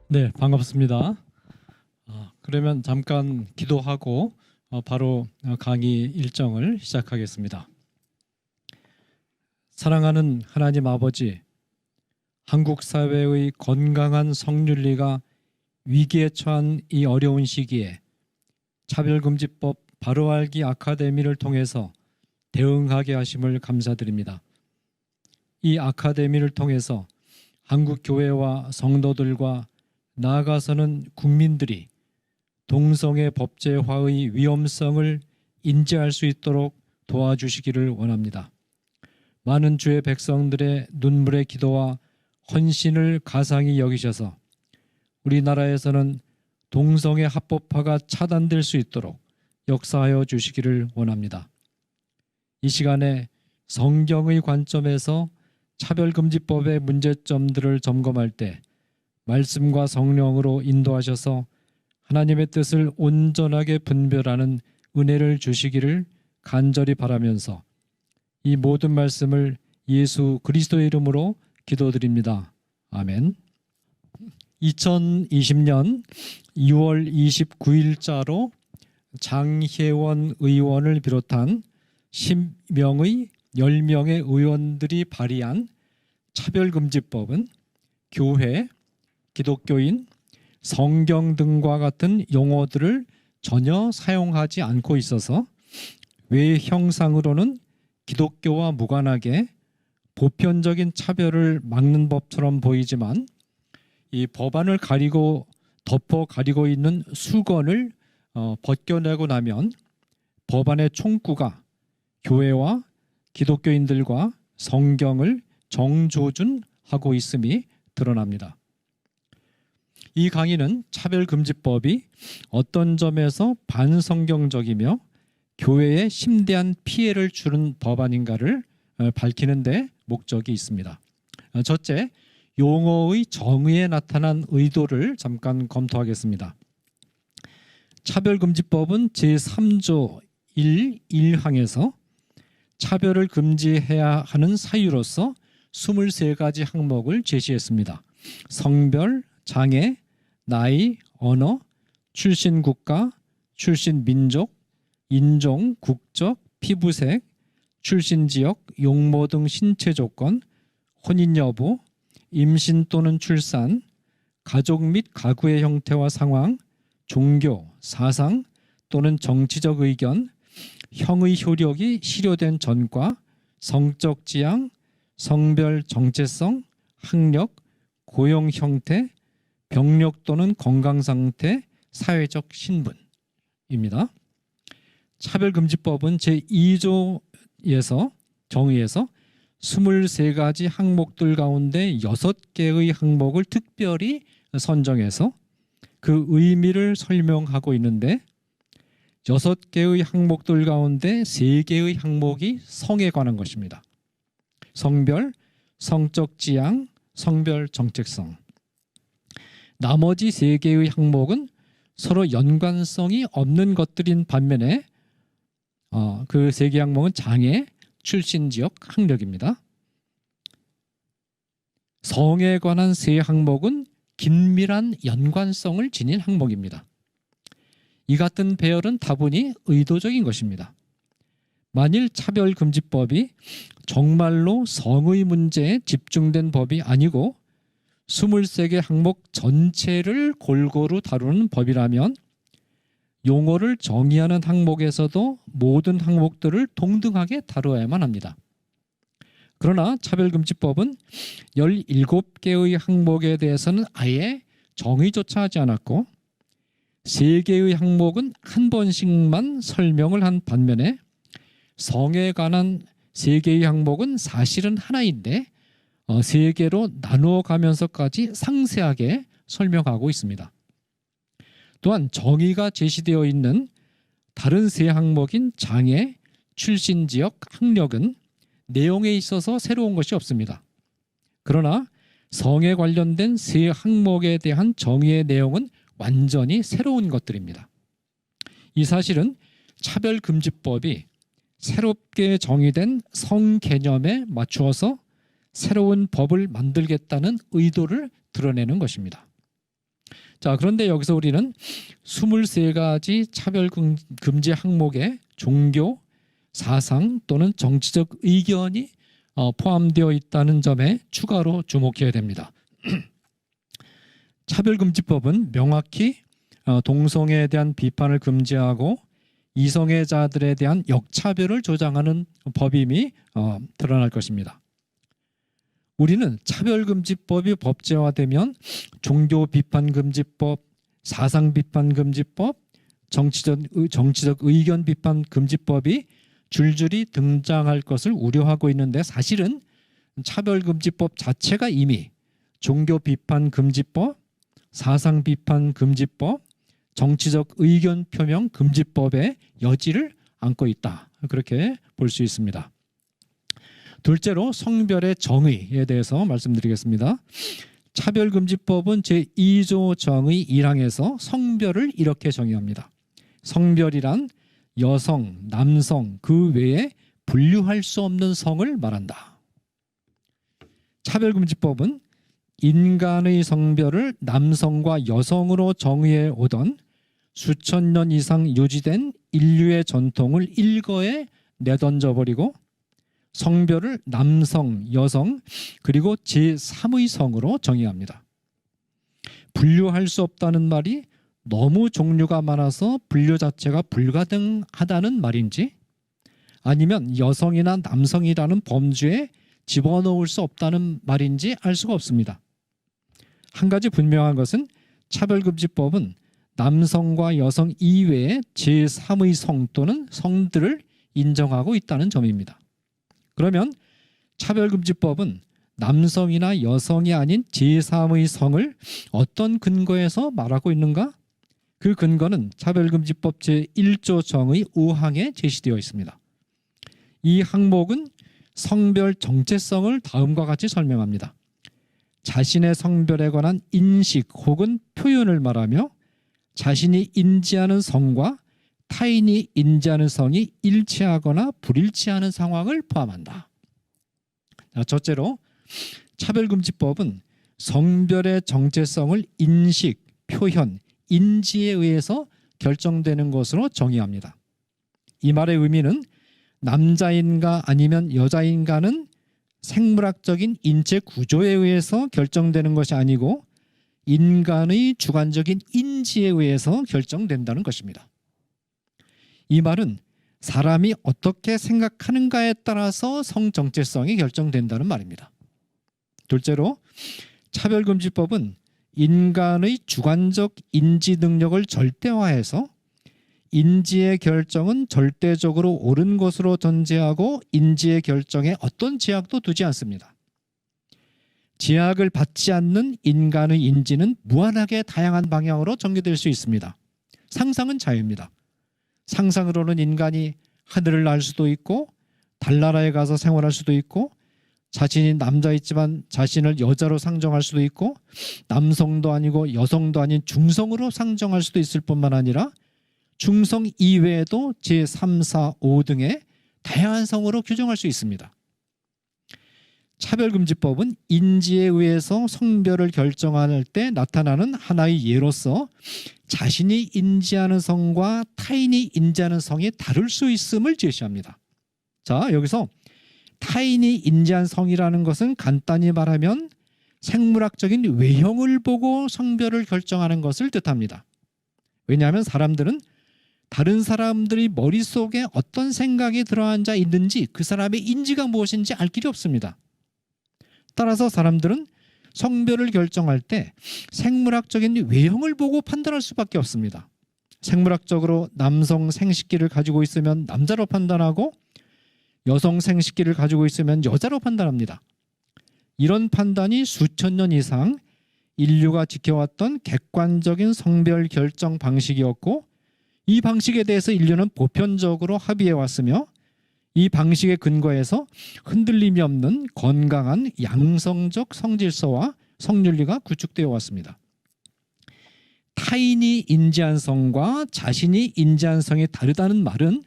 네, 반갑습니다. 그러면 잠깐 기도하고 바로 강의 일정을 시작하겠습니다. 사랑하는 하나님 아버지, 한국 사회의 건강한 성윤리가 위기에 처한 이 어려운 시기에 차별금지법 바로알기 아카데미를 통해서 대응하게 하심을 감사드립니다. 이 아카데미를 통해서 한국 교회와 성도들과 나아가서는 국민들이 동성애 법제화의 위험성을 인지할 수 있도록 도와주시기를 원합니다. 많은 주의 백성들의 눈물의 기도와 헌신을 가상히 여기셔서 우리나라에서는 동성애 합법화가 차단될 수 있도록 역사하여 주시기를 원합니다. 이 시간에 성경의 관점에서 차별금지법의 문제점들을 점검할 때 말씀과 성령으로 인도하셔서 하나님의 뜻을 온전하게 분별하는 은혜를 주시기를 간절히 바라면서 이 모든 말씀을 예수 그리스도의 이름으로 기도드립니다. 아멘. 2020년 6월 29일자로 장혜원 의원을 비롯한 10명의 의원들이 발의한 차별금지법은 교회, 기독교인, 성경 등과 같은 용어들을 전혀 사용하지 않고 있어서 외형상으로는 기독교와 무관하게 보편적인 차별을 막는 법처럼 보이지만 이 법안을 덮어 가리고 있는 수건을 벗겨내고 나면 법안의 총구가 교회와 기독교인들과 성경을 정조준하고 있음이 드러납니다. 이 강의는 차별금지법이 어떤 점에서 반성경적이며 교회에 심대한 피해를 주는 법안인가를 밝히는 데 목적이 있습니다. 첫째, 용어의 정의에 나타난 의도를 잠깐 검토하겠습니다. 차별금지법은 제3조 1항에서 차별을 금지해야 하는 사유로서 23가지 항목을 제시했습니다. 성별, 장애, 나이, 언어, 출신 국가, 출신 민족, 인종, 국적, 피부색, 출신 지역, 용모 등 신체 조건, 혼인 여부, 임신 또는 출산, 가족 및 가구의 형태와 상황, 종교, 사상 또는 정치적 의견, 형의 효력이 실효된 전과, 성적 지향, 성별 정체성, 학력, 고용 형태, 병력 또는 건강 상태, 사회적 신분입니다. 차별금지법은 제2조에서 정의에서 23가지 항목들 가운데 6개의 항목을 특별히 선정해서 그 의미를 설명하고 있는데 6개의 항목들 가운데 3개의 항목이 성에 관한 것입니다. 성별, 성적 지향, 성별 정체성. 나머지 3개의 항목은 서로 연관성이 없는 것들인 반면에 그 3개 항목은 장애, 출신 지역, 학력입니다. 성에 관한 3항목은 긴밀한 연관성을 지닌 항목입니다. 이 같은 배열은 다분히 의도적인 것입니다. 만일 차별금지법이 정말로 성의 문제에 집중된 법이 아니고 23개 항목 전체를 골고루 다루는 법이라면 용어를 정의하는 항목에서도 모든 항목들을 동등하게 다루어야만 합니다. 그러나 차별금지법은 17개의 항목에 대해서는 아예 정의조차 하지 않았고 3개의 항목은 한 번씩만 설명을 한 반면에 성에 관한 3개의 항목은 사실은 하나인데 3개로 나누어 가면서까지 상세하게 설명하고 있습니다. 또한 정의가 제시되어 있는 다른 3항목인 장애, 출신 지역, 학력은 내용에 있어서 새로운 것이 없습니다. 그러나 성에 관련된 3항목에 대한 정의의 내용은 완전히 새로운 것들입니다. 이 사실은 차별금지법이 새롭게 정의된 성 개념에 맞추어서 새로운 법을 만들겠다는 의도를 드러내는 것입니다. 자, 그런데 여기서 우리는 23가지 차별금지 항목에 종교, 사상 또는 정치적 의견이 포함되어 있다는 점에 추가로 주목해야 됩니다. 차별금지법은 명확히 동성애에 대한 비판을 금지하고 이성애자들에 대한 역차별을 조장하는 법임이 드러날 것입니다. 우리는 차별금지법이 법제화되면 종교비판금지법, 사상비판금지법, 정치적 의견 비판금지법이 줄줄이 등장할 것을 우려하고 있는데, 사실은 차별금지법 자체가 이미 종교비판금지법, 사상비판금지법, 정치적 의견 표명 금지법의 여지를 안고 있다, 그렇게 볼 수 있습니다. 둘째로 성별의 정의에 대해서 말씀드리겠습니다. 차별금지법은 제2조 정의 1항에서 성별을 이렇게 정의합니다. 성별이란 여성, 남성 그 외에 분류할 수 없는 성을 말한다. 차별금지법은 인간의 성별을 남성과 여성으로 정의해 오던 수천 년 이상 유지된 인류의 전통을 일거에 내던져버리고 성별을 남성, 여성 그리고 제3의 성으로 정의합니다. 분류할 수 없다는 말이 너무 종류가 많아서 분류 자체가 불가능하다는 말인지, 아니면 여성이나 남성이라는 범주에 집어넣을 수 없다는 말인지 알 수가 없습니다. 한 가지 분명한 것은 차별금지법은 남성과 여성 이외의 제3의 성 또는 성들을 인정하고 있다는 점입니다. 그러면 차별금지법은 남성이나 여성이 아닌 제3의 성을 어떤 근거에서 말하고 있는가? 그 근거는 차별금지법 제1조 정의 5항에 제시되어 있습니다. 이 항목은 성별 정체성을 다음과 같이 설명합니다. 자신의 성별에 관한 인식 혹은 표현을 말하며 자신이 인지하는 성과 타인이 인지하는 성이 일치하거나 불일치하는 상황을 포함한다. 첫째로, 차별금지법은 성별의 정체성을 인식, 표현, 인지에 의해서 결정되는 것으로 정의합니다. 이 말의 의미는 남자인가 아니면 여자인가는 생물학적인 인체 구조에 의해서 결정되는 것이 아니고 인간의 주관적인 인지에 의해서 결정된다는 것입니다. 이 말은 사람이 어떻게 생각하는가에 따라서 성 정체성이 결정된다는 말입니다. 둘째로, 차별금지법은 인간의 주관적 인지 능력을 절대화해서 인지의 결정은 절대적으로 옳은 것으로 전제하고 인지의 결정에 어떤 제약도 두지 않습니다. 제약을 받지 않는 인간의 인지는 무한하게 다양한 방향으로 전개될 수 있습니다. 상상은 자유입니다. 상상으로는 인간이 하늘을 날 수도 있고 달나라에 가서 생활할 수도 있고 자신이 남자있지만 자신을 여자로 상정할 수도 있고 남성도 아니고 여성도 아닌 중성으로 상정할 수도 있을 뿐만 아니라 중성 이외에도 제3, 4, 5 등의 다양한 성으로 규정할 수 있습니다. 차별금지법은 인지에 의해서 성별을 결정할 때 나타나는 하나의 예로서 자신이 인지하는 성과 타인이 인지하는 성이 다를 수 있음을 제시합니다. 자, 여기서 타인이 인지한 성이라는 것은 간단히 말하면 생물학적인 외형을 보고 성별을 결정하는 것을 뜻합니다. 왜냐하면 사람들은 다른 사람들이 머릿속에 어떤 생각이 들어앉아 있는지 그 사람의 인지가 무엇인지 알 길이 없습니다. 따라서 사람들은 성별을 결정할 때 생물학적인 외형을 보고 판단할 수밖에 없습니다. 생물학적으로 남성 생식기를 가지고 있으면 남자로 판단하고 여성 생식기를 가지고 있으면 여자로 판단합니다. 이런 판단이 수천 년 이상 인류가 지켜왔던 객관적인 성별 결정 방식이었고 이 방식에 대해서 인류는 보편적으로 합의해 왔으며 이 방식의 근거에서 흔들림이 없는 건강한 양성적 성질서와 성윤리가 구축되어 왔습니다. 타인이 인지한 성과 자신이 인지한 성이 다르다는 말은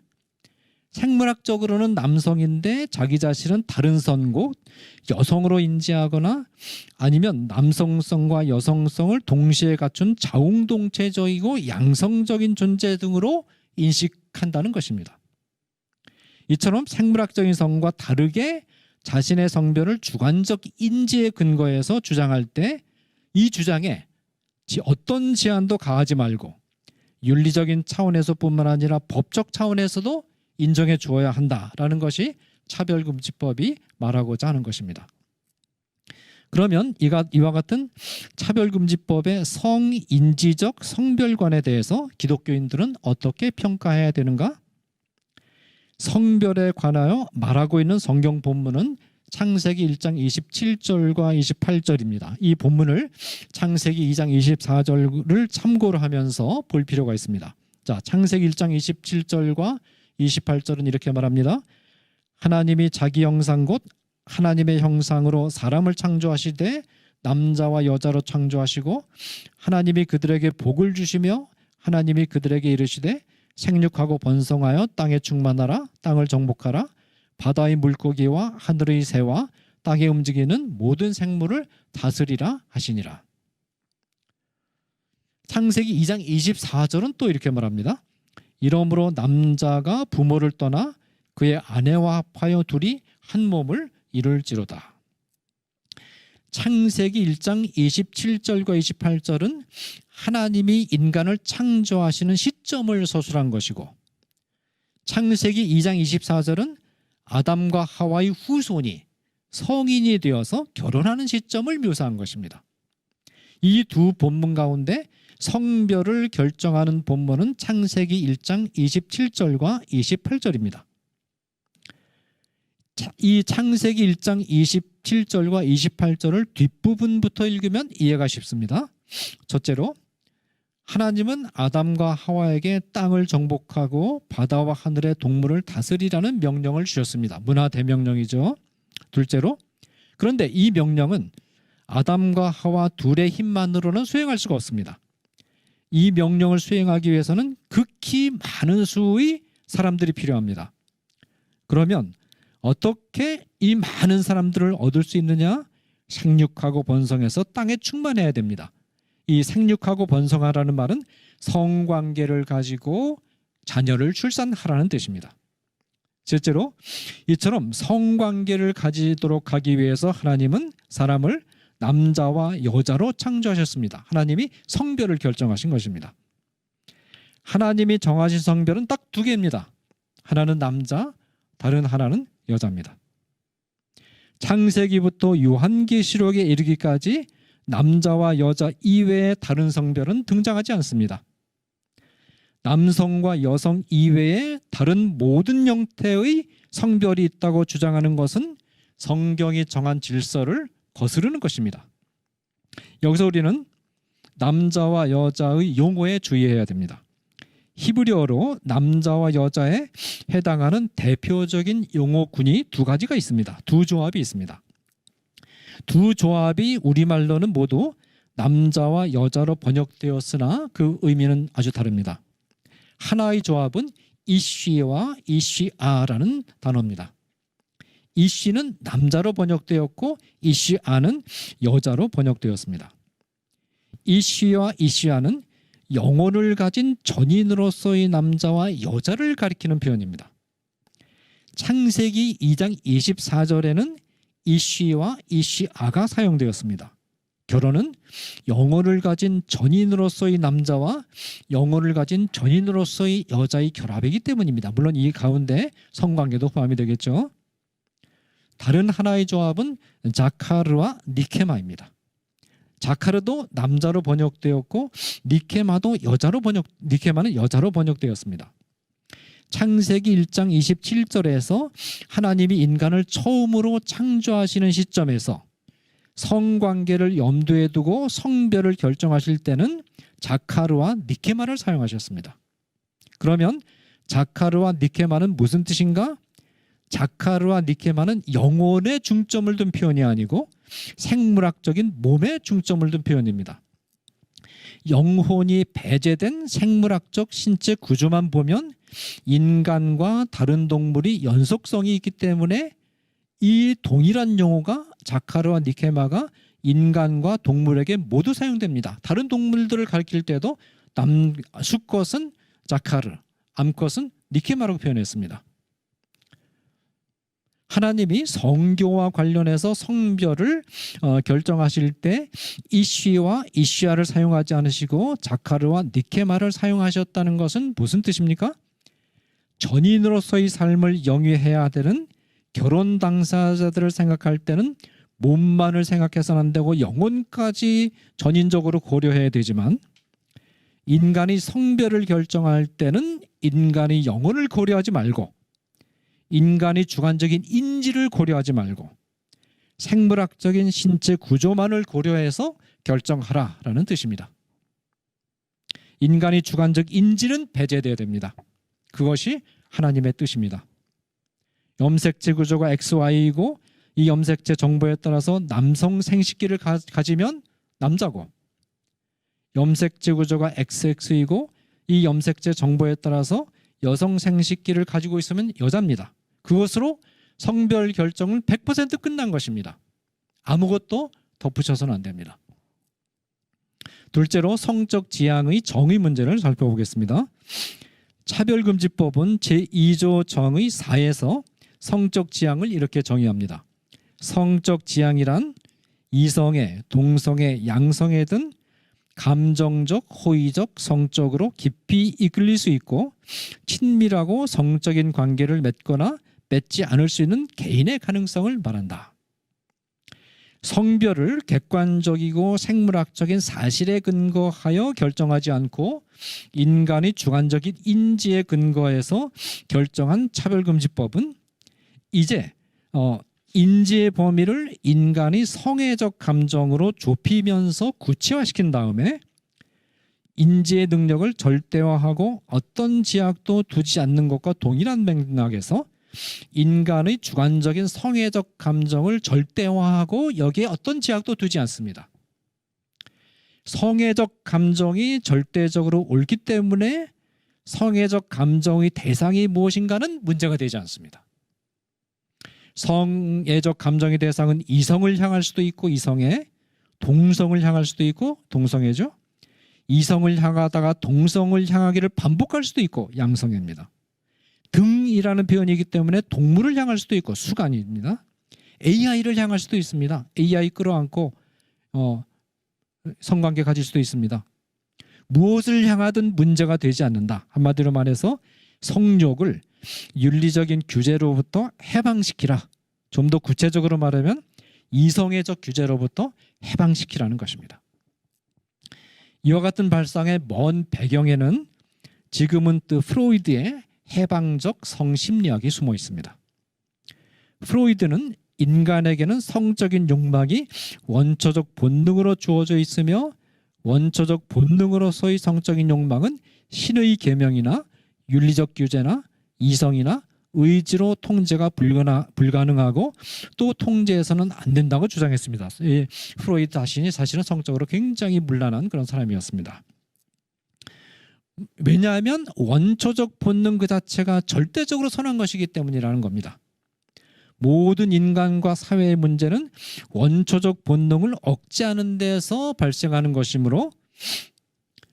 생물학적으로는 남성인데 자기 자신은 다른 선고 여성으로 인지하거나 아니면 남성성과 여성성을 동시에 갖춘 자웅동체적이고 양성적인 존재 등으로 인식한다는 것입니다. 이처럼 생물학적인 성과 다르게 자신의 성별을 주관적 인지에 근거해서 주장할 때 이 주장에 어떤 제한도 가하지 말고 윤리적인 차원에서뿐만 아니라 법적 차원에서도 인정해 주어야 한다라는 것이 차별금지법이 말하고자 하는 것입니다. 그러면 이와 같은 차별금지법의 성인지적 성별관에 대해서 기독교인들은 어떻게 평가해야 되는가? 성별에 관하여 말하고 있는 성경 본문은 창세기 1장 27절과 28절입니다. 이 본문을 창세기 2장 24절을 참고로 하면서 볼 필요가 있습니다. 자, 창세기 1장 27절과 28절은 이렇게 말합니다. 하나님이 자기 형상 곧 하나님의 형상으로 사람을 창조하시되 남자와 여자로 창조하시고 하나님이 그들에게 복을 주시며 하나님이 그들에게 이르시되 생육하고 번성하여 땅에 충만하라 땅을 정복하라 바다의 물고기와 하늘의 새와 땅에 움직이는 모든 생물을 다스리라 하시니라. 창세기 2장 24절은 또 이렇게 말합니다. 이러므로 남자가 부모를 떠나 그의 아내와 합하여 둘이 한 몸을 이룰지로다. 창세기 1장 27절과 28절은 하나님이 인간을 창조하시는 시점을 서술한 것이고 창세기 2장 24절은 아담과 하와의 후손이 성인이 되어서 결혼하는 시점을 묘사한 것입니다. 이 두 본문 가운데 성별을 결정하는 본문은 창세기 1장 27절과 28절입니다. 이 창세기 1장 27절과 28절을 뒷부분부터 읽으면 이해가 쉽습니다. 첫째로 하나님은 아담과 하와에게 땅을 정복하고 바다와 하늘의 동물을 다스리라는 명령을 주셨습니다. 문화대명령이죠. 둘째로 그런데 이 명령은 아담과 하와 둘의 힘만으로는 수행할 수가 없습니다. 이 명령을 수행하기 위해서는 극히 많은 수의 사람들이 필요합니다. 그러면 어떻게 이 많은 사람들을 얻을 수 있느냐? 생육하고 번성해서 땅에 충만해야 됩니다. 이 생육하고 번성하라는 말은 성관계를 가지고 자녀를 출산하라는 뜻입니다. 실제로 이처럼 성관계를 가지도록 하기 위해서 하나님은 사람을 남자와 여자로 창조하셨습니다. 하나님이 성별을 결정하신 것입니다. 하나님이 정하신 성별은 딱 두 개입니다. 하나는 남자, 다른 하나는 여자입니다. 창세기부터 요한계시록에 이르기까지 남자와 여자 이외의 다른 성별은 등장하지 않습니다. 남성과 여성 이외의 다른 모든 형태의 성별이 있다고 주장하는 것은 성경이 정한 질서를 거스르는 것입니다. 여기서 우리는 남자와 여자의 용어에 주의해야 됩니다. 히브리어로 남자와 여자에 해당하는 대표적인 용어군이 두 가지가 있습니다. 두 조합이 있습니다. 두 조합이 우리말로는 모두 남자와 여자로 번역되었으나 그 의미는 아주 다릅니다. 하나의 조합은 이쉬와 이쉬아라는 단어입니다. 이쉬는 남자로 번역되었고 이쉬아는 여자로 번역되었습니다. 이쉬와 이쉬아는 영혼을 가진 전인으로서의 남자와 여자를 가리키는 표현입니다. 창세기 2장 24절에는 이쉬와 이쉬아가 사용되었습니다. 결혼은 영혼을 가진 전인으로서의 남자와 영혼을 가진 전인으로서의 여자의 결합이기 때문입니다. 물론 이 가운데 성관계도 포함이 되겠죠. 다른 하나의 조합은 자카르와 니케마입니다. 자카르도 남자로 번역되었고 니케마는 여자로 번역되었습니다. 창세기 1장 27절에서 하나님이 인간을 처음으로 창조하시는 시점에서 성관계를 염두에 두고 성별을 결정하실 때는 자카르와 니케마를 사용하셨습니다. 그러면 자카르와 니케마는 무슨 뜻인가? 자카르와 니케마는 영혼에 중점을 둔 표현이 아니고 생물학적인 몸에 중점을 둔 표현입니다. 영혼이 배제된 생물학적 신체 구조만 보면 인간과 다른 동물이 연속성이 있기 때문에 이 동일한 용어가 자카르와 니케마가 인간과 동물에게 모두 사용됩니다. 다른 동물들을 가리킬 때도 수컷은 자카르, 암컷은 니케마라고 표현했습니다. 하나님이 성교와 관련해서 성별을 결정하실 때 이쉬와 이쉬아를 사용하지 않으시고 자카르와 니케마를 사용하셨다는 것은 무슨 뜻입니까? 전인으로서의 삶을 영위해야 되는 결혼 당사자들을 생각할 때는 몸만을 생각해서는 안 되고 영혼까지 전인적으로 고려해야 되지만 인간이 성별을 결정할 때는 인간의 영혼을 고려하지 말고 인간의 주관적인 인지를 고려하지 말고 생물학적인 신체 구조만을 고려해서 결정하라라는 뜻입니다. 인간의 주관적 인지는 배제되어야 됩니다. 그것이 하나님의 뜻입니다. 염색체 구조가 XY이고 이 염색체 정보에 따라서 남성 생식기를 가지면 남자고 염색체 구조가 XX이고 이 염색체 정보에 따라서 여성 생식기를 가지고 있으면 여자입니다. 그것으로 성별 결정은 100% 끝난 것입니다. 아무것도 덧붙여서는 안 됩니다. 둘째로 성적 지향의 정의 문제를 살펴보겠습니다. 차별금지법은 제2조 정의 4에서 성적 지향을 이렇게 정의합니다. 성적 지향이란 이성애, 동성애, 양성애 등 감정적, 호의적, 성적으로 깊이 이끌릴 수 있고 친밀하고 성적인 관계를 맺거나 맺지 않을 수 있는 개인의 가능성을 말한다. 성별을 객관적이고 생물학적인 사실에 근거하여 결정하지 않고 인간의 주관적인 인지에 근거해서 결정한 차별금지법은 이제 인지의 범위를 인간의 성애적 감정으로 좁히면서 구체화시킨 다음에 인지의 능력을 절대화하고 어떤 제약도 두지 않는 것과 동일한 맥락에서 인간의 주관적인 성애적 감정을 절대화하고 여기에 어떤 제약도 두지 않습니다. 성애적 감정이 절대적으로 옳기 때문에 성애적 감정의 대상이 무엇인가는 문제가 되지 않습니다. 성애적 감정의 대상은 이성을 향할 수도 있고 이성애, 동성을 향할 수도 있고 동성애죠. 이성을 향하다가 동성을 향하기를 반복할 수도 있고 양성애입니다. 등이라는 표현이기 때문에 동물을 향할 수도 있고 수간입니다. AI를 향할 수도 있습니다. AI 끌어안고 성관계 가질 수도 있습니다. 무엇을 향하든 문제가 되지 않는다. 한마디로 말해서 성욕을 윤리적인 규제로부터 해방시키라. 좀 더 구체적으로 말하면 이성애적 규제로부터 해방시키라는 것입니다. 이와 같은 발상의 먼 배경에는 지그문트 프로이드의 해방적 성심리학이 숨어 있습니다. 프로이드는 인간에게는 성적인 욕망이 원초적 본능으로 주어져 있으며 원초적 본능으로서의 성적인 욕망은 신의 계명이나 윤리적 규제나 이성이나 의지로 통제가 불가능하고 또 통제해서는 안 된다고 주장했습니다. 프로이드 자신이 사실은 성적으로 굉장히 문란한 그런 사람이었습니다. 왜냐하면 원초적 본능 그 자체가 절대적으로 선한 것이기 때문이라는 겁니다. 모든 인간과 사회의 문제는 원초적 본능을 억제하는 데서 발생하는 것이므로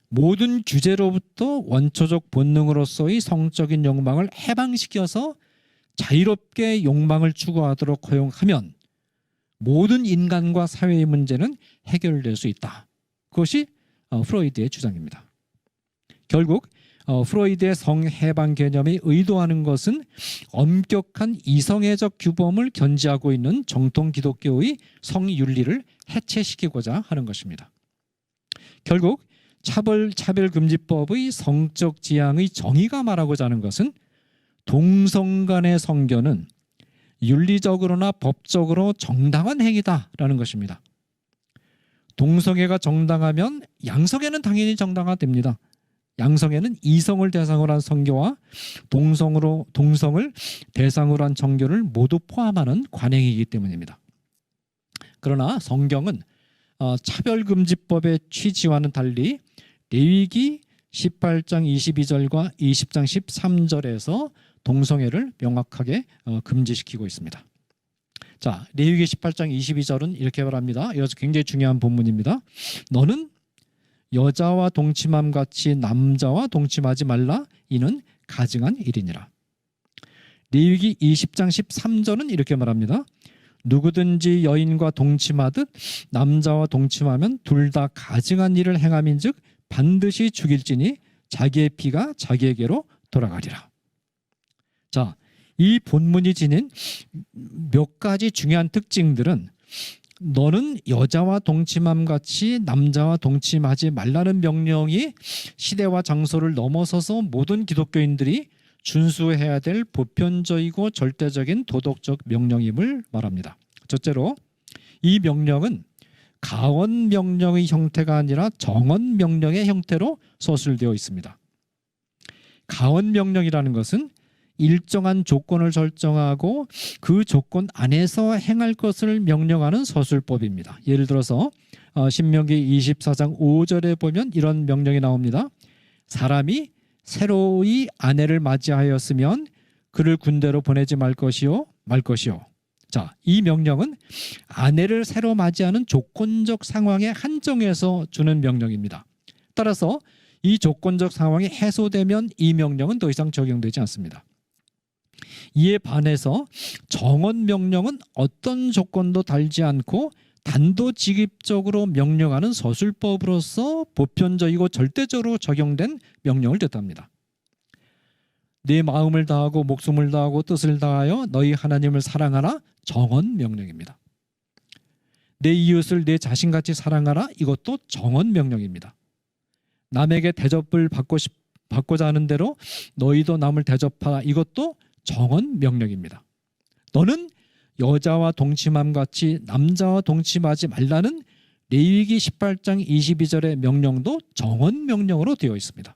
모든 규제로부터 원초적 본능으로서의 성적인 욕망을 해방시켜서 자유롭게 욕망을 추구하도록 허용하면 모든 인간과 사회의 문제는 해결될 수 있다. 그것이 프로이드의 주장입니다. 결국 프로이드의 성해방 개념이 의도하는 것은 엄격한 이성애적 규범을 견지하고 있는 정통 기독교의 성윤리를 해체시키고자 하는 것입니다. 결국 차별금지법의 성적 지향의 정의가 말하고자 하는 것은 동성 간의 성교는 윤리적으로나 법적으로 정당한 행위다라는 것입니다. 동성애가 정당하면 양성애는 당연히 정당화됩니다. 양성애는 이성을 대상으로 한 성교와 동성을 대상으로 한 정교를 모두 포함하는 관행이기 때문입니다. 그러나 성경은 차별금지법의 취지와는 달리 레위기 18장 22절과 20장 13절에서 동성애를 명확하게 금지시키고 있습니다. 자, 레위기 18장 22절은 이렇게 말합니다. 이것은 굉장히 중요한 본문입니다. 너는 여자와 동침함 같이 남자와 동침하지 말라. 이는 가증한 일이니라. 레위기 20장 13절은 이렇게 말합니다. 누구든지 여인과 동침하듯 남자와 동침하면 둘 다 가증한 일을 행함인즉 반드시 죽일지니 자기의 피가 자기에게로 돌아가리라. 자, 이 본문이 지닌 몇 가지 중요한 특징들은 너는 여자와 동침함 같이 남자와 동침하지 말라는 명령이 시대와 장소를 넘어서서 모든 기독교인들이 준수해야 될 보편적이고 절대적인 도덕적 명령임을 말합니다. 첫째로 이 명령은 가원 명령의 형태가 아니라 정원 명령의 형태로 서술되어 있습니다. 가원 명령이라는 것은 일정한 조건을 설정하고 그 조건 안에서 행할 것을 명령하는 서술법입니다. 예를 들어서 신명기 24장 5절에 보면 이런 명령이 나옵니다. 사람이 새로이 아내를 맞이하였으면 그를 군대로 보내지 말 것이요. 자, 이 명령은 아내를 새로 맞이하는 조건적 상황에 한정해서 주는 명령입니다. 따라서 이 조건적 상황이 해소되면 이 명령은 더 이상 적용되지 않습니다. 이에 반해서 정원 명령은 어떤 조건도 달지 않고 단도직입적으로 명령하는 서술법으로서 보편적이고 절대적으로 적용된 명령을 뜻합니다. 내 마음을 다하고 목숨을 다하고 뜻을 다하여 너희 하나님을 사랑하라. 정원 명령입니다. 내 이웃을 내 자신같이 사랑하라. 이것도 정원 명령입니다. 남에게 대접을 받고자 하는 대로 너희도 남을 대접하라. 이것도 정원 명령입니다. 너는 여자와 동침함 같이 남자와 동침하지 말라는 레위기 18장 22절의 명령도 정원 명령으로 되어 있습니다.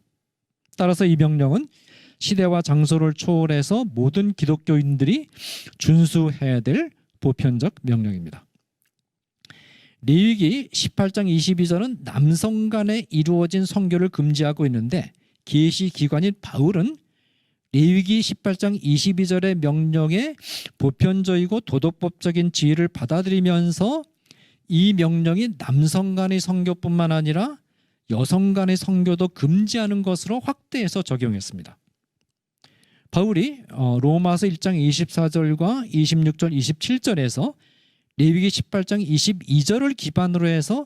따라서 이 명령은 시대와 장소를 초월해서 모든 기독교인들이 준수해야 될 보편적 명령입니다. 레위기 18장 22절은 남성 간에 이루어진 성교를 금지하고 있는데 계시기관인 바울은 레위기 18장 22절의 명령에 보편적이고 도덕법적인 지위를 받아들이면서 이 명령이 남성 간의 성교뿐만 아니라 여성 간의 성교도 금지하는 것으로 확대해서 적용했습니다. 바울이 로마서 1장 24절과 26절 27절에서 레위기 18장 22절을 기반으로 해서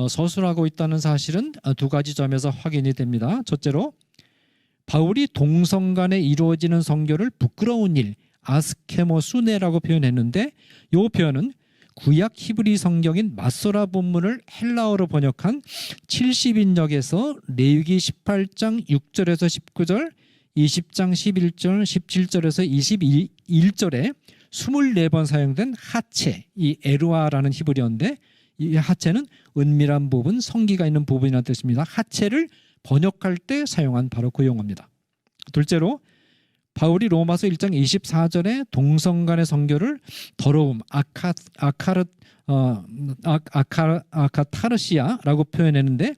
서술하고 있다는 사실은 두 가지 점에서 확인이 됩니다. 첫째로 바울이 동성 간에 이루어지는 성교를 부끄러운 일, 아스케모수네라고 표현했는데 이 표현은 구약 히브리 성경인 마소라 본문을 헬라어로 번역한 70인역에서 레위기 18장 6절에서 19절, 20장 11절, 17절에서 21절에 24번 사용된 하체, 이 에루아라는 히브리어인데 이 하체는 은밀한 부분, 성기가 있는 부분이라는 뜻입니다. 하체를 번역할 때 사용한 바로 그 용어입니다. 둘째로 바울이 로마서 1장 24절에 동성 간의 성교를 더러움, 아카타르시아라고 표현했는데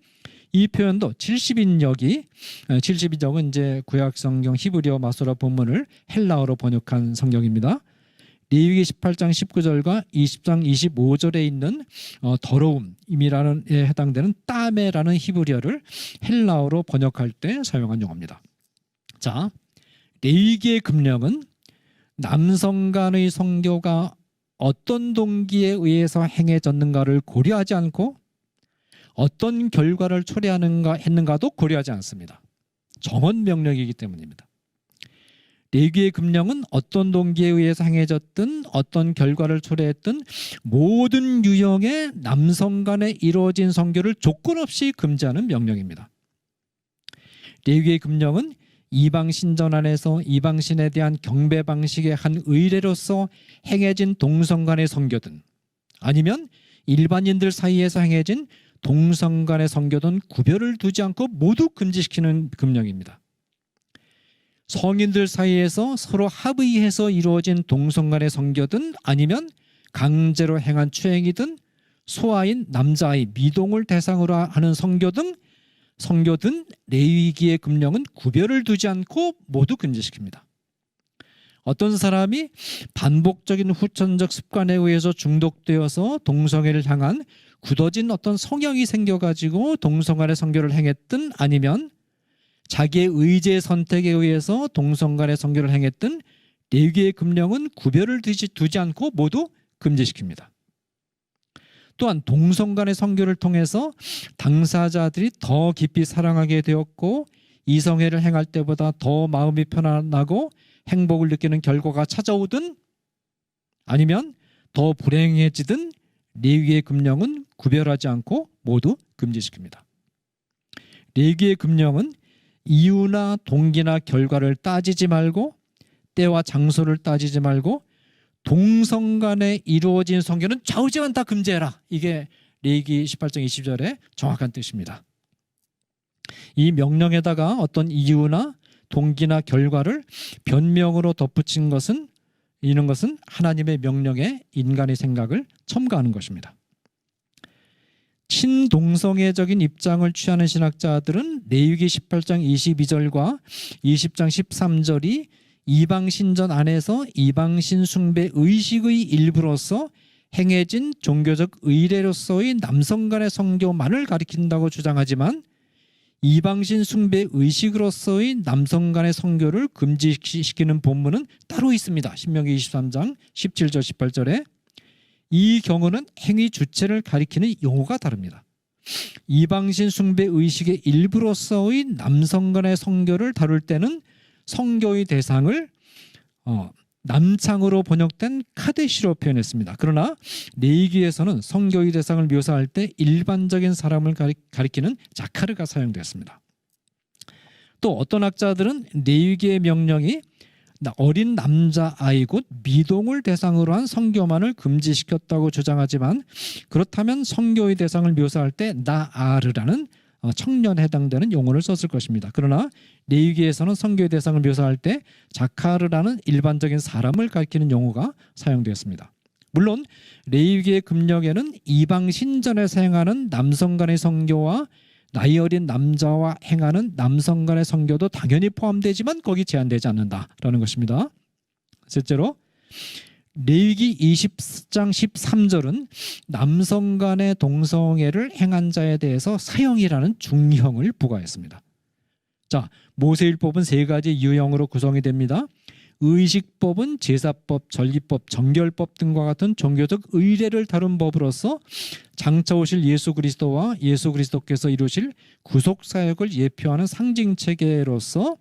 이 표현도 70인역은 이제 구약 성경 히브리어 마소라 본문을 헬라어로 번역한 성경입니다. 레위기 18장 19절과 20장 25절에 있는 더러움이라는 에 해당되는 따메라는 히브리어를 헬라어로 번역할 때 사용한 용어입니다. 자, 레위기의 금령은 남성 간의 성교가 어떤 동기에 의해서 행해졌는가를 고려하지 않고 어떤 결과를 초래했는가도 고려하지 않습니다. 정원 명령이기 때문입니다. 레위기의 금령은 어떤 동기에 의해서 행해졌든 어떤 결과를 초래했든 모든 유형의 남성 간에 이루어진 성교를 조건 없이 금지하는 명령입니다. 레위기의 금령은 이방신전 안에서 이방신에 대한 경배 방식의 한 의례로서 행해진 동성 간의 성교든 아니면 일반인들 사이에서 행해진 동성 간의 성교든 구별을 두지 않고 모두 금지시키는 금령입니다. 성인들 사이에서 서로 합의해서 이루어진 동성 간의 성교든 아니면 강제로 행한 추행이든 소아인 남자아이 미동을 대상으로 하는 성교 등 성교든 레위기의 금령은 구별을 두지 않고 모두 금지시킵니다. 어떤 사람이 반복적인 후천적 습관에 의해서 중독되어서 동성애를 향한 굳어진 어떤 성향이 생겨가지고 동성간의 성교를 행했든 아니면 자기의 의지의 선택에 의해서 동성간의 성교를 행했든 레위기의 금령은 구별을 두지 않고 모두 금지시킵니다. 또한 동성간의 성교를 통해서 당사자들이 더 깊이 사랑하게 되었고 이성애를 행할 때보다 더 마음이 편안하고 행복을 느끼는 결과가 찾아오든 아니면 더 불행해지든 레위기의 금령은 구별하지 않고 모두 금지시킵니다. 레위기의 금령은 이유나 동기나 결과를 따지지 말고 때와 장소를 따지지 말고 동성간에 이루어진 성교는 좌우지간 다 금지해라. 이게 레위기 18장 20절의 정확한 뜻입니다. 이 명령에다가 어떤 이유나 동기나 결과를 변명으로 덧붙인 것은 이런 것은 하나님의 명령에 인간의 생각을 첨가하는 것입니다. 친동성애적인 입장을 취하는 신학자들은 레위기 18장 22절과 20장 13절이 이방신전 안에서 이방신 숭배 의식의 일부로서 행해진 종교적 의례로서의 남성 간의 성교만을 가리킨다고 주장하지만 이방신 숭배 의식으로서의 남성 간의 성교를 금지시키는 본문은 따로 있습니다. 신명기 23장 17절 18절에 이 경우는 행위 주체를 가리키는 용어가 다릅니다. 이방신 숭배 의식의 일부로서의 남성 간의 성교를 다룰 때는 성교의 대상을 남창으로 번역된 카데시로 표현했습니다. 그러나 레위기에서는 성교의 대상을 묘사할 때 일반적인 사람을 가리키는 자카르가 사용됐습니다. 또 어떤 학자들은 레위기의 명령이 어린 남자아이 곧 미동을 대상으로 한 성교만을 금지시켰다고 주장하지만 그렇다면 성교의 대상을 묘사할 때 나아르라는 청년에 해당되는 용어를 썼을 것입니다. 그러나 레위기에서는 성교의 대상을 묘사할 때 자카르라는 일반적인 사람을 가리키는 용어가 사용되었습니다. 물론 레위기의 금령에는 이방 신전에서 행하는 남성 간의 성교와 나이 어린 남자와 행하는 남성 간의 성교도 당연히 포함되지만 거기 제한되지 않는다라는 것입니다. 셋째로 레위기 20장 13절은 남성 간의 동성애를 행한 자에 대해서 사형이라는 중형을 부과했습니다. 자, 모세율법은 세 가지 유형으로 구성이 됩니다. 의식법은 제사법, 절기법, 정결법 등과 같은 종교적 의례를 다룬 법으로서 장차 오실 예수 그리스도와 예수 그리스도께서 이루실 구속 사역을 예표하는 상징 체계로서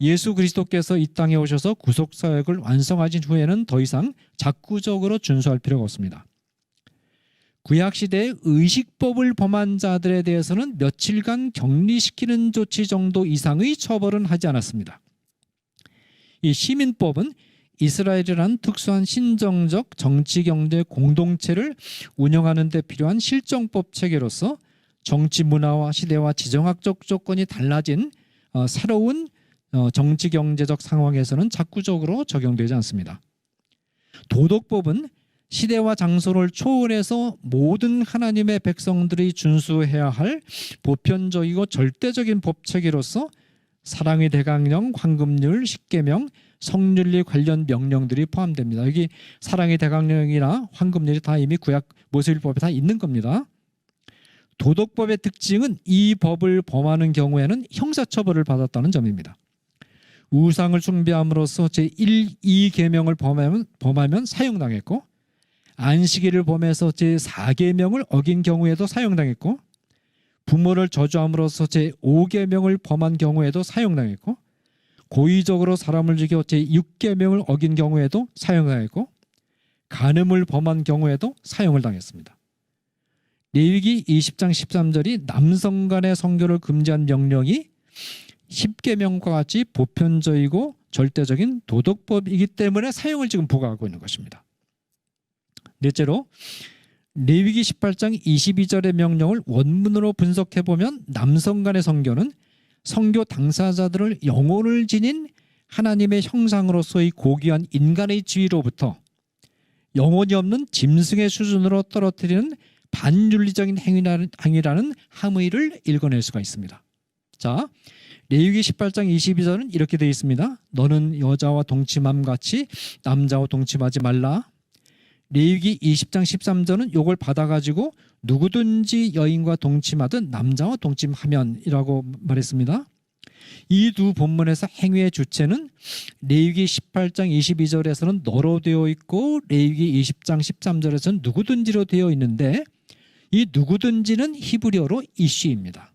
예수 그리스도께서 이 땅에 오셔서 구속 사역을 완성하신 후에는 더 이상 작구적으로 준수할 필요가 없습니다. 구약 시대의 의식법을 범한 자들에 대해서는 며칠간 격리시키는 조치 정도 이상의 처벌은 하지 않았습니다. 이 시민법은 이스라엘이라는 특수한 신정적 정치 경제 공동체를 운영하는 데 필요한 실정법 체계로서 정치 문화와 시대와 지정학적 조건이 달라진 새로운 정치 경제적 상황에서는 작구적으로 적용되지 않습니다. 도덕법은 시대와 장소를 초월해서 모든 하나님의 백성들이 준수해야 할 보편적이고 절대적인 법체계로서 사랑의 대강령, 황금률, 십계명, 성윤리 관련 명령들이 포함됩니다. 여기 사랑의 대강령이나 황금률이 다 이미 구약 모세율법에 다 있는 겁니다. 도덕법의 특징은 이 법을 범하는 경우에는 형사처벌을 받았다는 점입니다. 우상을 숭배함으로써 제1, 2계명을 범하면 사형당했고 안식일을 범해서 제4계명을 어긴 경우에도 사형당했고 부모를 저주함으로써 제5계명을 범한 경우에도 사형당했고 고의적으로 사람을 죽여 제6계명을 어긴 경우에도 사형당했고 간음을 범한 경우에도 사형을 당했습니다. 레위기 20장 13절이 남성 간의 성교를 금지한 명령이 10계명과 같이 보편적이고 절대적인 도덕법이기 때문에 사형을 지금 부과하고 있는 것입니다. 넷째로 레위기 18장 22절의 명령을 원문으로 분석해보면 남성 간의 성교는 성교 당사자들을 영혼을 지닌 하나님의 형상으로서의 고귀한 인간의 지위로부터 영혼이 없는 짐승의 수준으로 떨어뜨리는 반윤리적인 행위라는 함의를 읽어낼 수가 있습니다. 자, 레위기 18장 22절은 이렇게 되어 있습니다. 너는 여자와 동침함 같이 남자와 동침하지 말라. 레위기 20장 13절은 이걸 받아가지고 누구든지 여인과 동침하든 남자와 동침하면이라고 말했습니다. 이 두 본문에서 행위의 주체는 레위기 18장 22절에서는 너로 되어 있고 레위기 20장 13절에서는 누구든지로 되어 있는데 이 누구든지는 히브리어로 이쉬입니다.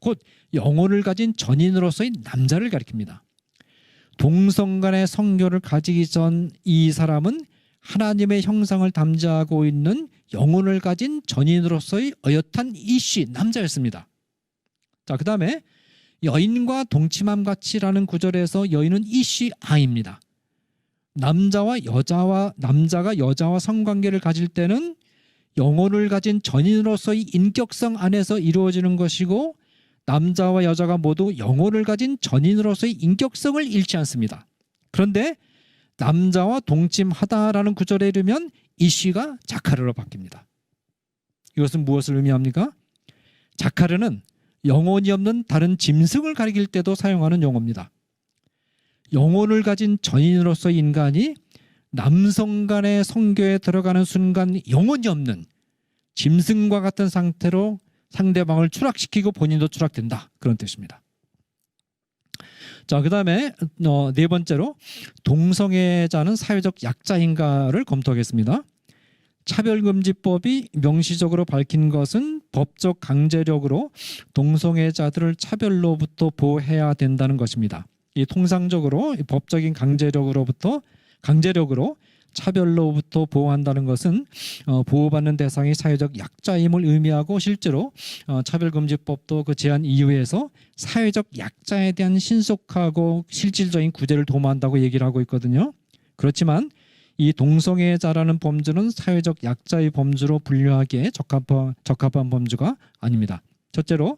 곧 영혼을 가진 전인으로서의 남자를 가리킵니다. 동성 간의 성교를 가지기 전 이 사람은 하나님의 형상을 담지하고 있는 영혼을 가진 전인으로서의 어엿한 이쉬 남자였습니다. 자, 그 다음에 여인과 동침함 같이라는 구절에서 여인은 이쉬 아입니다. 남자가 여자와 성관계를 가질 때는 영혼을 가진 전인으로서의 인격성 안에서 이루어지는 것이고 남자와 여자가 모두 영혼을 가진 전인으로서의 인격성을 잃지 않습니다. 그런데 남자와 동침하다라는 구절에 이르면 이쉬가 자카르로 바뀝니다. 이것은 무엇을 의미합니까? 자카르는 영혼이 없는 다른 짐승을 가리킬 때도 사용하는 용어입니다. 영혼을 가진 전인으로서의 인간이 남성 간의 성교에 들어가는 순간 영혼이 없는 짐승과 같은 상태로 상대방을 추락시키고 본인도 추락된다. 그런 뜻입니다. 자, 그 다음에 네 번째로 동성애자는 사회적 약자인가를 검토하겠습니다. 차별금지법이 명시적으로 밝힌 것은 법적 강제력으로 동성애자들을 차별로부터 보호해야 된다는 것입니다. 이 통상적으로 법적인 강제력으로 차별로부터 보호한다는 것은 보호받는 대상이 사회적 약자임을 의미하고 실제로 차별금지법도 그 제한 이유에서 사회적 약자에 대한 신속하고 실질적인 구제를 도모한다고 얘기를 하고 있거든요. 그렇지만 이 동성애자라는 범죄는 사회적 약자의 범죄로 분류하기에 적합한 범죄가 아닙니다. 첫째로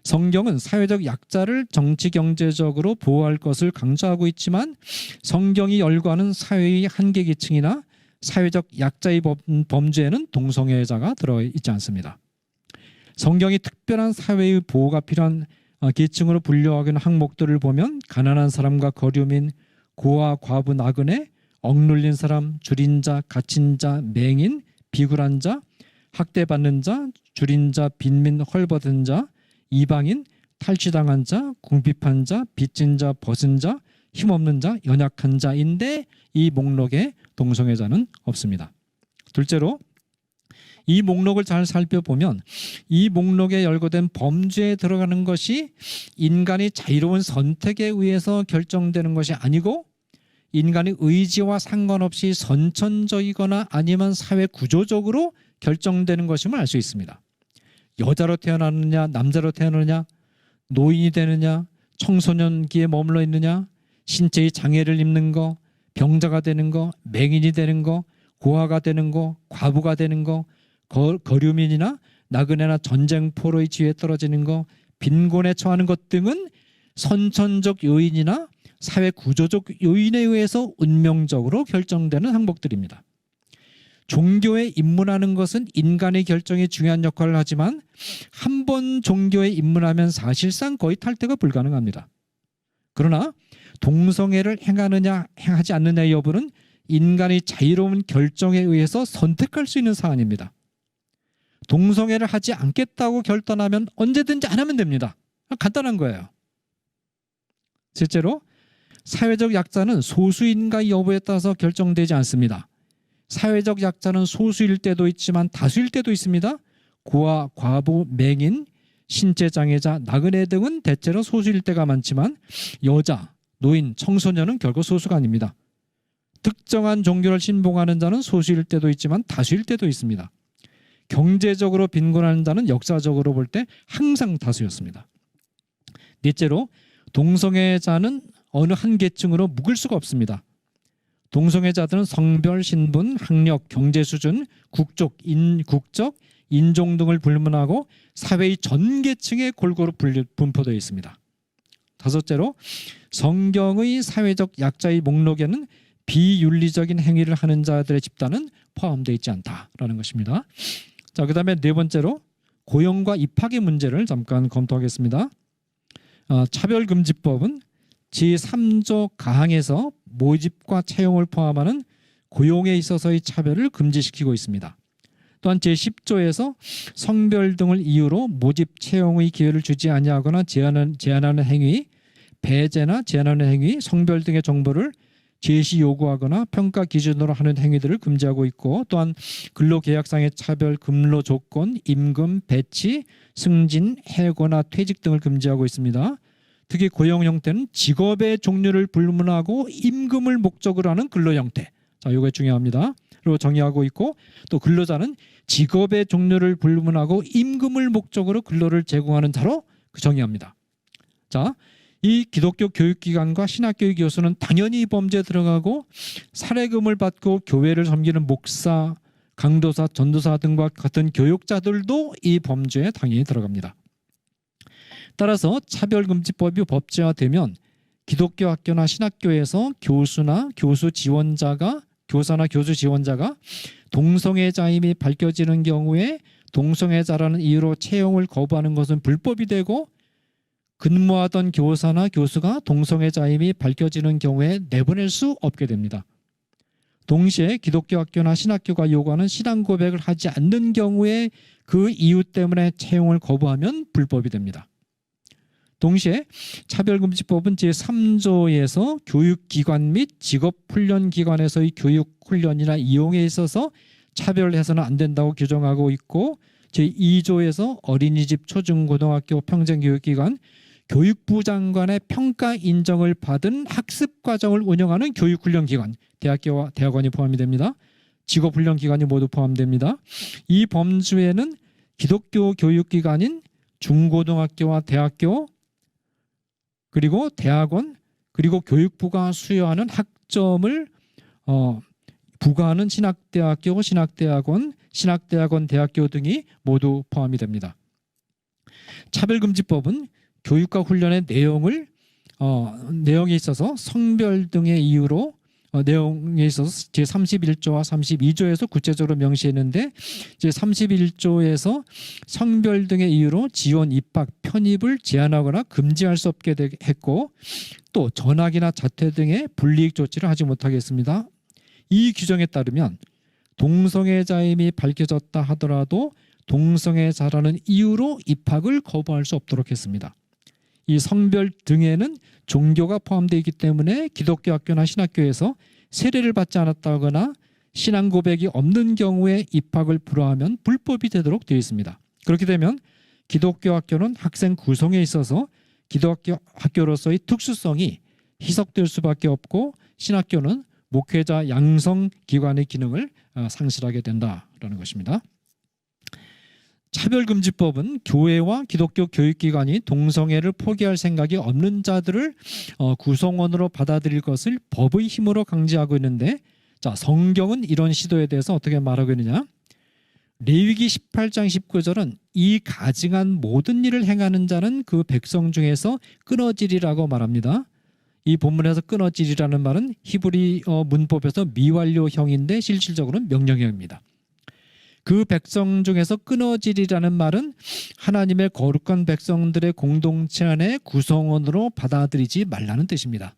성경은 사회적 약자를 정치 경제적으로 보호할 것을 강조하고 있지만 성경이 열거하는 사회의 한계계층이나 사회적 약자의 범죄에는 동성애자가 들어있지 않습니다. 성경이 특별한 사회의 보호가 필요한 계층으로 분류하는 항목들을 보면 가난한 사람과 거류민, 고아, 과부, 나그네, 억눌린 사람, 줄인 자, 갇힌 자, 맹인, 비굴한 자, 학대받는 자, 줄인 자, 빈민, 헐벗은 자, 이방인, 탈취당한 자, 궁핍한 자, 빚진 자, 벗은 자, 힘없는 자, 연약한 자인데 이 목록에 동성애자는 없습니다. 둘째로 이 목록을 잘 살펴보면 이 목록에 열거된 범죄에 들어가는 것이 인간이 자유로운 선택에 의해서 결정되는 것이 아니고 인간의 의지와 상관없이 선천적이거나 아니면 사회 구조적으로 결정되는 것임을 알 수 있습니다. 여자로 태어나느냐 남자로 태어나느냐 노인이 되느냐 청소년기에 머물러 있느냐 신체의 장애를 입는 거 병자가 되는 거 맹인이 되는 거 고아가 되는 거 과부가 되는 거 거류민이나 나그네나 전쟁포로의 지위에 떨어지는 거 빈곤에 처하는 것 등은 선천적 요인이나 사회 구조적 요인에 의해서 운명적으로 결정되는 항목들입니다. 종교에 입문하는 것은 인간의 결정에 중요한 역할을 하지만 한 번 종교에 입문하면 사실상 거의 탈퇴가 불가능합니다. 그러나 동성애를 행하느냐 행하지 않느냐의 여부는 인간의 자유로운 결정에 의해서 선택할 수 있는 사안입니다. 동성애를 하지 않겠다고 결단하면 언제든지 안 하면 됩니다. 간단한 거예요. 실제로 사회적 약자는 소수인가 여부에 따라서 결정되지 않습니다. 사회적 약자는 소수일 때도 있지만 다수일 때도 있습니다. 고아, 과부, 맹인, 신체장애자, 나그네 등은 대체로 소수일 때가 많지만 여자, 노인, 청소년은 결코 소수가 아닙니다. 특정한 종교를 신봉하는 자는 소수일 때도 있지만 다수일 때도 있습니다. 경제적으로 빈곤한 자는 역사적으로 볼 때 항상 다수였습니다. 넷째로 동성애자는 어느 한 계층으로 묶을 수가 없습니다. 동성애자들은 성별, 신분, 학력, 경제 수준, 국적, 인종 등을 불문하고 사회의 전 계층에 골고루 분포되어 있습니다. 다섯째로 성경의 사회적 약자의 목록에는 비윤리적인 행위를 하는 자들의 집단은 포함되어 있지 않다라는 것입니다. 자, 그다음에 네 번째로 고용과 입학의 문제를 잠깐 검토하겠습니다. 차별금지법은 제3조 가항에서 모집과 채용을 포함하는 고용에 있어서의 차별을 금지시키고 있습니다. 또한 제10조에서 성별 등을 이유로 모집 채용의 기회를 주지 아니하거나 제한하는 행위, 배제나 제한하는 행위, 성별 등의 정보를 제시 요구하거나 평가 기준으로 하는 행위들을 금지하고 있고, 또한 근로계약상의 차별, 근로 조건, 임금, 배치, 승진, 해고나 퇴직 등을 금지하고 있습니다. 특히 고용 형태는 직업의 종류를 불문하고 임금을 목적으로 하는 근로 형태. 자, 이거 중요합니다. 로 정의하고 있고, 또 근로자는 직업의 종류를 불문하고 임금을 목적으로 근로를 제공하는 자로 정의합니다. 자, 이 기독교 교육기관과 신학교의 교수는 당연히 이 범죄에 들어가고, 사례금을 받고 교회를 섬기는 목사, 강도사, 전도사 등과 같은 교육자들도 이 범죄에 당연히 들어갑니다. 따라서 차별금지법이 법제화되면 기독교 학교나 신학교에서 교사나 교수 지원자가 동성애자임이 밝혀지는 경우에 동성애자라는 이유로 채용을 거부하는 것은 불법이 되고, 근무하던 교사나 교수가 동성애자임이 밝혀지는 경우에 내보낼 수 없게 됩니다. 동시에 기독교 학교나 신학교가 요구하는 신앙 고백을 하지 않는 경우에 그 이유 때문에 채용을 거부하면 불법이 됩니다. 동시에 차별금지법은 제3조에서 교육기관 및 직업훈련기관에서의 교육훈련이나 이용에 있어서 차별해서는 안 된다고 규정하고 있고, 제2조에서 어린이집, 초중고등학교, 평생교육기관, 교육부 장관의 평가 인정을 받은 학습과정을 운영하는 교육훈련기관, 대학교와 대학원이 포함이 됩니다. 직업훈련기관이 모두 포함됩니다. 이 범주에는 기독교 교육기관인 중고등학교와 대학교, 그리고 대학원, 그리고 교육부가 수여하는 학점을 부과하는 신학대학교, 신학대학원, 신학대학원, 대학교 등이 모두 포함이 됩니다. 차별금지법은 교육과 훈련의 내용에 있어서 성별 등의 이유로 내용에 있어서 제31조와 32조에서 구체적으로 명시했는데, 제31조에서 성별 등의 이유로 지원, 입학, 편입을 제한하거나 금지할 수 없게 했고, 또 전학이나 자퇴 등의 불이익 조치를 하지 못하게 했습니다. 이 규정에 따르면 동성애자임이 밝혀졌다 하더라도 동성애자라는 이유로 입학을 거부할 수 없도록 했습니다. 이 성별 등에는 종교가 포함되어 있기 때문에 기독교 학교나 신학교에서 세례를 받지 않았다거나 신앙 고백이 없는 경우에 입학을 불허하면 불법이 되도록 되어 있습니다. 그렇게 되면 기독교 학교는 학생 구성에 있어서 기독교 학교로서의 특수성이 희석될 수밖에 없고, 신학교는 목회자 양성 기관의 기능을 상실하게 된다라는 것입니다. 차별금지법은 교회와 기독교 교육기관이 동성애를 포기할 생각이 없는 자들을 구성원으로 받아들일 것을 법의 힘으로 강제하고 있는데, 자, 성경은 이런 시도에 대해서 어떻게 말하고 있느냐? 레위기 18장 19절은 이 가증한 모든 일을 행하는 자는 그 백성 중에서 끊어지리라고 말합니다. 이 본문에서 끊어지리라는 말은 히브리 문법에서 미완료형인데 실질적으로는 명령형입니다. 그 백성 중에서 끊어지리라는 말은 하나님의 거룩한 백성들의 공동체 안에 구성원으로 받아들이지 말라는 뜻입니다.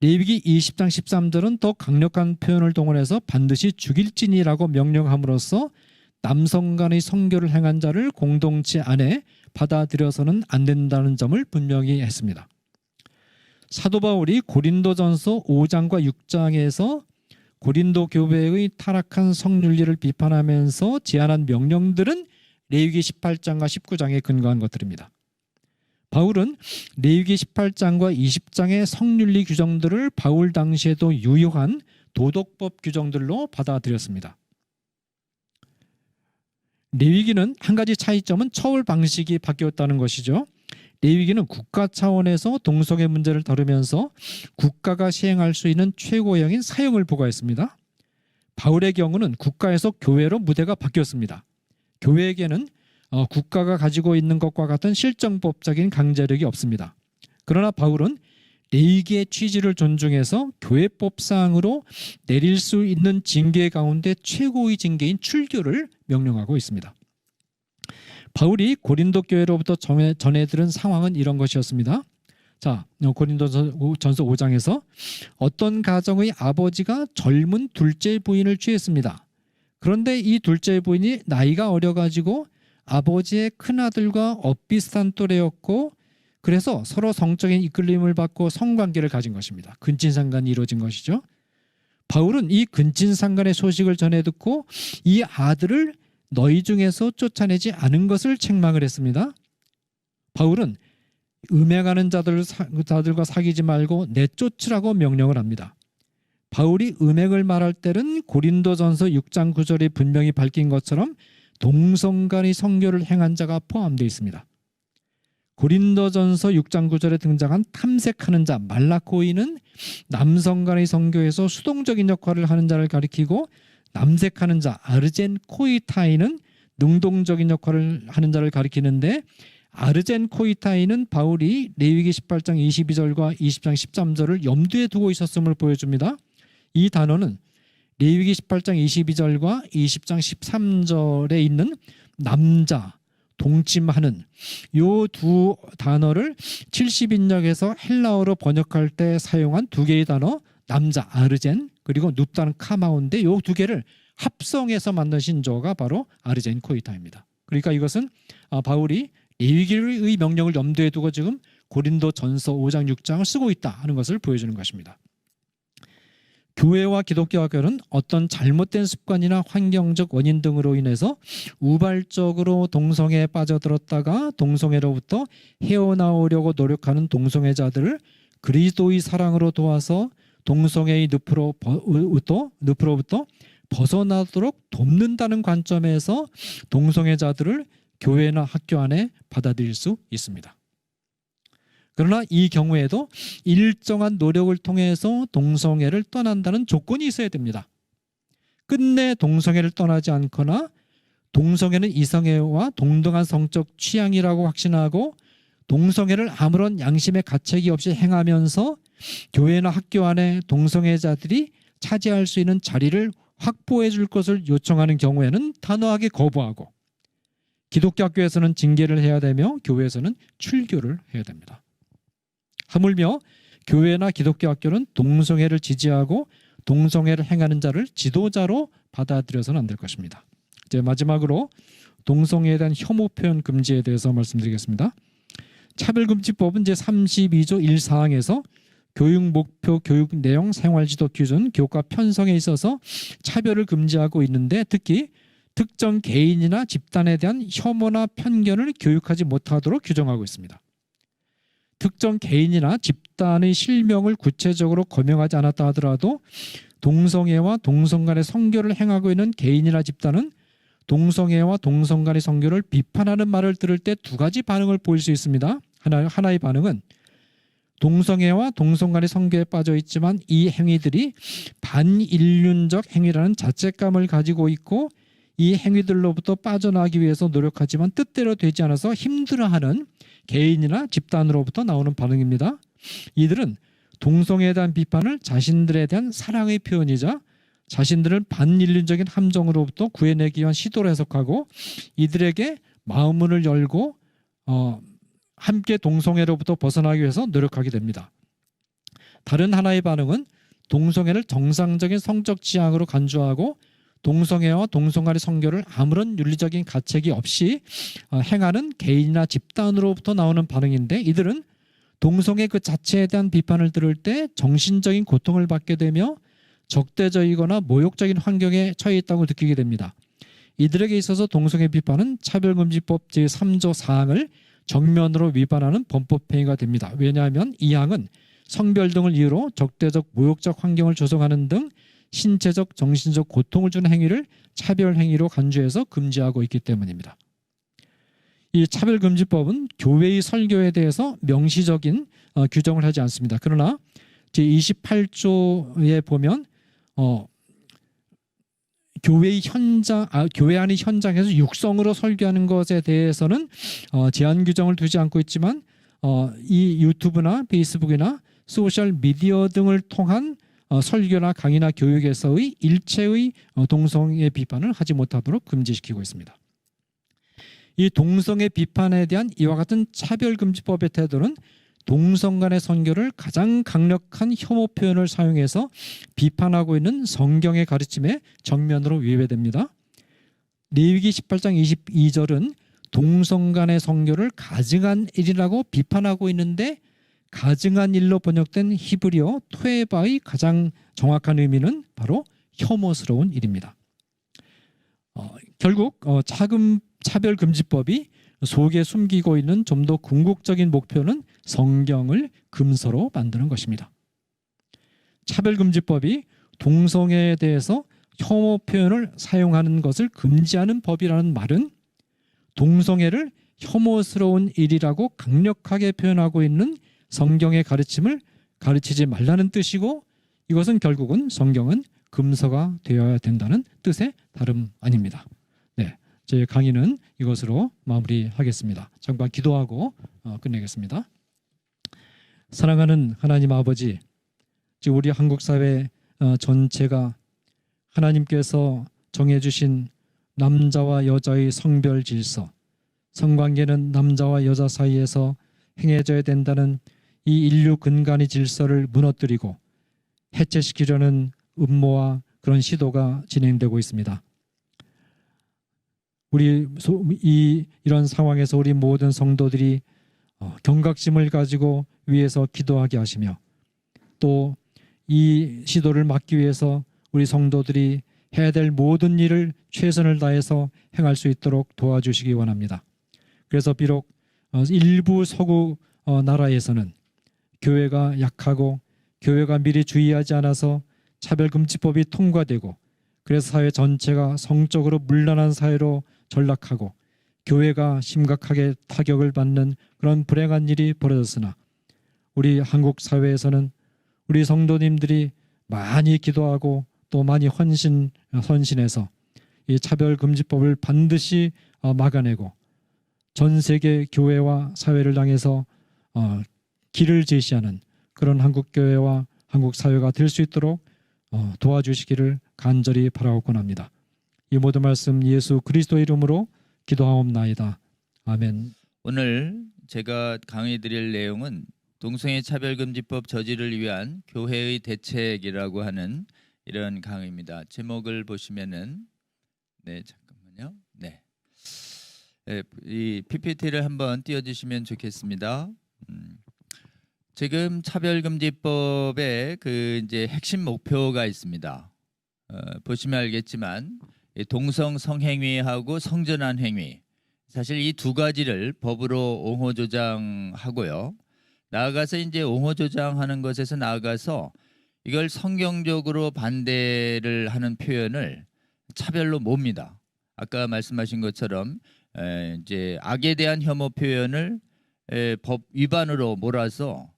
레위기 20장 13절은 더 강력한 표현을 동원해서 반드시 죽일지니라고 명령함으로써 남성 간의 성교를 행한 자를 공동체 안에 받아들여서는 안 된다는 점을 분명히 했습니다. 사도 바울이 고린도전서 5장과 6장에서 고린도 교회의 타락한 성윤리를 비판하면서 제안한 명령들은 레위기 18장과 19장에 근거한 것들입니다. 바울은 레위기 18장과 20장의 성윤리 규정들을 바울 당시에도 유효한 도덕법 규정들로 받아들였습니다. 레위기는 한 가지 차이점은 처울 방식이 바뀌었다는 것이죠. 레위기는 국가 차원에서 동성애 문제를 다루면서 국가가 시행할 수 있는 최고형인 사형을 부과했습니다. 바울의 경우는 국가에서 교회로 무대가 바뀌었습니다. 교회에게는 국가가 가지고 있는 것과 같은 실정법적인 강제력이 없습니다. 그러나 바울은 레위기의 취지를 존중해서 교회법상으로 내릴 수 있는 징계 가운데 최고의 징계인 출교를 명령하고 있습니다. 바울이 고린도 교회로부터 전해 들은 상황은 이런 것이었습니다. 자, 고린도전서 5장에서 어떤 가정의 아버지가 젊은 둘째 부인을 취했습니다. 그런데 이 둘째 부인이 나이가 어려가지고 아버지의 큰아들과 엇비슷한 또래였고, 그래서 서로 성적인 이끌림을 받고 성관계를 가진 것입니다. 근친상간이 이루어진 것이죠. 바울은 이 근친상간의 소식을 전해 듣고 이 아들을 너희 중에서 쫓아내지 않은 것을 책망을 했습니다. 바울은 음행하는 자들과 사귀지 말고 내쫓으라고 명령을 합니다. 바울이 음행을 말할 때는 고린도전서 6장 9절에 분명히 밝힌 것처럼 동성간의 성교를 행한 자가 포함되어 있습니다. 고린도전서 6장 9절에 등장한 탐색하는 자 말라코이는 남성간의 성교에서 수동적인 역할을 하는 자를 가리키고, 남색하는 자 아르젠코이타이는 능동적인 역할을 하는 자를 가리키는데, 아르젠코이타이는 바울이 레위기 18장 22절과 20장 13절을 염두에 두고 있었음을 보여줍니다. 이 단어는 레위기 18장 22절과 20장 13절에 있는 남자, 동침하는 요 두 단어를 70인역에서 헬라어로 번역할 때 사용한 두 개의 단어, 남자 아르젠 그리고 눕다는 카마온데 요 두 개를 합성해서 만든 신조어가 바로 아르젠코이타입니다. 그러니까 이것은 바울이 레위기의 명령을 염두에 두고 지금 고린도전서 5장 6장을 쓰고 있다 하는 것을 보여주는 것입니다. 교회와 기독교학교는 어떤 잘못된 습관이나 환경적 원인 등으로 인해서 우발적으로 동성애에 빠져들었다가 동성애로부터 헤어나오려고 노력하는 동성애자들을 그리스도의 사랑으로 도와서 동성애의 늪으로부터 벗어나도록 돕는다는 관점에서 동성애자들을 교회나 학교 안에 받아들일 수 있습니다. 그러나 이 경우에도 일정한 노력을 통해서 동성애를 떠난다는 조건이 있어야 됩니다. 끝내 동성애를 떠나지 않거나 동성애는 이성애와 동등한 성적 취향이라고 확신하고 동성애를 아무런 양심의 가책이 없이 행하면서 교회나 학교 안에 동성애자들이 차지할 수 있는 자리를 확보해 줄 것을 요청하는 경우에는 단호하게 거부하고, 기독교 학교에서는 징계를 해야 되며 교회에서는 출교를 해야 됩니다. 하물며 교회나 기독교 학교는 동성애를 지지하고 동성애를 행하는 자를 지도자로 받아들여서는 안 될 것입니다. 이제 마지막으로 동성애에 대한 혐오 표현 금지에 대해서 말씀드리겠습니다. 차별금지법은 제32조 1사항에서 교육 목표, 교육 내용, 생활지도 기준, 교과 편성에 있어서 차별을 금지하고 있는데, 특히 특정 개인이나 집단에 대한 혐오나 편견을 교육하지 못하도록 규정하고 있습니다. 특정 개인이나 집단의 실명을 구체적으로 거명하지 않았다 하더라도 동성애와 동성 간의 성교를 행하고 있는 개인이나 집단은 동성애와 동성 간의 성교를 비판하는 말을 들을 때 두 가지 반응을 보일 수 있습니다. 하나의 반응은 동성애와 동성 간의 성교에 빠져 있지만 이 행위들이 반인륜적 행위라는 자책감을 가지고 있고 이 행위들로부터 빠져나가기 위해서 노력하지만 뜻대로 되지 않아서 힘들어하는 개인이나 집단으로부터 나오는 반응입니다. 이들은 동성애에 대한 비판을 자신들에 대한 사랑의 표현이자 자신들을 반인륜적인 함정으로부터 구해내기 위한 시도로 해석하고, 이들에게 마음문을 열고 함께 동성애로부터 벗어나기 위해서 노력하게 됩니다. 다른 하나의 반응은 동성애를 정상적인 성적 지향으로 간주하고 동성애와 동성 간의 성교를 아무런 윤리적인 가책이 없이 행하는 개인이나 집단으로부터 나오는 반응인데, 이들은 동성애 그 자체에 대한 비판을 들을 때 정신적인 고통을 받게 되며 적대적이거나 모욕적인 환경에 처해 있다고 느끼게 됩니다. 이들에게 있어서 동성애 비판은 차별금지법 제3조 사항을 정면으로 위반하는 범법행위가 됩니다. 왜냐하면 이 항은 성별 등을 이유로 적대적 모욕적 환경을 조성하는 등 신체적 정신적 고통을 주는 행위를 차별행위로 간주해서 금지하고 있기 때문입니다. 이 차별금지법은 교회의 설교에 대해서 명시적인 규정을 하지 않습니다. 그러나 제28조에 보면 교회 안의 현장에서 육성으로 설교하는 것에 대해서는 제한 규정을 두지 않고 있지만 이 유튜브나 페이스북이나 소셜 미디어 등을 통한 설교나 강의나 교육에서의 일체의 동성애 비판을 하지 못하도록 금지시키고 있습니다. 이 동성애 비판에 대한 이와 같은 차별금지법의 태도는 동성 간의 선교를 가장 강력한 혐오 표현을 사용해서 비판하고 있는 성경의 가르침에 정면으로 위배됩니다. 레위기 18장 22절은 동성 간의 선교를 가증한 일이라고 비판하고 있는데 가증한 일로 번역된 히브리어 토에바의 가장 정확한 의미는 바로 혐오스러운 일입니다. 결국 차별금지법이 속에 숨기고 있는 좀 더 궁극적인 목표는 성경을 금서로 만드는 것입니다. 차별금지법이 동성애에 대해서 혐오 표현을 사용하는 것을 금지하는 법이라는 말은 동성애를 혐오스러운 일이라고 강력하게 표현하고 있는 성경의 가르침을 가르치지 말라는 뜻이고, 이것은 결국은 성경은 금서가 되어야 된다는 뜻의 다름 아닙니다. 네, 제 강의는 이것으로 마무리하겠습니다. 잠깐 기도하고 끝내겠습니다. 사랑하는 하나님 아버지, 우리 한국 사회 전체가 하나님께서 정해주신 남자와 여자의 성별 질서, 성관계는 남자와 여자 사이에서 행해져야 된다는 이 인류 근간의 질서를 무너뜨리고 해체시키려는 음모와 그런 시도가 진행되고 있습니다. 이런 상황에서 우리 모든 성도들이 경각심을 가지고 위에서 기도하게 하시며, 또 이 시도를 막기 위해서 우리 성도들이 해야 될 모든 일을 최선을 다해서 행할 수 있도록 도와주시기 원합니다. 그래서 비록 일부 서구 나라에서는 교회가 약하고 교회가 미리 주의하지 않아서 차별금지법이 통과되고, 그래서 사회 전체가 성적으로 문란한 사회로 전락하고 교회가 심각하게 타격을 받는 그런 불행한 일이 벌어졌으나, 우리 한국 사회에서는 우리 성도님들이 많이 기도하고 또 많이 헌신해서 이 차별금지법을 반드시 막아내고 전 세계 교회와 사회를 향해서 길을 제시하는 그런 한국교회와 한국 사회가 될 수 있도록 도와주시기를 간절히 바라옵곤 합니다. 이 모든 말씀 예수 그리스도의 이름으로 기도하옵나이다. 아멘. 오늘 제가 강의 드릴 내용은 동성애 차별금지법 저지를 위한 교회의 대책이라고 하는 이런 강의입니다. 제목을 보시면은 잠깐만요. 이 PPT를 한번 띄워주시면 좋겠습니다. 지금 차별금지법의 이제 핵심 목표가 있습니다. 보시면 알겠지만 동성 성행위하고 성전환 행위, 사실 이 두 가지를 법으로 옹호 조장하고요. 나아가서 이제 옹호 조장하는 것에서 나아가서 이걸 성경적으로 반대를 하는 표현을 차별로 몹니다. 아까 말씀하신 것처럼 이제 악에 대한 혐오 표현을 법 위반으로 몰아서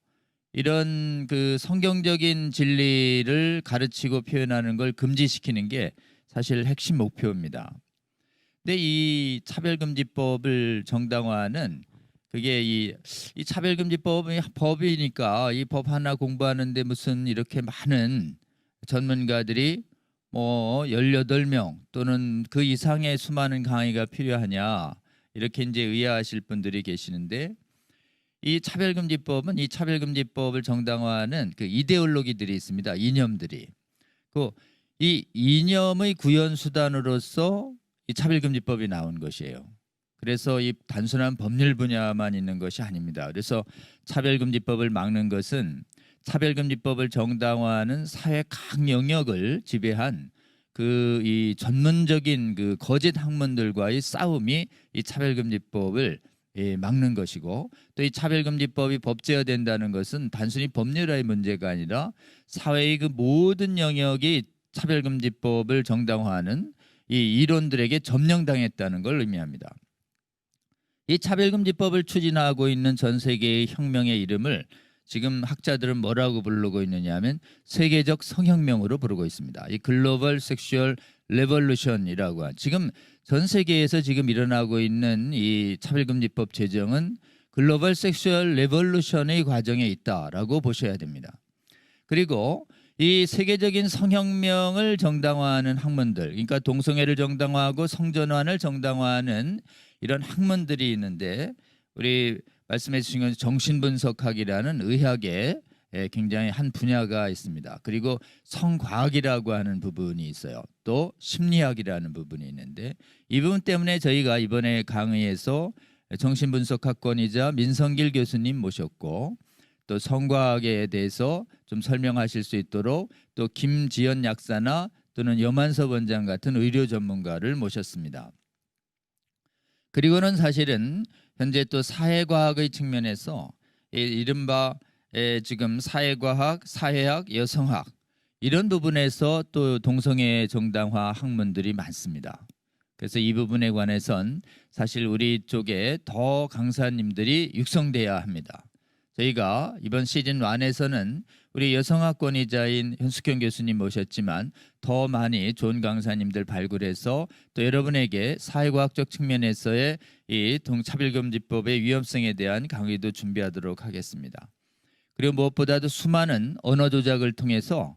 이런 성경적인 진리를 가르치고 표현하는 걸 금지시키는 게 사실 핵심 목표입니다. 근데 이 차별금지법을 정당화하는 그게 이 차별금지법이 법이니까 이 법 하나 공부하는데 무슨 이렇게 많은 전문가들이 18명 또는 그 이상의 수많은 강의가 필요하냐, 이렇게 이제 의아하실 분들이 계시는데, 이 차별금지법은 이 차별금지법을 정당화하는 이데올로기들이 있습니다. 이념들이. 이 이념의 구현수단으로서 이 차별금지법이 나온 것이에요. 그래서 이 단순한 법률 분야만 있는 것이 아닙니다. 그래서 차별금지법을 막는 것은 차별금지법을 정당화하는 사회 각 영역을 지배한 이 전문적인 거짓 학문들과의 싸움이 이 차별금지법을 막는 것이고, 또 이 차별금지법이 법제화된다는 것은 단순히 법률화의 문제가 아니라 사회의 모든 영역이 차별금지법을 정당화하는 이 이론들에게 점령당했다는 걸 의미합니다. 이 차별금지법을 추진하고 있는 전 세계의 혁명의 이름을 지금 학자들은 뭐라고 부르고 있느냐 하면 세계적 성혁명으로 부르고 있습니다. 이 글로벌 섹슈얼 레볼루션이라고 지금 전 세계에서 지금 일어나고 있는 이 차별금지법 제정은 글로벌 섹슈얼 레볼루션의 과정에 있다라고 보셔야 됩니다. 그리고 이 세계적인 성혁명을 정당화하는 학문들, 그러니까 동성애를 정당화하고 성전환을 정당화하는 이런 학문들이 있는데, 우리 말씀해 주신 건 정신분석학이라는 의학의 굉장히 한 분야가 있습니다. 그리고 성과학이라고 하는 부분이 있어요. 또 심리학이라는 부분이 있는데, 이 부분 때문에 저희가 이번에 강의에서 정신분석학권이자 민성길 교수님 모셨고, 또 성과학에 대해서 좀 설명하실 수 있도록 또 김지연 약사나 또는 염한섭 원장 같은 의료 전문가를 모셨습니다. 그리고는 사실은 현재 또 사회과학의 측면에서 이른바 지금 사회과학, 사회학, 여성학 이런 부분에서 또 동성애 정당화 학문들이 많습니다. 그래서 이 부분에 관해선 사실 우리 쪽에 더 강사님들이 육성돼야 합니다. 저희가 이번 시즌 1에서는 우리 여성학권위자인 현숙경 교수님 모셨지만 더 많이 좋은 강사님들 발굴해서 또 여러분에게 사회과학적 측면에서의 이 차별금지법의 위험성에 대한 강의도 준비하도록 하겠습니다. 그리고 무엇보다도 수많은 언어 조작을 통해서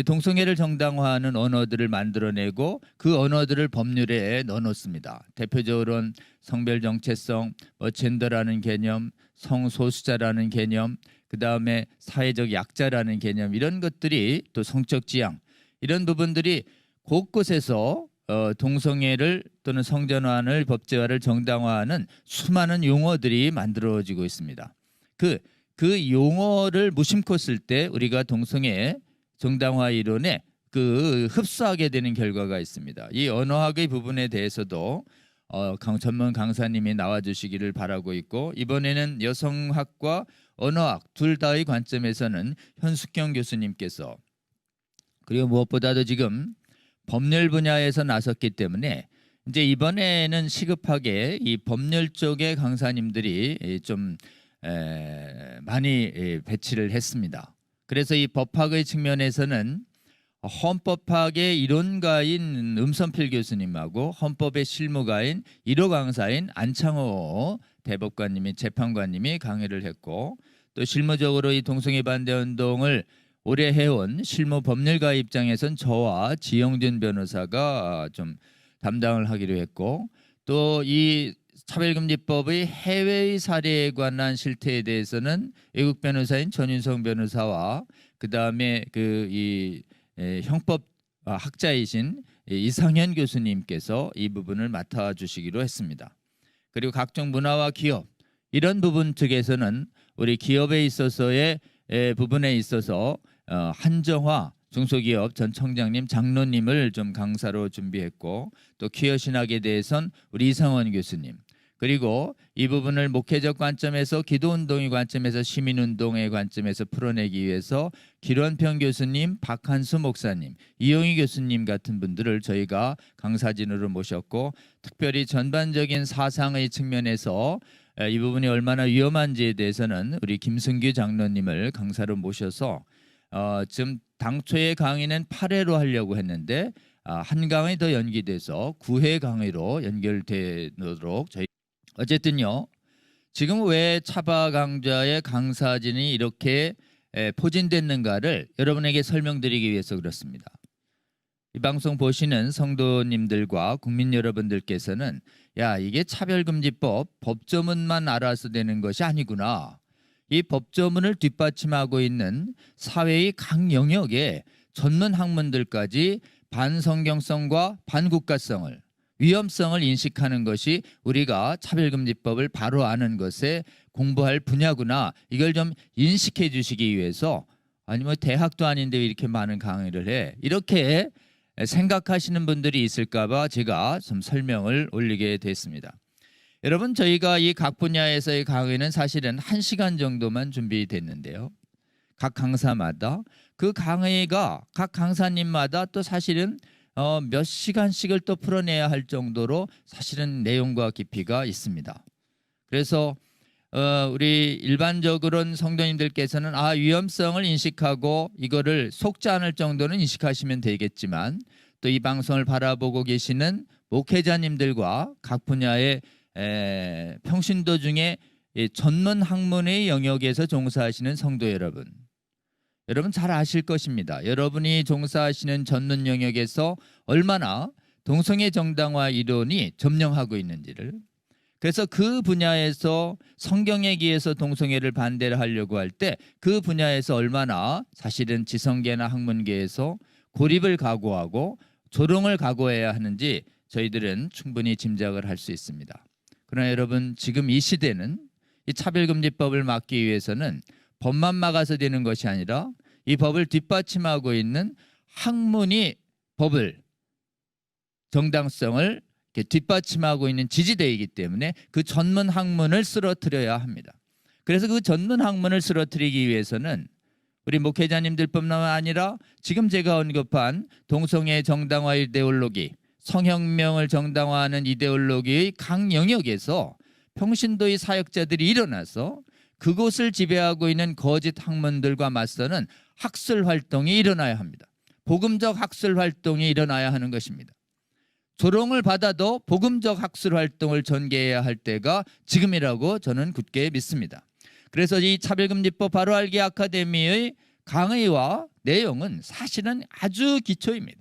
동성애를 정당화하는 언어들을 만들어내고 그 언어들을 법률에 넣어놓습니다. 대표적으로는 성별 정체성, 젠더라는 개념, 성소수자라는 개념, 그 다음에 사회적 약자라는 개념, 이런 것들이 또 성적 지향, 이런 부분들이 곳곳에서 동성애를 또는 성전환을 법제화를 정당화하는 수많은 용어들이 만들어지고 있습니다. 그 용어를 무심코 쓸 때 우리가 동성애 정당화 이론에 흡수하게 되는 결과가 있습니다. 이 언어학의 부분에 대해서도 전문 강사님이 나와주시기를 바라고 있고, 이번에는 여성학과 언어학 둘 다의 관점에서는 현숙경 교수님께서, 그리고 무엇보다도 지금 법률 분야에서 나섰기 때문에 이제 이번에는 시급하게 이 법률 쪽의 강사님들이 좀 많이 배치를 했습니다. 그래서 이 법학의 측면에서는 헌법학의 이론가인 음선필 교수님하고 헌법의 실무가인 1호 강사인 안창호 대법관님이 재판관님이 강의를 했고, 또 실무적으로 이 동성애 반대 운동을 오래 해온 실무 법률가 입장에선 저와 지영준 변호사가 좀 담당을 하기로 했고, 또 이 차별금지법의 해외의 사례에 관한 실태에 대해서는 외국 변호사인 전윤성 변호사와 그 다음에 형법 학자이신 이상현 교수님께서 이 부분을 맡아주시기로 했습니다. 그리고 각종 문화와 기업 이런 부분 측에서는 우리 기업에 있어서의 부분에 있어서 한정화 중소기업 전 청장님, 장로님을 좀 강사로 준비했고, 또 퀴어 신학에 대해선 우리 이상원 교수님, 그리고 이 부분을 목회적 관점에서 기도운동의 관점에서 시민운동의 관점에서 풀어내기 위해서 길원평 교수님, 박한수 목사님, 이용희 교수님 같은 분들을 저희가 강사진으로 모셨고, 특별히 전반적인 사상의 측면에서 이 부분이 얼마나 위험한지에 대해서는 우리 김승규 장로님을 강사로 모셔서 지금 당초의 강의는 8회로 하려고 했는데 한 강의 더 연기돼서 9회 강의로 연결되도록 저희 어쨌든요, 지금 왜 차바 강좌의 강사진이 이렇게 포진됐는가를 여러분에게 설명드리기 위해서 그렇습니다. 이 방송 보시는 성도님들과 국민 여러분들께서는 야, 이게 차별금지법 법조문만 알아서 되는 것이 아니구나, 이 법조문을 뒷받침하고 있는 사회의 각 영역에 전문 학문들까지 반성경성과 반국가성을, 위험성을 인식하는 것이 우리가 차별금지법을 바로 아는 것에 공부할 분야구나, 이걸 좀 인식해 주시기 위해서, 아니 뭐 대학도 아닌데 이렇게 많은 강의를 해, 이렇게 생각하시는 분들이 있을까 봐 제가 좀 설명을 올리게 됐습니다. 여러분, 저희가 이 각 분야에서의 강의는 사실은 1시간 정도만 준비됐는데요, 각 강사마다 그 강의가 각 강사님마다 또 사실은 몇 시간씩을 또 풀어내야 할 정도로 사실은 내용과 깊이가 있습니다. 그래서 우리 일반적으로는 성도님들께서는 위험성을 인식하고 이거를 속지 않을 정도는 인식하시면 되겠지만, 또 이 방송을 바라보고 계시는 목회자님들과 각 분야의 평신도 중에 이 전문 학문의 영역에서 종사하시는 성도 여러분, 여러분 잘 아실 것입니다. 여러분이 종사하시는 전문 영역에서 얼마나 동성애 정당화 이론이 점령하고 있는지를, 그래서 그 분야에서 성경에 기해서 동성애를 반대를 하려고 할 때 그 분야에서 얼마나 사실은 지성계나 학문계에서 고립을 각오하고 조롱을 각오해야 하는지 저희들은 충분히 짐작을 할 수 있습니다. 그러나 여러분, 지금 이 시대는 이 차별금지법을 막기 위해서는 법만 막아서 되는 것이 아니라 이 법을 뒷받침하고 있는 학문이 법을, 정당성을 이렇게 뒷받침하고 있는 지지대이기 때문에 그 전문 학문을 쓰러뜨려야 합니다. 그래서 그 전문 학문을 쓰러뜨리기 위해서는 우리 목회자님들뿐만 아니라 지금 제가 언급한 동성애 정당화 이데올로기, 성혁명을 정당화하는 이데올로기의 각 영역에서 평신도의 사역자들이 일어나서 그곳을 지배하고 있는 거짓 학문들과 맞서는 학술 활동이 일어나야 합니다. 복음적 학술 활동이 일어나야 하는 것입니다. 조롱을 받아도 복음적 학술 활동을 전개해야 할 때가 지금이라고 저는 굳게 믿습니다. 그래서 이 차별금지법 바로 알기 아카데미의 강의와 내용은 사실은 아주 기초입니다.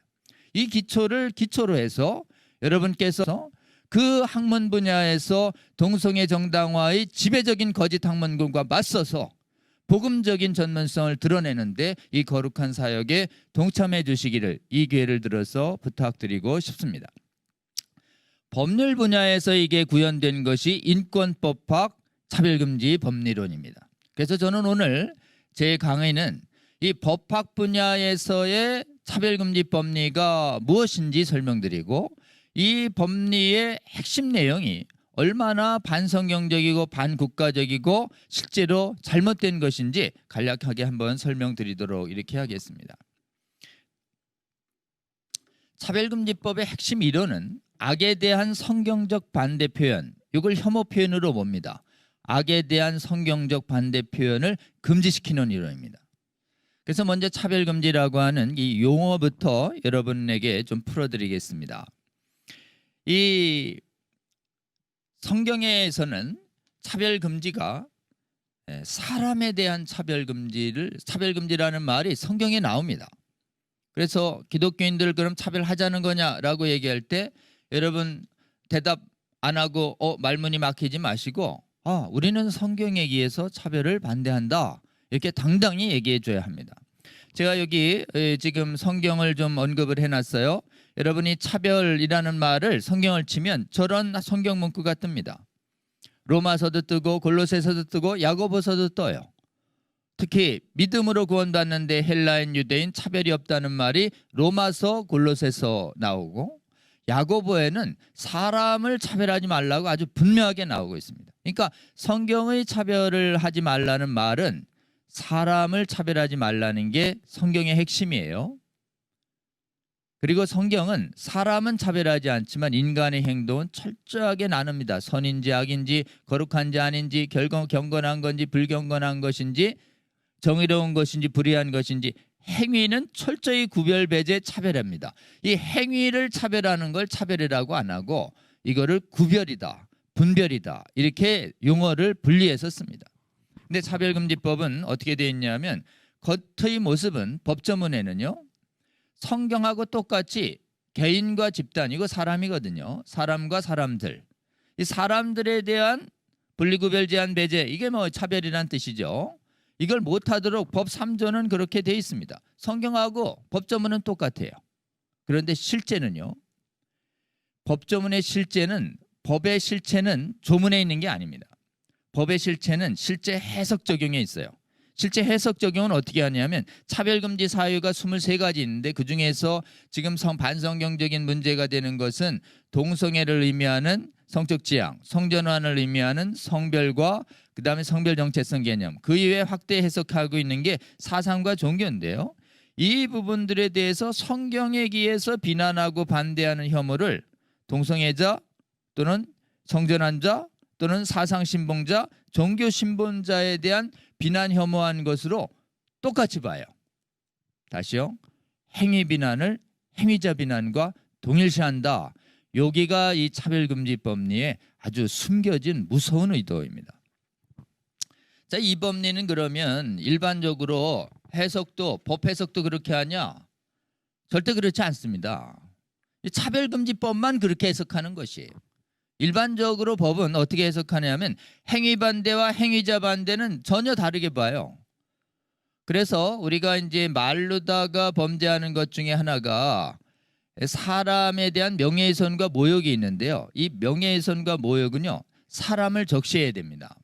이 기초를 기초로 해서 여러분께서 그 학문 분야에서 동성애 정당화의 지배적인 거짓 학문군과 맞서서 복음적인 전문성을 드러내는데 이 거룩한 사역에 동참해 주시기를 이 기회를 들어서 부탁드리고 싶습니다. 법률 분야에서 이게 구현된 것이 인권법학 차별금지 법리론입니다. 그래서 저는 오늘 제 강의는 이 법학 분야에서의 차별금지 법리가 무엇인지 설명드리고 이 법리의 핵심 내용이 얼마나 반성경적이고 반국가적이고 실제로 잘못된 것인지 간략하게 한번 설명드리도록 이렇게 하겠습니다. 차별금지법의 핵심 이론은 악에 대한 성경적 반대 표현, 이걸 혐오 표현으로 봅니다. 악에 대한 성경적 반대 표현을 금지시키는 이론입니다. 그래서 먼저 차별금지라고 하는 이 용어부터 여러분에게 좀 풀어드리겠습니다. 이 성경에서는 차별금지가 사람에 대한 차별금지라는 말이 성경에 나옵니다. 그래서 기독교인들 그럼 차별하자는 거냐라고 얘기할 때 여러분 대답 안 하고 말문이 막히지 마시고 우리는 성경에 의해서 차별을 반대한다 이렇게 당당히 얘기해 줘야 합니다. 제가 여기 지금 성경을 좀 언급을 해놨어요. 여러분이 차별이라는 말을 성경을 치면 저런 성경 문구가 뜹니다. 로마서도 뜨고 골로새서도 뜨고 야고보서도 떠요. 특히 믿음으로 구원받는데 헬라인 유대인 차별이 없다는 말이 로마서 골로새서 나오고 야고보에는 사람을 차별하지 말라고 아주 분명하게 나오고 있습니다. 그러니까 성경의 차별을 하지 말라는 말은 사람을 차별하지 말라는 게 성경의 핵심이에요. 그리고 성경은 사람은 차별하지 않지만 인간의 행동은 철저하게 나눕니다. 선인지 악인지 거룩한지 아닌지 경건한 건지 불경건한 것인지 정의로운 것인지 불의한 것인지 행위는 철저히 구별 배제 차별합니다. 이 행위를 차별하는 걸 차별이라고 안 하고 이거를 구별이다, 분별이다 이렇게 용어를 분리해서 씁니다. 근데 차별금지법은 어떻게 되어 있냐면 겉의 모습은 법조문에는요 성경하고 똑같이 개인과 집단, 이거 사람이거든요. 사람과 사람들, 이 사람들에 대한 분리구별 제한 배제, 이게 뭐 차별이란 뜻이죠. 이걸 못하도록 법 3조는 그렇게 돼 있습니다. 성경하고 법조문은 똑같아요. 그런데 실제는요, 법조문의 실제는, 법의 실체는 조문에 있는 게 아닙니다. 법의 실체는 실제 해석 적용에 있어요. 실제 해석 적용은 어떻게 하냐면 차별금지 사유가 23가지 있는데 그중에서 지금 반성경적인 문제가 되는 것은 동성애를 의미하는 성적 지향, 성전환을 의미하는 성별과 그다음에 성별 정체성 개념, 그 이외에 확대 해석하고 있는 게 사상과 종교인데요. 이 부분들에 대해서 성경에 기해서 비난하고 반대하는 혐오를 동성애자 또는 성전환자 또는 사상신봉자, 종교신봉자에 대한 비난 혐오한 것으로 똑같이 봐요. 다시요. 행위 비난을 행위자 비난과 동일시한다. 여기가 이 차별금지 법리에 아주 숨겨진 무서운 의도입니다. 자, 이 법리는 그러면 일반적으로 해석도 법 해석도 그렇게 하냐? 절대 그렇지 않습니다. 이 차별금지법만 그렇게 해석하는 것이에요. 일반적으로 법은 어떻게 해석하냐면 행위 반대와 행위자 반대는 전혀 다르게 봐요. 그래서 우리가 이제 말로다가 범죄하는 것 중에 하나가 사람에 대한 명예훼손과 모욕이 있는데요. 이 명예훼손과 모욕은요, 사람을 적시해야 됩니다.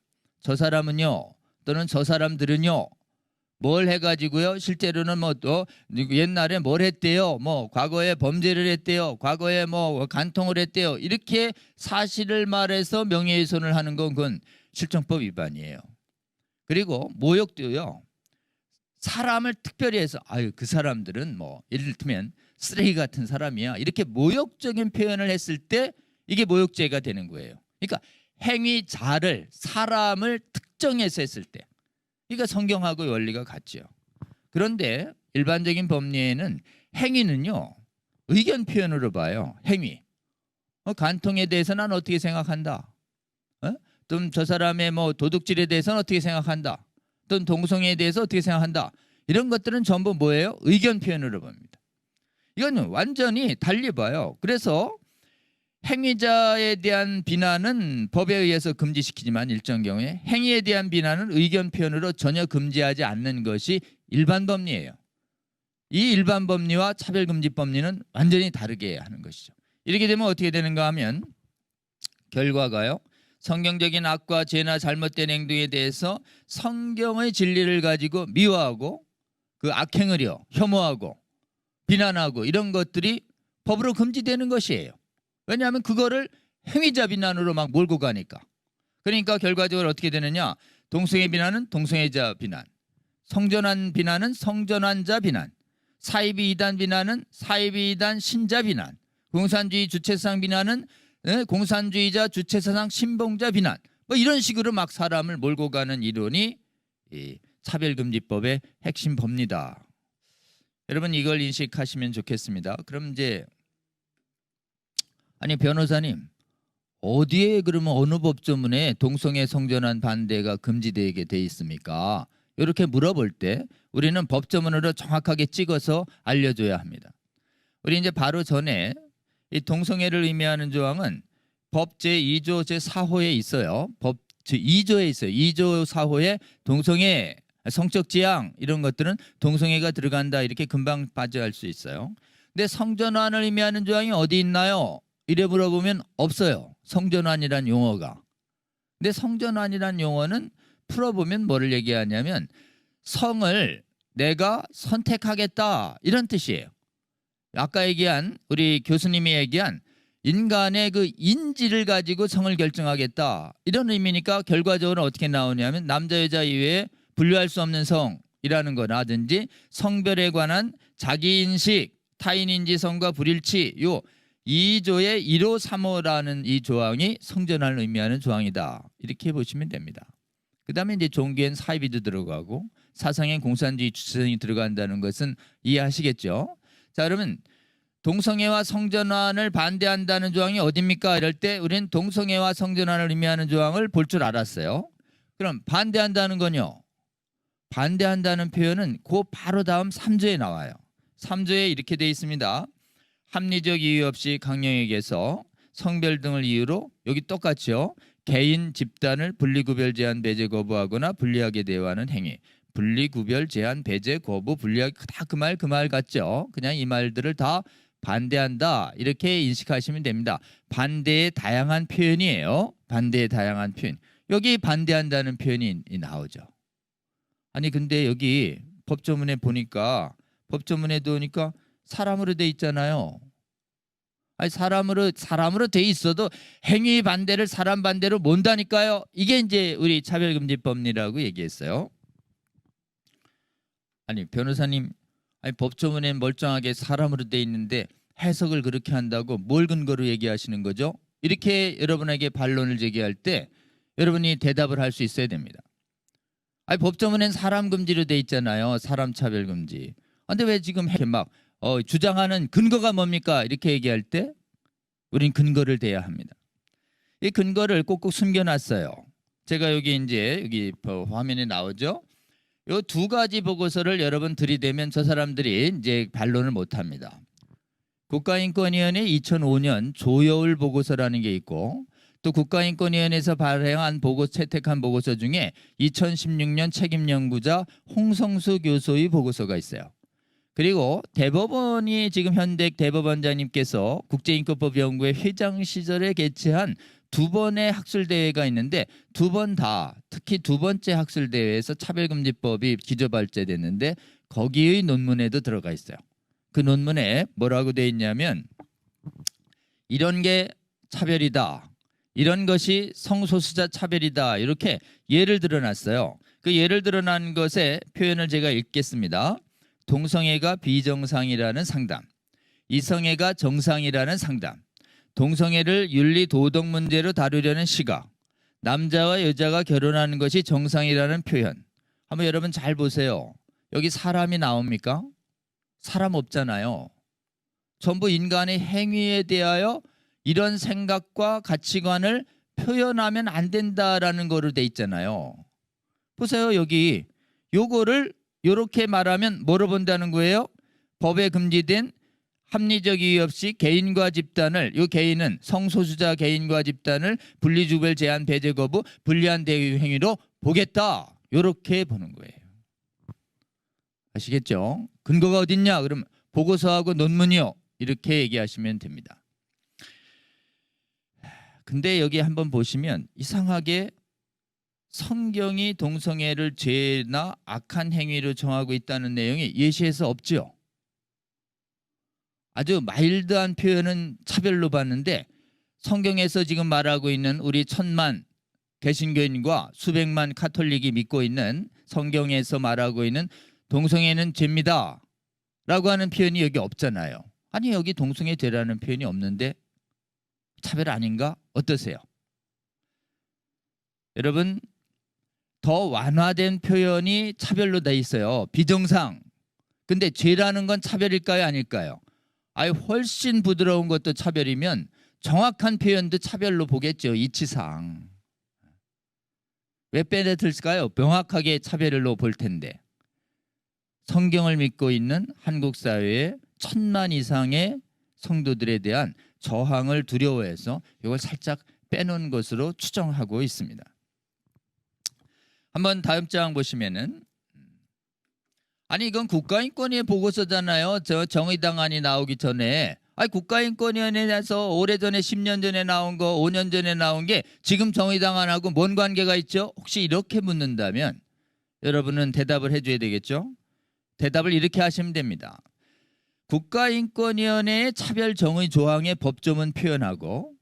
저 사람은요, 또는 저 사람들은요, 뭘 해가지고요, 실제로는 뭐 또 옛날에 뭘 했대요, 뭐 과거에 범죄를 했대요, 과거에 뭐 간통을 했대요, 이렇게 사실을 말해서 명예훼손을 하는 건 그건 실정법 위반이에요. 그리고 모욕도요, 사람을 특별히 해서 아유 그 사람들은 뭐 이를테면 쓰레기 같은 사람이야, 이렇게 모욕적인 표현을 했을 때 이게 모욕죄가 되는 거예요. 그러니까 행위자를, 사람을 특정해서 했을 때, 그러니까 성경하고 원리가 같죠. 그런데 일반적인 법리에는 행위는요, 의견 표현으로 봐요. 행위. 간통에 대해서 난 어떻게 생각한다. 또 저 사람의 뭐 도둑질에 대해서는 어떻게 생각한다. 또는 동성애에 대해서 어떻게 생각한다. 이런 것들은 전부 뭐예요? 의견 표현으로 봅니다. 이건 완전히 달리 봐요. 그래서 행위자에 대한 비난은 법에 의해서 금지시키지만 일정 경우에 행위에 대한 비난은 의견 표현으로 전혀 금지하지 않는 것이 일반 법리예요. 이 일반 법리와 차별금지 법리는 완전히 다르게 하는 것이죠. 이렇게 되면 어떻게 되는가 하면 결과가요, 성경적인 악과 죄나 잘못된 행동에 대해서 성경의 진리를 가지고 미워하고 그 악행을요, 혐오하고 비난하고 이런 것들이 법으로 금지되는 것이에요. 왜냐하면 그거를 행위자 비난으로 막 몰고 가니까. 그러니까 결과적으로 어떻게 되느냐, 동성애 비난은 동성애자 비난, 성전환 비난은 성전환자 비난, 사이비 이단 비난은 사이비 이단 신자 비난, 공산주의 주체사상 비난은 공산주의자 주체사상 신봉자 비난, 뭐 이런 식으로 막 사람을 몰고 가는 이론이 이 차별금지법의 핵심 법리다. 여러분 이걸 인식하시면 좋겠습니다. 그럼 이제 아니 변호사님, 어디에 그러면 어느 법조문에 동성애 성전환 반대가 금지되게 돼 있습니까? 이렇게 물어볼 때 우리는 법조문으로 정확하게 찍어서 알려줘야 합니다. 우리 이제 바로 전에 이 동성애를 의미하는 조항은 법 제2조 제4호에 있어요. 법 제2조에 있어요. 2조 4호에 동성애, 성적 지향 이런 것들은 동성애가 들어간다, 이렇게 금방 빠져할 수 있어요. 근데 성전환을 의미하는 조항이 어디 있나요? 이래 물어보면 없어요. 성전환이란 용어가. 근데 성전환이란 용어는 풀어보면 뭐를 얘기하냐면 성을 내가 선택하겠다, 이런 뜻이에요. 아까 얘기한 우리 교수님이 얘기한 인간의 그 인지를 가지고 성을 결정하겠다, 이런 의미니까 결과적으로 어떻게 나오냐면 남자 여자 이외에 분류할 수 없는 성이라는 거라든지 성별에 관한 자기인식, 타인인지성과 불일치, 요 2조의 1호 3호라는 이 조항이 성전환을 의미하는 조항이다, 이렇게 보시면 됩니다. 그 다음에 이제 종교엔 사이비도 들어가고 사상엔 공산주의 주체성이 들어간다는 것은 이해하시겠죠? 자, 그러면 동성애와 성전환을 반대한다는 조항이 어디입니까? 이럴 때 우리는 동성애와 성전환을 의미하는 조항을 볼 줄 알았어요. 그럼 반대한다는 건요, 반대한다는 표현은 그 바로 다음 3조에 나와요. 3조에 이렇게 돼 있습니다. 합리적 이유 없이 강령에게서 성별 등을 이유로, 여기 똑같죠, 개인, 집단을 분리구별, 제한, 배제, 거부하거나 불리하게 대우하는 행위, 분리구별, 제한, 배제, 거부, 분리하게, 다 그 말 같죠. 그냥 이 말들을 다 반대한다, 이렇게 인식하시면 됩니다. 반대의 다양한 표현이에요. 반대의 다양한 표현. 여기 반대한다는 표현이 나오죠. 아니 근데 여기 법조문에 보니까, 법조문에도 보니까 사람으로 돼 있잖아요. 아니 사람으로 돼 있어도 행위 반대를 사람 반대로 몬다니까요. 이게 이제 우리 차별금지법리라고 얘기했어요. 아니 변호사님, 아니 법조문에 멀쩡하게 사람으로 돼 있는데 해석을 그렇게 한다고 뭘 근거로 얘기하시는 거죠? 이렇게 여러분에게 반론을 제기할 때 여러분이 대답을 할 수 있어야 됩니다. 아니 법조문엔 사람 금지로 돼 있잖아요. 사람 차별 금지. 근데 왜 지금 이렇게 막 주장하는 근거가 뭡니까? 이렇게 얘기할 때 우린 근거를 대야 합니다. 이 근거를 꼭꼭 숨겨놨어요. 제가 여기 이제 여기 화면에 나오죠. 요 두 가지 보고서를 여러분 들이대면 저 사람들이 이제 반론을 못 합니다. 국가인권위원회 2005년 조여울 보고서라는 게 있고 또 국가인권위원회에서 발행한 채택한 보고서 중에 2016년 책임연구자 홍성수 교수의 보고서가 있어요. 그리고 대법원이 지금 현대 대법원장님께서 국제인권법연구회 회장 시절에 개최한 두 번의 학술대회가 있는데 두 번 다 특히 두 번째 학술대회에서 차별금지법이 기저발제됐는데 거기의 논문에도 들어가 있어요. 그 논문에 뭐라고 돼 있냐면 이런 게 차별이다. 이런 것이 성소수자 차별이다. 이렇게 예를 들어놨어요. 그 예를 들어난 것의 표현을 제가 읽겠습니다. 동성애가 비정상이라는 상담, 이성애가 정상이라는 상담, 동성애를 윤리 도덕 문제로 다루려는 시각, 남자와 여자가 결혼하는 것이 정상이라는 표현. 한번 여러분 잘 보세요. 여기 사람이 나옵니까? 사람 없잖아요. 전부 인간의 행위에 대하여 이런 생각과 가치관을 표현하면 안 된다라는 거로 돼 있잖아요. 보세요. 여기 요거를 이렇게 말하면 뭐로 본다는 거예요? 법에 금지된 합리적 이유 없이 개인과 집단을, 이 개인은 성소수자 개인과 집단을 분리주별 제한 배제 거부 불리한 대우 행위로 보겠다. 이렇게 보는 거예요. 아시겠죠? 근거가 어딨냐? 그럼 보고서하고 논문이요. 이렇게 얘기하시면 됩니다. 근데 여기 한번 보시면 이상하게 성경이 동성애를 죄나 악한 행위로 정하고 있다는 내용이 예시에서 없죠. 아주 마일드한 표현은 차별로 봤는데 성경에서 지금 말하고 있는 우리 1000만 개신교인과 수백만 카톨릭이 믿고 있는 성경에서 말하고 있는 동성애는 죄입니다 라고 하는 표현이 여기 없잖아요. 아니 여기 동성애 죄라는 표현이 없는데 차별 아닌가? 어떠세요? 여러분 더 완화된 표현이 차별로 돼 있어요. 비정상. 근데 죄라는 건 차별일까요? 아닐까요? 아예 훨씬 부드러운 것도 차별이면 정확한 표현도 차별로 보겠죠. 이치상. 왜 빼내들까요? 명확하게 차별로 볼 텐데. 성경을 믿고 있는 한국 사회에 1000만 이상의 성도들에 대한 저항을 두려워해서 이걸 살짝 빼놓은 것으로 추정하고 있습니다. 한번 다음 장 보시면은 아니 이건 국가인권위의 보고서잖아요. 저 정의당안이 나오기 전에 국가인권위원회에서 오래전에 10년 전에 나온 거 5년 전에 나온 게 지금 정의당안하고 뭔 관계가 있죠? 혹시 이렇게 묻는다면 여러분은 대답을 해줘야 되겠죠? 대답을 이렇게 하시면 됩니다. 국가인권위원회의 차별정의 조항의 법조문 표현하고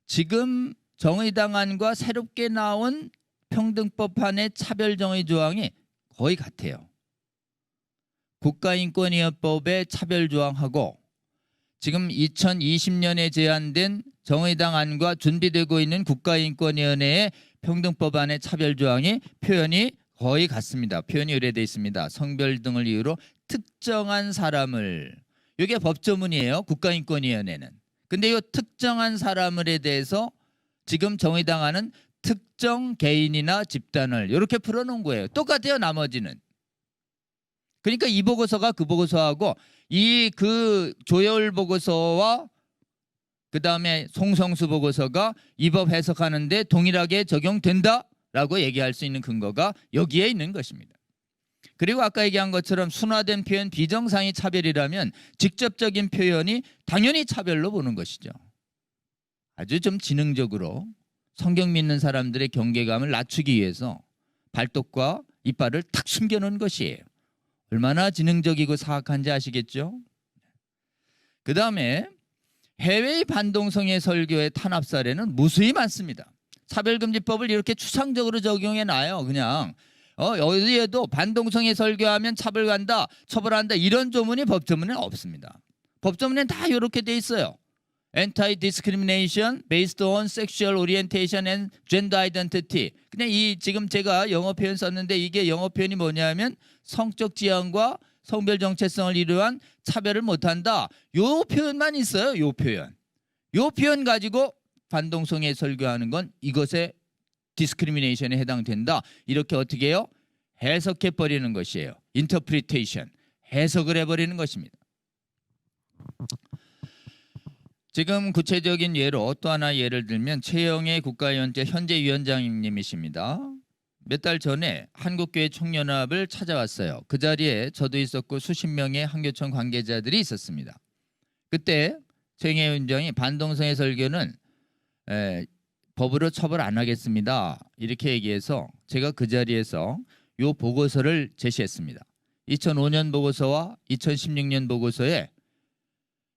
지금 정의당안과 새롭게 나온 평등법안의 차별정의 조항이 거의 같아요. 국가인권위원법의 차별조항하고 지금 2020년에 제안된 정의당 안과 준비되고 있는 국가인권위원회의 평등법안의 차별조항이 표현이 거의 같습니다. 표현이 의뢰되어 있습니다. 성별 등을 이유로 특정한 사람을, 이게 법조문이에요. 국가인권위원회는. 근데 이 특정한 사람을에 대해서 지금 정의당 안은 특정 개인이나 집단을 이렇게 풀어놓은 거예요. 똑같아요. 나머지는. 그러니까 이 보고서가 그 보고서하고 그 조여울 보고서와 그 다음에 송성수 보고서가 이 법 해석하는데 동일하게 적용된다라고 얘기할 수 있는 근거가 여기에 있는 것입니다. 그리고 아까 얘기한 것처럼 순화된 표현 비정상이 차별이라면 직접적인 표현이 당연히 차별로 보는 것이죠. 아주 좀 지능적으로 성경 믿는 사람들의 경계감을 낮추기 위해서 발톱과 이빨을 탁 숨겨놓은 것이에요. 얼마나 지능적이고 사악한지 아시겠죠? 그 다음에 해외의 반동성애 설교의 탄압 사례는 무수히 많습니다. 차별금지법을 이렇게 추상적으로 적용해놔요. 그냥 어디에도 반동성애 설교하면 차별한다, 처벌한다 이런 조문이 법조문에는 없습니다. 법조문에는 다 이렇게 돼 있어요. Anti-discrimination based on sexual orientation and gender identity. 그냥 지금 제가 영어 표현 썼는데 이게 영어 표현이 뭐냐면 성적 지향과 성별 정체성을 이루한 차별을 못한다. 요 표현만 있어요. 요 표현. 요 표현 가지고 반동성애 설교하는 건 이것에 디스크리미네이션에 해당된다. 이렇게 어떻게 해요? 해석해 버리는 것이에요. 인터프리테이션. 해석을 해버리는 것입니다. 지금 구체적인 예로 또 하나 예를 들면 최영애 국가위원회 현재 위원장님이십니다. 몇 달 전에 한국교회 총연합을 찾아왔어요. 그 자리에 저도 있었고 수십 명의 한교총 관계자들이 있었습니다. 그때 최영애 위원장이 반동성애 설교는 법으로 처벌 안 하겠습니다. 이렇게 얘기해서 제가 그 자리에서 요 보고서를 제시했습니다. 2005년 보고서와 2016년 보고서에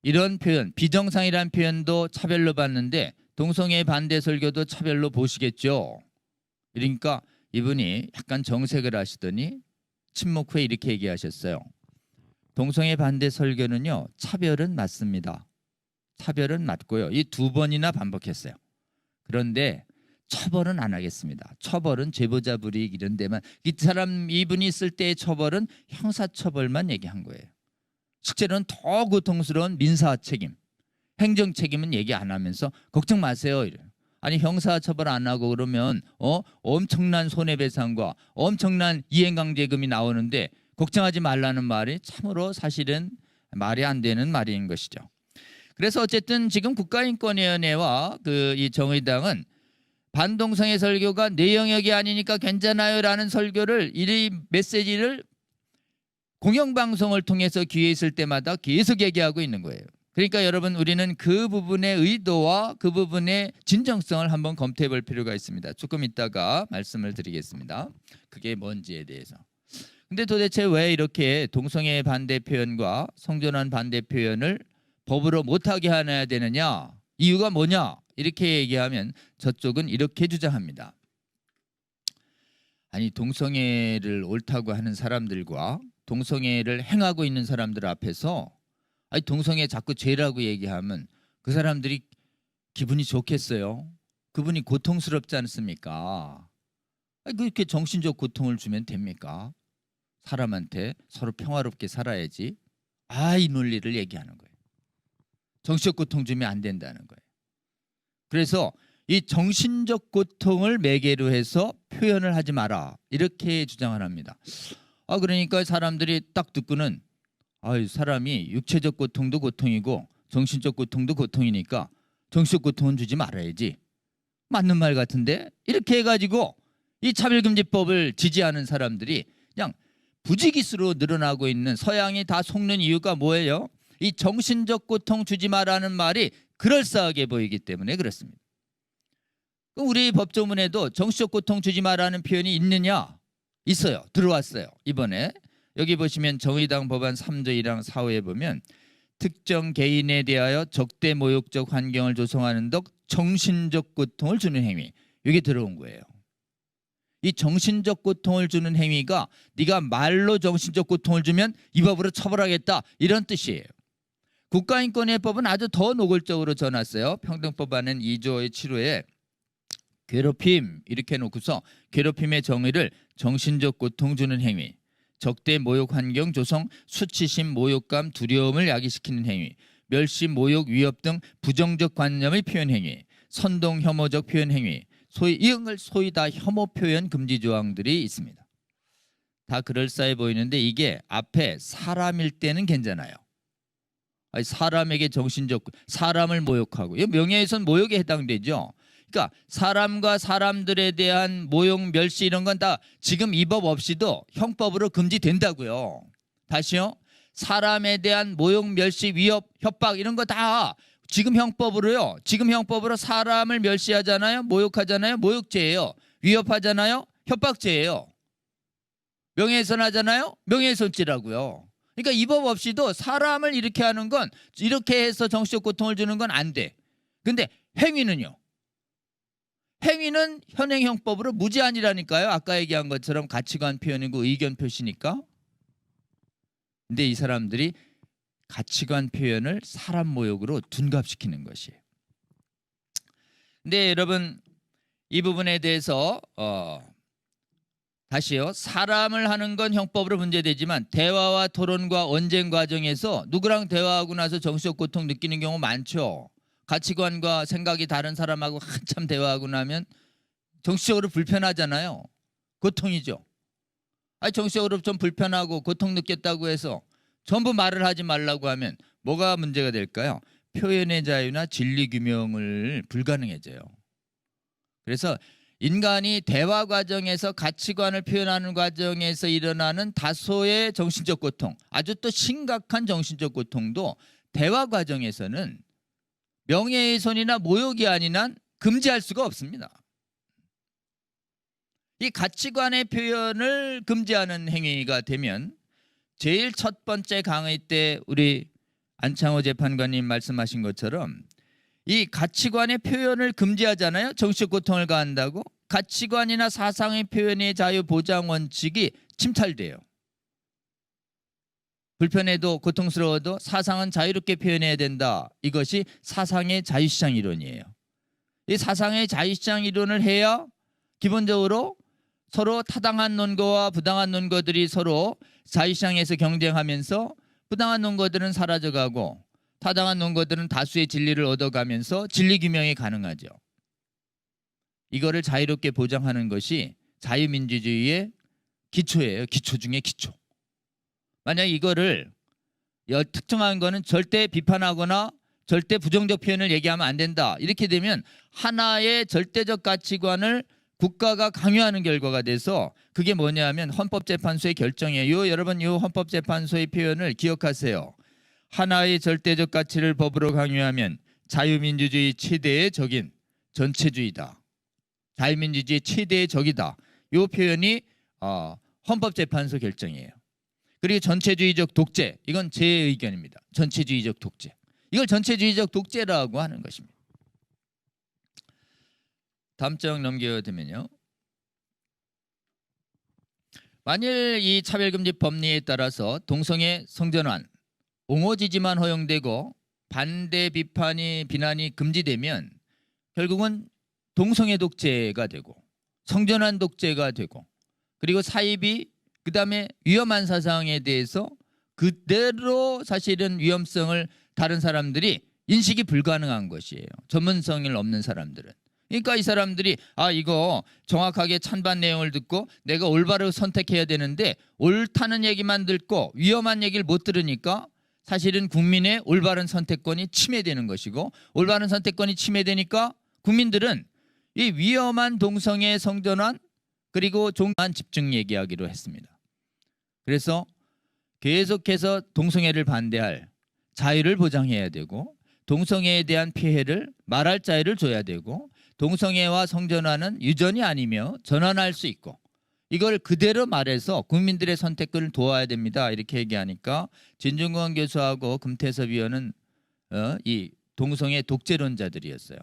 이런 표현, 비정상이라는 표현도 차별로 봤는데 동성애 반대 설교도 차별로 보시겠죠. 그러니까 이분이 약간 정색을 하시더니 침묵 후에 이렇게 얘기하셨어요. 동성애 반대 설교는요, 차별은 맞습니다. 차별은 맞고요. 이 2번이나 반복했어요. 그런데 처벌은 안 하겠습니다. 처벌은 제보자 불이익 이런 데만, 이분이 쓸 때의 처벌은 형사처벌만 얘기한 거예요. 실제로는 더 고통스러운 민사 책임, 행정 책임은 얘기 안 하면서 걱정 마세요. 이래요. 아니 형사처벌 안 하고 그러면 엄청난 손해배상과 엄청난 이행강제금이 나오는데 걱정하지 말라는 말이 참으로 사실은 말이 안 되는 말인 것이죠. 그래서 어쨌든 지금 국가인권위원회와 이 정의당은 반동성애 설교가 내 영역이 아니니까 괜찮아요라는 설교를 이 메시지를 공영방송을 통해서 기회 있을 때마다 계속 얘기하고 있는 거예요. 그러니까 여러분 우리는 그 부분의 의도와 그 부분의 진정성을 한번 검토해 볼 필요가 있습니다. 조금 이따가 말씀을 드리겠습니다. 그게 뭔지에 대해서. 근데 도대체 왜 이렇게 동성애 반대 표현과 성전환 반대 표현을 법으로 못하게 해야 되느냐? 이유가 뭐냐? 이렇게 얘기하면 저쪽은 이렇게 주장합니다. 아니 동성애를 옳다고 하는 사람들과 동성애를 행하고 있는 사람들 앞에서 아니 동성애 자꾸 죄라고 얘기하면 그 사람들이 기분이 좋겠어요? 그분이 고통스럽지 않습니까? 아니 그렇게 정신적 고통을 주면 됩니까? 사람한테 서로 평화롭게 살아야지. 이 논리를 얘기하는 거예요. 정신적 고통 주면 안 된다는 거예요. 그래서 이 정신적 고통을 매개로 해서 표현을 하지 마라 이렇게 주장을 합니다. 그러니까 사람들이 딱 듣고는 사람이 육체적 고통도 고통이고 정신적 고통도 고통이니까 정신적 고통은 주지 말아야지. 맞는 말 같은데 이렇게 해가지고 이 차별금지법을 지지하는 사람들이 그냥 부지기수로 늘어나고 있는, 서양이 다 속는 이유가 뭐예요? 이 정신적 고통 주지 마라는 말이 그럴싸하게 보이기 때문에 그렇습니다. 우리 법조문에도 정신적 고통 주지 마라는 표현이 있느냐? 있어요. 들어왔어요. 이번에 여기 보시면 정의당 법안 3조 1항 4호에 보면 특정 개인에 대하여 적대 모욕적 환경을 조성하는 등 정신적 고통을 주는 행위, 이게 들어온 거예요. 이 정신적 고통을 주는 행위가 네가 말로 정신적 고통을 주면 이 법으로 처벌하겠다 이런 뜻이에요. 국가인권위법은 아주 더 노골적으로 전했어요. 평등법안은 2조 7호에 괴롭힘 이렇게 놓고서 괴롭힘의 정의를 정신적 고통 주는 행위, 적대 모욕 환경 조성, 수치심, 모욕감, 두려움을 야기시키는 행위, 멸시, 모욕, 위협 등 부정적 관념의 표현 행위, 선동, 혐오적 표현 행위, 이런 걸 소위 다 혐오 표현 금지 조항들이 있습니다. 다 그럴싸해 보이는데 이게 앞에 사람일 때는 괜찮아요. 사람에게 사람을 모욕하고, 이 명예훼손 모욕에 해당되죠. 그러니까 사람과 사람들에 대한 모욕, 멸시 이런 건 다 지금 이 법 없이도 형법으로 금지된다고요. 다시요. 사람에 대한 모욕, 멸시, 위협, 협박 이런 거 다 지금 형법으로요. 지금 형법으로 사람을 멸시하잖아요. 모욕하잖아요. 모욕죄예요. 위협하잖아요. 협박죄예요. 명예훼손 하잖아요. 명예훼손죄라고요. 그러니까 이 법 없이도 사람을 이렇게 하는 건, 이렇게 해서 정신적 고통을 주는 건 안 돼. 근데 행위는요. 행위는 현행형법으로 무제한이라니까요. 아까 얘기한 것처럼 가치관 표현이고 의견 표시니까. 근데 이 사람들이 가치관 표현을 사람 모욕으로 둔갑시키는 것이에요. 근데 여러분 이 부분에 대해서 다시요. 사람을 하는 건 형법으로 문제되지만 대화와 토론과 언쟁 과정에서 누구랑 대화하고 나서 정신적 고통 느끼는 경우 많죠. 가치관과 생각이 다른 사람하고 한참 대화하고 나면 정치적으로 불편하잖아요. 고통이죠. 아니 정치적으로 좀 불편하고 고통 느꼈다고 해서 전부 말을 하지 말라고 하면 뭐가 문제가 될까요? 표현의 자유나 진리 규명을 불가능해져요. 그래서 인간이 대화 과정에서 가치관을 표현하는 과정에서 일어나는 다소의 정신적 고통, 아주 또 심각한 정신적 고통도 대화 과정에서는 명예훼손이나 모욕이 아닌 한 금지할 수가 없습니다. 이 가치관의 표현을 금지하는 행위가 되면 제일 첫 번째 강의 때 우리 안창호 재판관님 말씀하신 것처럼 이 가치관의 표현을 금지하잖아요. 정신적 고통을 가한다고. 가치관이나 사상의 표현의 자유 보장 원칙이 침탈돼요. 불편해도 고통스러워도 사상은 자유롭게 표현해야 된다. 이것이 사상의 자유시장 이론이에요. 이 사상의 자유시장 이론을 해야 기본적으로 서로 타당한 논거와 부당한 논거들이 서로 자유시장에서 경쟁하면서 부당한 논거들은 사라져가고 타당한 논거들은 다수의 진리를 얻어가면서 진리 규명이 가능하죠. 이거를 자유롭게 보장하는 것이 자유민주주의의 기초예요. 기초 중에 기초. 만약 이거를 특정한 거는 절대 비판하거나 절대 부정적 표현을 얘기하면 안 된다. 이렇게 되면 하나의 절대적 가치관을 국가가 강요하는 결과가 돼서 그게 뭐냐면 헌법재판소의 결정이에요. 여러분 이 헌법재판소의 표현을 기억하세요. 하나의 절대적 가치를 법으로 강요하면 자유민주주의 최대의 적인 전체주의다. 자유민주주의 최대의 적이다. 이 표현이 헌법재판소 결정이에요. 그리고 전체주의적 독재, 이건 제 의견입니다. 전체주의적 독재. 이걸 전체주의적 독재라고 하는 것입니다. 다음 장 넘겨되면요. 만일 이 차별금지 법리에 따라서 동성애 성전환, 옹호지지만 허용되고 반대 비난이 금지되면 결국은 동성애 독재가 되고 성전환 독재가 되고 그리고 사입이 그다음에 위험한 사상에 대해서 그대로 사실은 위험성을 다른 사람들이 인식이 불가능한 것이에요. 전문성이 없는 사람들은. 그러니까 이 사람들이 이거 정확하게 찬반 내용을 듣고 내가 올바로 선택해야 되는데 옳다는 얘기만 듣고 위험한 얘기를 못 들으니까 사실은 국민의 올바른 선택권이 침해되는 것이고 올바른 선택권이 침해되니까 국민들은 이 위험한 동성애 성전환 그리고 종만 집중 얘기하기로 했습니다. 그래서 계속해서 동성애를 반대할 자유를 보장해야 되고 동성애에 대한 피해를 말할 자유를 줘야 되고 동성애와 성전환은 유전이 아니며 전환할 수 있고 이걸 그대로 말해서 국민들의 선택권을 도와야 됩니다. 이렇게 얘기하니까 진중권 교수하고 금태섭 위원은 이 동성애 독재론자들이었어요.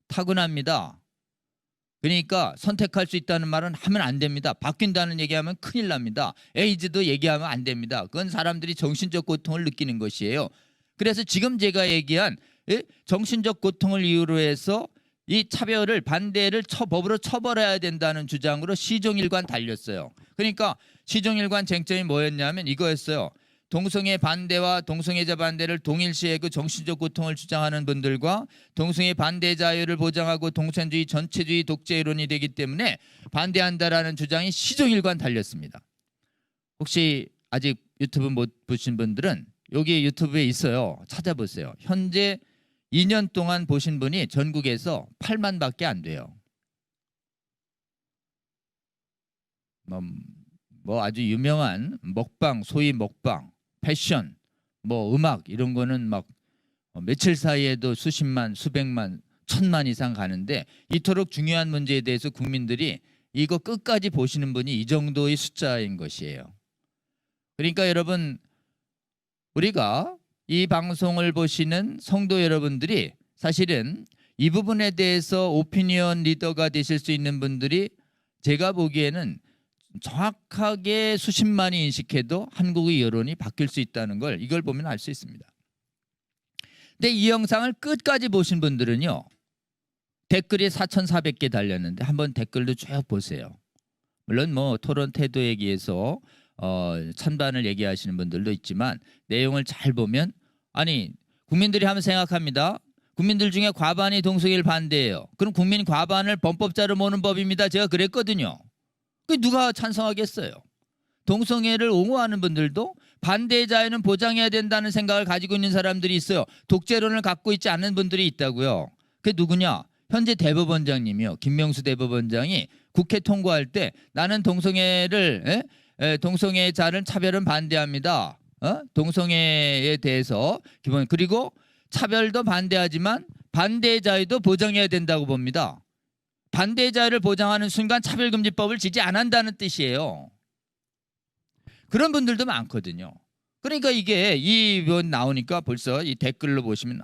타고납니다. 그러니까 선택할 수 있다는 말은 하면 안 됩니다. 바뀐다는 얘기하면 큰일 납니다. 에이즈도 얘기하면 안 됩니다. 그건 사람들이 정신적 고통을 느끼는 것이에요. 그래서 지금 제가 얘기한 정신적 고통을 이유로 해서 이 차별을 반대를 법으로 처벌해야 된다는 주장으로 시종일관 달렸어요. 그러니까 시종일관 쟁점이 뭐였냐면 이거였어요. 동성애 반대와 동성애자 반대를 동일시해 그 정신적 고통을 주장하는 분들과 동성애 반대 자유를 보장하고 동성주의 전체주의 독재론이 되기 때문에 반대한다라는 주장이 시종일관 달렸습니다. 혹시 아직 유튜브 못 보신 분들은 여기 유튜브에 있어요. 찾아보세요. 현재 2년 동안 보신 분이 전국에서 8만밖에 안 돼요. 뭐 아주 유명한 먹방, 소위 먹방, 패션, 뭐 음악 이런 거는 막 며칠 사이에도 수십만, 수백만, 천만 이상 가는데 이토록 중요한 문제에 대해서 국민들이 이거 끝까지 보시는 분이 이 정도의 숫자인 것이에요. 그러니까 여러분 우리가 이 방송을 보시는 성도 여러분들이 사실은 이 부분에 대해서 오피니언 리더가 되실 수 있는 분들이 제가 보기에는 정확하게 수십만이 인식해도 한국의 여론이 바뀔 수 있다는 걸 이걸 보면 알 수 있습니다. 근데 이 영상을 끝까지 보신 분들은요. 댓글이 4,400개 달렸는데 한번 댓글도 쭉 보세요. 물론 뭐 토론 태도 얘기에서 찬반을 얘기하시는 분들도 있지만 내용을 잘 보면 아니 국민들이 한번 생각합니다. 국민들 중에 과반이 동성애를 반대해요. 그럼 국민 과반을 범법자로 모는 법입니다. 제가 그랬거든요. 그 누가 찬성하겠어요? 동성애를 옹호하는 분들도 반대의 자유는 보장해야 된다는 생각을 가지고 있는 사람들이 있어요. 독재론을 갖고 있지 않은 분들이 있다고요. 그게 누구냐? 현재 대법원장님이요. 김명수 대법원장이 국회 통과할 때 나는 동성애를 동성애자를 차별은 반대합니다. 동성애에 대해서 기본 그리고 차별도 반대하지만 반대의 자유도 보장해야 된다고 봅니다. 반대의 자유를 보장하는 순간 차별금지법을 지지 안 한다는 뜻이에요. 그런 분들도 많거든요. 그러니까 이게 이번 나오니까 벌써 이 댓글로 보시면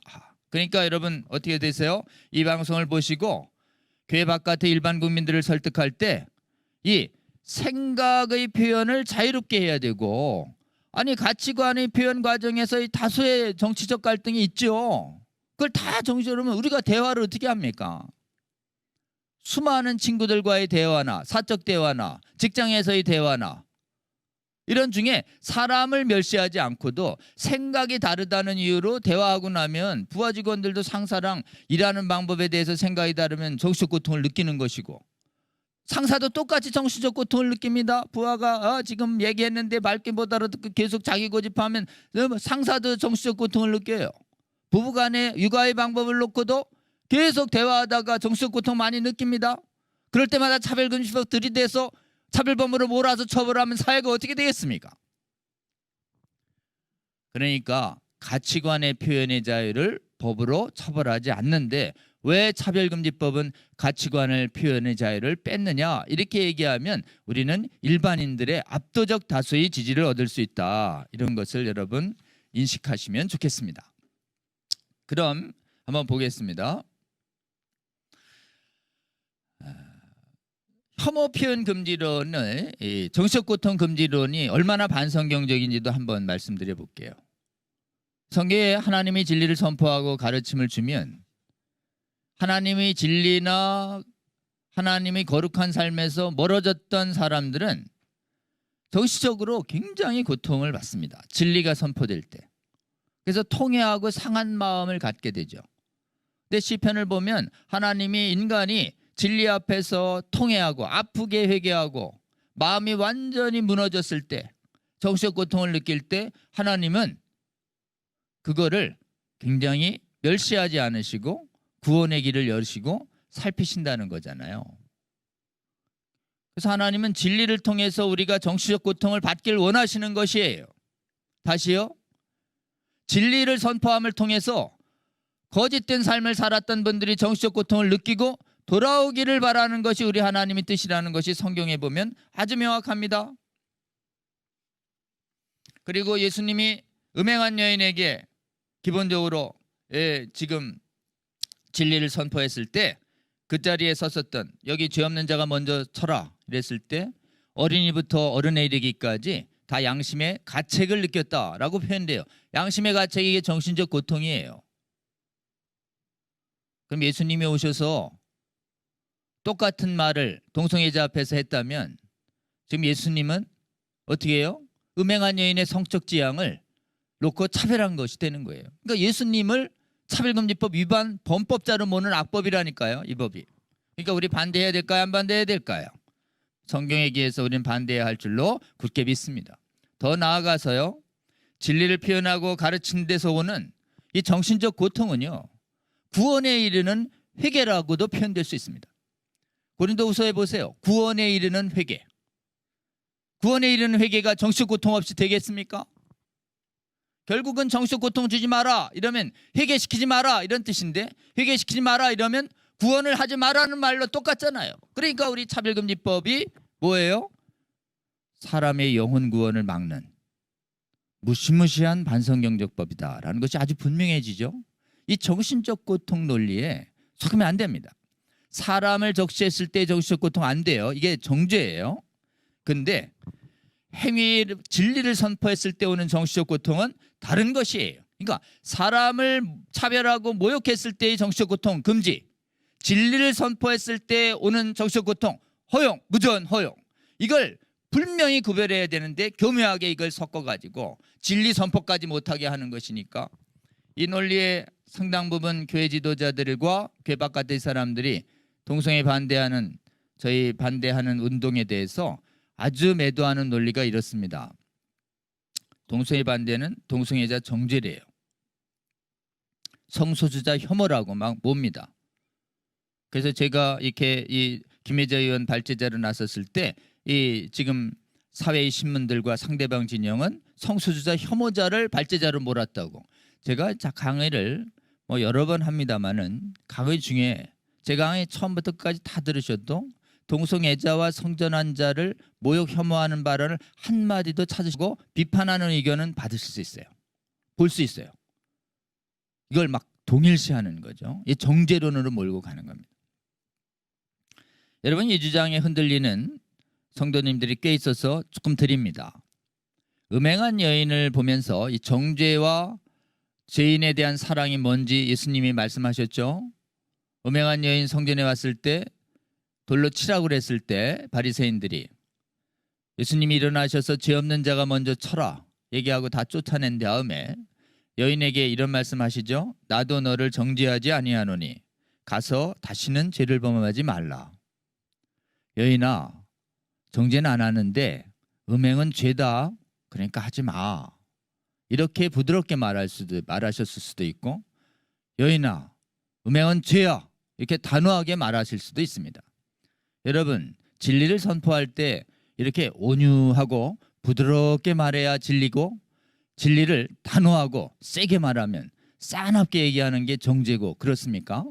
그러니까 여러분 어떻게 되세요? 이 방송을 보시고 교회 바깥의 일반 국민들을 설득할 때 이 생각의 표현을 자유롭게 해야 되고 아니 가치관의 표현 과정에서 이 다수의 정치적 갈등이 있죠. 그걸 다 정치적으로 우리가 대화를 어떻게 합니까? 수많은 친구들과의 대화나 사적 대화나 직장에서의 대화나 이런 중에 사람을 멸시하지 않고도 생각이 다르다는 이유로 대화하고 나면 부하 직원들도 상사랑 일하는 방법에 대해서 생각이 다르면 정신적 고통을 느끼는 것이고 상사도 똑같이 정신적 고통을 느낍니다. 부하가 지금 얘기했는데 맑게 못 알아듣고 계속 자기 고집하면 상사도 정신적 고통을 느껴요. 부부간에 육아의 방법을 놓고도 계속 대화하다가 정신적 고통 많이 느낍니다. 그럴 때마다 차별금지법 들이대서 차별범으로 몰아서 처벌하면 사회가 어떻게 되겠습니까? 그러니까 가치관의 표현의 자유를 법으로 처벌하지 않는데 왜 차별금지법은 가치관을 표현의 자유를 뺐느냐 이렇게 얘기하면 우리는 일반인들의 압도적 다수의 지지를 얻을 수 있다. 이런 것을 여러분 인식하시면 좋겠습니다. 그럼 한번 보겠습니다. 혐오 표현 금지론을 정신적 고통 금지론이 얼마나 반성경적인지도 한번 말씀드려 볼게요. 성경에 하나님의 진리를 선포하고 가르침을 주면 하나님의 진리나 하나님의 거룩한 삶에서 멀어졌던 사람들은 정신적으로 굉장히 고통을 받습니다. 진리가 선포될 때. 그래서 통회하고 상한 마음을 갖게 되죠. 근데 시편을 보면 하나님이 인간이 진리 앞에서 통회하고 아프게 회개하고 마음이 완전히 무너졌을 때 정신적 고통을 느낄 때 하나님은 그거를 굉장히 멸시하지 않으시고 구원의 길을 여시고 살피신다는 거잖아요. 그래서 하나님은 진리를 통해서 우리가 정신적 고통을 받길 원하시는 것이에요. 다시요. 진리를 선포함을 통해서 거짓된 삶을 살았던 분들이 정신적 고통을 느끼고 돌아오기를 바라는 것이 우리 하나님의 뜻이라는 것이 성경에 보면 아주 명확합니다. 그리고 예수님이 음행한 여인에게 기본적으로 지금 진리를 선포했을 때 그 자리에 섰었던 여기 죄 없는 자가 먼저 쳐라 이랬을 때 어린이부터 어른에 이르기까지 다 양심의 가책을 느꼈다라고 표현돼요. 양심의 가책이 이게 정신적 고통이에요. 그럼 예수님이 오셔서 똑같은 말을 동성애자 앞에서 했다면 지금 예수님은 어떻게 해요? 음행한 여인의 성적 지향을 놓고 차별한 것이 되는 거예요. 그러니까 예수님을 차별금지법 위반 범법자로 모는 악법이라니까요. 이 법이. 그러니까 우리 반대해야 될까요? 안 반대해야 될까요? 성경에 기해서 우리는 반대해야 할 줄로 굳게 믿습니다. 더 나아가서요. 진리를 표현하고 가르치는 데서 오는 이 정신적 고통은요. 구원에 이르는 회개라고도 표현될 수 있습니다. 고린도후서에 보세요. 구원에 이르는 회개. 구원에 이르는 회개가 정신적 고통 없이 되겠습니까? 결국은 정신적 고통 주지 마라 이러면 회개시키지 마라 이런 뜻인데 회개시키지 마라 이러면 구원을 하지 마라는 말로 똑같잖아요. 그러니까 우리 차별금지법이 뭐예요? 사람의 영혼 구원을 막는 무시무시한 반성경적법이다라는 것이 아주 분명해지죠. 이 정신적 고통 논리에 속으면 안 됩니다. 사람을 적시했을 때 정신적 고통 안 돼요. 이게 정죄예요. 근데 진리를 선포했을 때 오는 정신적 고통은 다른 것이에요. 그러니까 사람을 차별하고 모욕했을 때의 정신적 고통 금지, 진리를 선포했을 때 오는 정신적 고통 허용, 무조건 허용. 이걸 분명히 구별해야 되는데 교묘하게 이걸 섞어가지고 진리 선포까지 못하게 하는 것이니까 이 논리에 상당 부분 교회 지도자들과 교회 바깥의 사람들이 동성애 반대하는 저희 반대하는 운동에 대해서 아주 매도하는 논리가 이렇습니다. 동성애 반대는 동성애자 정죄래요. 성소수자 혐오라고 막 봅니다. 그래서 제가 이렇게 이 김혜자 의원 발제자로 나섰을 때 이 지금 사회의 신문들과 상대방 진영은 성소수자 혐오자를 발제자로 몰았다고. 제가 강의를 뭐 여러 번 합니다마는 강의 중에 제 강의 처음부터 끝까지 다 들으셔도 동성애자와 성전환자를 모욕 혐오하는 발언을 한마디도 찾으시고 비판하는 의견은 받으실 수 있어요. 볼 수 있어요. 이걸 막 동일시하는 거죠. 이 정죄론으로 몰고 가는 겁니다. 여러분, 이 주장에 흔들리는 성도님들이 꽤 있어서 조금 드립니다. 음행한 여인을 보면서 이 정죄와 죄인에 대한 사랑이 뭔지 예수님이 말씀하셨죠. 음행한 여인 성전에 왔을 때 돌로 치라고 그랬을 때 바리새인들이 예수님이 일어나셔서 죄 없는 자가 먼저 쳐라 얘기하고 다 쫓아낸 다음에 여인에게 이런 말씀하시죠. 나도 너를 정죄하지 아니하노니 가서 다시는 죄를 범하지 말라. 여인아, 정죄는 안 하는데 음행은 죄다. 그러니까 하지 마. 이렇게 부드럽게 말하셨을 수도 있고, 여인아, 음행은 죄야. 이렇게 단호하게 말하실 수도 있습니다. 여러분, 진리를 선포할 때 이렇게 온유하고 부드럽게 말해야 진리고, 진리를 단호하고 세게 말하면 싸납게 얘기하는 게 정죄고, 그렇습니까?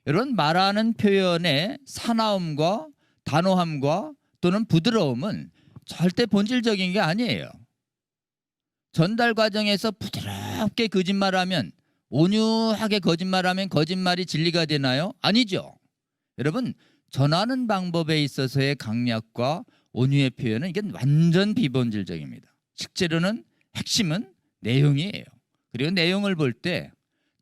이런 말하는 표현의 사나움과 단호함과 또는 부드러움은 절대 본질적인 게 아니에요. 전달 과정에서 부드럽게 거짓말하면, 온유하게 거짓말하면 거짓말이 진리가 되나요? 아니죠. 여러분, 전하는 방법에 있어서의 강약과 온유의 표현은 이게 완전 비본질적입니다. 실제로는 핵심은 내용이에요. 그리고 내용을 볼 때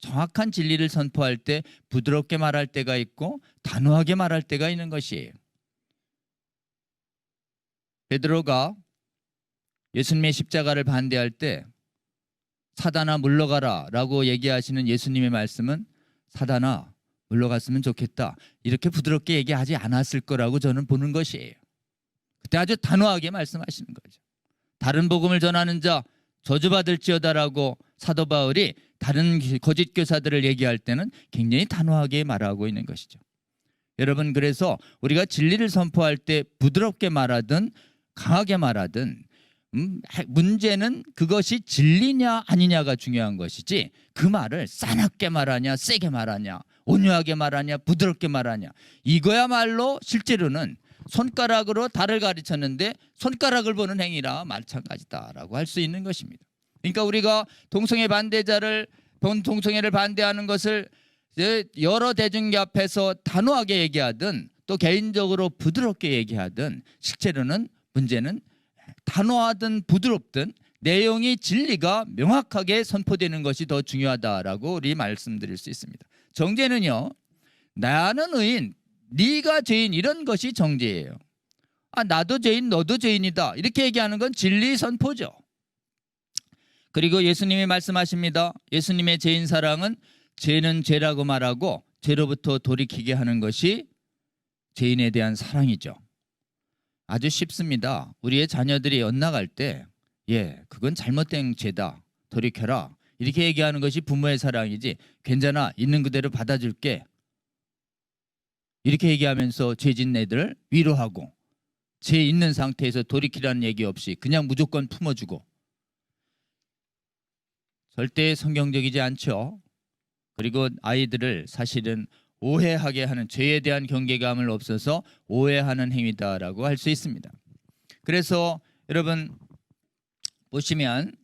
정확한 진리를 선포할 때 부드럽게 말할 때가 있고 단호하게 말할 때가 있는 것이에요. 베드로가 예수님의 십자가를 반대할 때 사단아 물러가라 라고 얘기하시는 예수님의 말씀은 사단아 물러갔으면 좋겠다 이렇게 부드럽게 얘기하지 않았을 거라고 저는 보는 것이에요. 그때 아주 단호하게 말씀하시는 거죠. 다른 복음을 전하는 자 저주받을지어다라고 사도 바울이 다른 거짓 교사들을 얘기할 때는 굉장히 단호하게 말하고 있는 것이죠. 여러분, 그래서 우리가 진리를 선포할 때 부드럽게 말하든 강하게 말하든 문제는 그것이 진리냐 아니냐가 중요한 것이지 그 말을 싸납게 말하냐 세게 말하냐 온유하게 말하냐 부드럽게 말하냐 이거야말로 실제로는 손가락으로 달을 가르쳤는데 손가락을 보는 행위라 마찬가지다라고 할 수 있는 것입니다. 그러니까 우리가 동성애 반대자를 동성애를 반대하는 것을 여러 대중교 앞에서 단호하게 얘기하든 또 개인적으로 부드럽게 얘기하든 실제로는 문제는 단호하든 부드럽든 내용이 진리가 명확하게 선포되는 것이 더 중요하다라고 우리 말씀드릴 수 있습니다. 정죄는요, 나는 의인, 네가 죄인 이런 것이 정죄예요. 나도 죄인, 너도 죄인이다 이렇게 얘기하는 건 진리 선포죠. 그리고 예수님이 말씀하십니다. 예수님의 죄인 사랑은 죄는 죄라고 말하고 죄로부터 돌이키게 하는 것이 죄인에 대한 사랑이죠. 아주 쉽습니다. 우리의 자녀들이 엇나갈 때 그건 잘못된 죄다. 돌이켜라. 이렇게 얘기하는 것이 부모의 사랑이지 괜찮아. 있는 그대로 받아줄게. 이렇게 얘기하면서 죄진 애들을 위로하고 죄 있는 상태에서 돌이키라는 얘기 없이 그냥 무조건 품어주고 절대 성경적이지 않죠. 그리고 아이들을 사실은 오해하게 하는 죄에 대한 경계감을 없어서 오해하는 행위다라고 할 수 있습니다. 그래서 여러분 보시면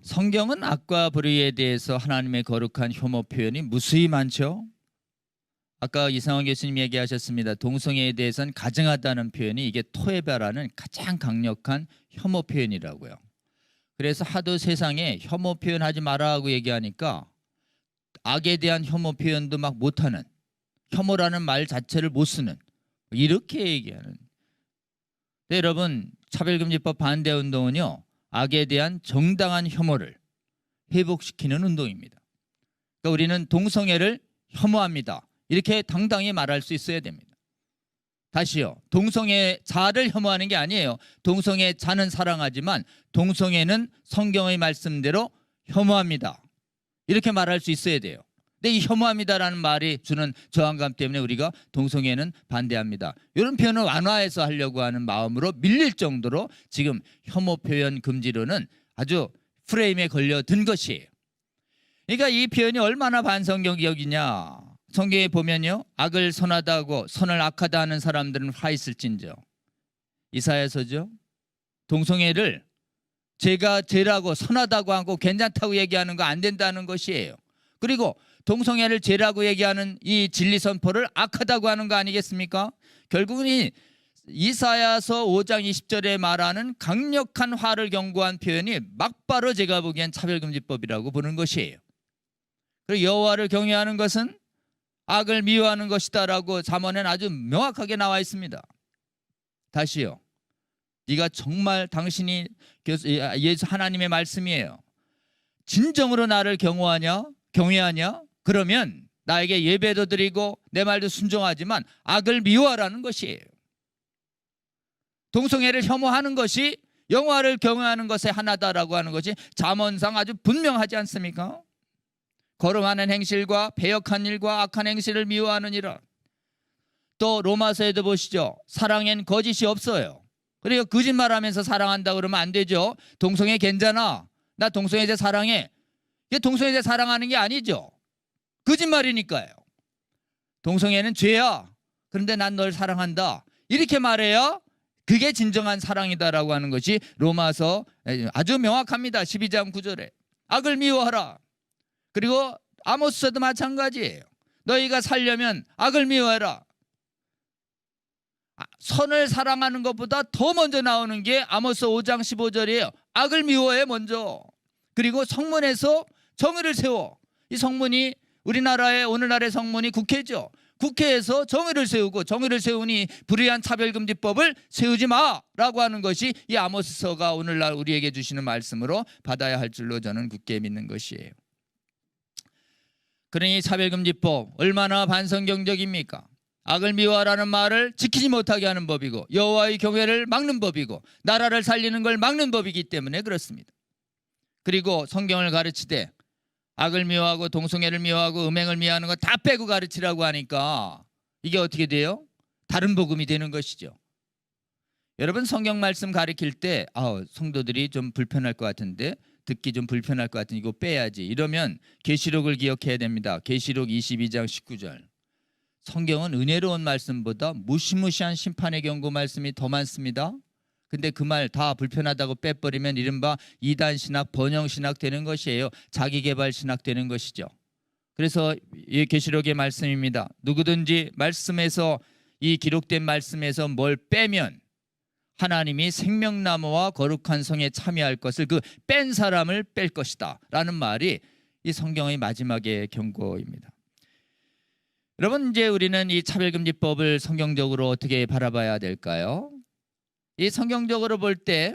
성경은 악과 불의에 대해서 하나님의 거룩한 혐오 표현이 무수히 많죠. 아까 이상원 교수님 얘기하셨습니다. 동성애에 대해서는 가증하다는 표현이 이게 토에바라는 가장 강력한 혐오 표현이라고요. 그래서 하도 세상에 혐오 표현하지 마라 하고 얘기하니까 악에 대한 혐오 표현도 막 못하는, 혐오라는 말 자체를 못 쓰는, 이렇게 얘기하는. 근데 여러분, 차별금지법 반대운동은요 악에 대한 정당한 혐오를, 회복시키는 운동입니다. 그러니까 우리는 동성애를 혐오합니다. 이렇게 당당히 말할 수 있어야 됩니다. 다시요. 동성애자를 혐오하는 게 아니에요. 동성애자는 사랑하지만 동성애는 성경의 말씀대로 혐오합니다. 이렇게 말할 수 있어야 돼요. 근데 이 혐오합니다라는 말이 주는 저항감 때문에 우리가 동성애는 반대합니다. 이런 표현을 완화해서 하려고 하는 마음으로 밀릴 정도로 지금 혐오 표현 금지로는 아주 프레임에 걸려든 것이에요. 그러니까 이 표현이 얼마나 반성경적이냐. 성경에 보면요, 악을 선하다고 선을 악하다 하는 사람들은 화 있을진저. 이사야서죠. 동성애를 제가 죄라고 선하다고 하고 괜찮다고 얘기하는 거 안 된다는 것이에요. 그리고 동성애를 죄라고 얘기하는 이 진리 선포를 악하다고 하는 거 아니겠습니까? 결국은 이 이사야서 5장 20절에 말하는 강력한 화를 경고한 표현이 막바로 제가 보기엔 차별금지법이라고 보는 것이에요. 그리고 여호와를 경외하는 것은 악을 미워하는 것이다라고 잠언에는 아주 명확하게 나와 있습니다. 다시요. 네가 정말 당신이 예수 하나님의 말씀이에요. 진정으로 나를 경외하냐? 그러면 나에게 예배도 드리고 내 말도 순종하지만 악을 미워하라는 것이에요. 동성애를 혐오하는 것이 여호와를 경외하는 것의 하나다라고 하는 것이 잠언상 아주 분명하지 않습니까? 거름하는 행실과 배역한 일과 악한 행실을 미워하는 일은 또 로마서에도 보시죠. 사랑엔 거짓이 없어요. 그리고 거짓말하면서 사랑한다 그러면 안 되죠. 동성애 괜찮아. 나 동성애자 사랑해. 이게 동성애자 사랑하는 게 아니죠. 거짓말이니까요. 동성애는 죄야. 그런데 난 널 사랑한다. 이렇게 말해야 그게 진정한 사랑이다라고 하는 것이 로마서 아주 명확합니다. 12장 9절에. 악을 미워하라. 그리고 아모스서도 마찬가지예요. 너희가 살려면 악을 미워해라. 선을 사랑하는 것보다 더 먼저 나오는 게 아모스 5장 15절이에요. 악을 미워해 먼저. 그리고 성문에서 정의를 세워. 이 성문이 우리나라의 오늘날의 성문이 국회죠. 국회에서 정의를 세우고 정의를 세우니 불의한 차별금지법을 세우지 마라고 하는 것이 이 아모스서가 오늘날 우리에게 주시는 말씀으로 받아야 할 줄로 저는 굳게 믿는 것이에요. 그러니 차별금지법 얼마나 반성경적입니까? 악을 미워하라는 말을 지키지 못하게 하는 법이고 여호와의 경외를 막는 법이고 나라를 살리는 걸 막는 법이기 때문에 그렇습니다. 그리고 성경을 가르치되 악을 미워하고 동성애를 미워하고 음행을 미워하는 거 다 빼고 가르치라고 하니까 이게 어떻게 돼요? 다른 복음이 되는 것이죠. 여러분 성경 말씀 가르칠 때 성도들이 좀 불편할 것 같은데 듣기 좀 불편할 것 같으니 이거 빼야지 이러면 계시록을 기억해야 됩니다. 계시록 22장 19절. 성경은 은혜로운 말씀보다 무시무시한 심판의 경고 말씀이 더 많습니다. 근데 그 말 다 불편하다고 빼버리면 이른바 이단 신학, 번영 신학 되는 것이에요. 자기개발 신학 되는 것이죠. 그래서 이 계시록의 말씀입니다. 누구든지 말씀에서 이 기록된 말씀에서 뭘 빼면 하나님이 생명나무와 거룩한 성에 참여할 것을 그 뺀 사람을 뺄 것이다 라는 말이 이 성경의 마지막의 경고입니다. 여러분 이제 우리는 이 차별금지법을 성경적으로 어떻게 바라봐야 될까요? 이 성경적으로 볼 때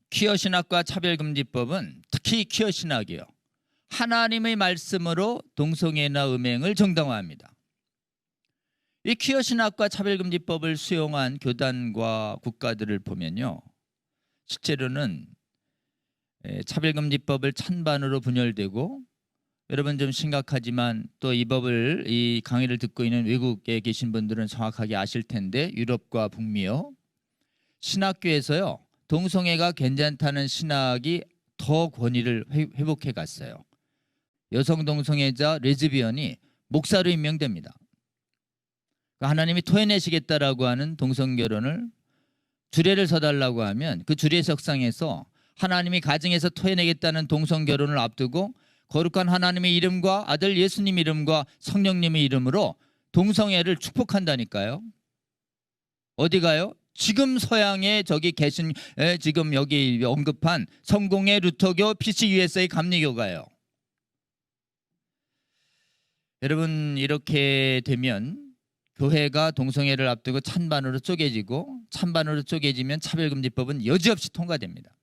퀴어 신학과 차별금지법은 특히 퀴어 신학이요. 하나님의 말씀으로 동성애나 음행을 정당화합니다. 이 퀴어 신학과 차별금지법을 수용한 교단과 국가들을 보면요. 실제로는 차별금지법을 찬반으로 분열되고 여러분 좀 심각하지만 또 이 강의를 듣고 있는 외국에 계신 분들은 정확하게 아실 텐데 유럽과 북미요. 신학교에서요. 동성애가 괜찮다는 신학이 더 권위를 회복해 갔어요. 여성 동성애자 레즈비언이 목사로 임명됩니다. 하나님이 토해내시겠다라고 하는 동성결혼을 주례를 서달라고 하면 그 주례석상에서 하나님이 가정에서 토해내겠다는 동성결혼을 앞두고 거룩한 하나님의 이름과 아들 예수님 이름과 성령님의 이름으로 동성애를 축복한다니까요. 어디 가요? 지금 서양에 저기 계신 지금 여기 언급한 성공회 루터교 PCUS의 감리교가요. 여러분 이렇게 되면 교회가 동성애를 앞두고 찬반으로 쪼개지고 찬반으로 쪼개지면 차별금지법은 여지없이 통과됩니다.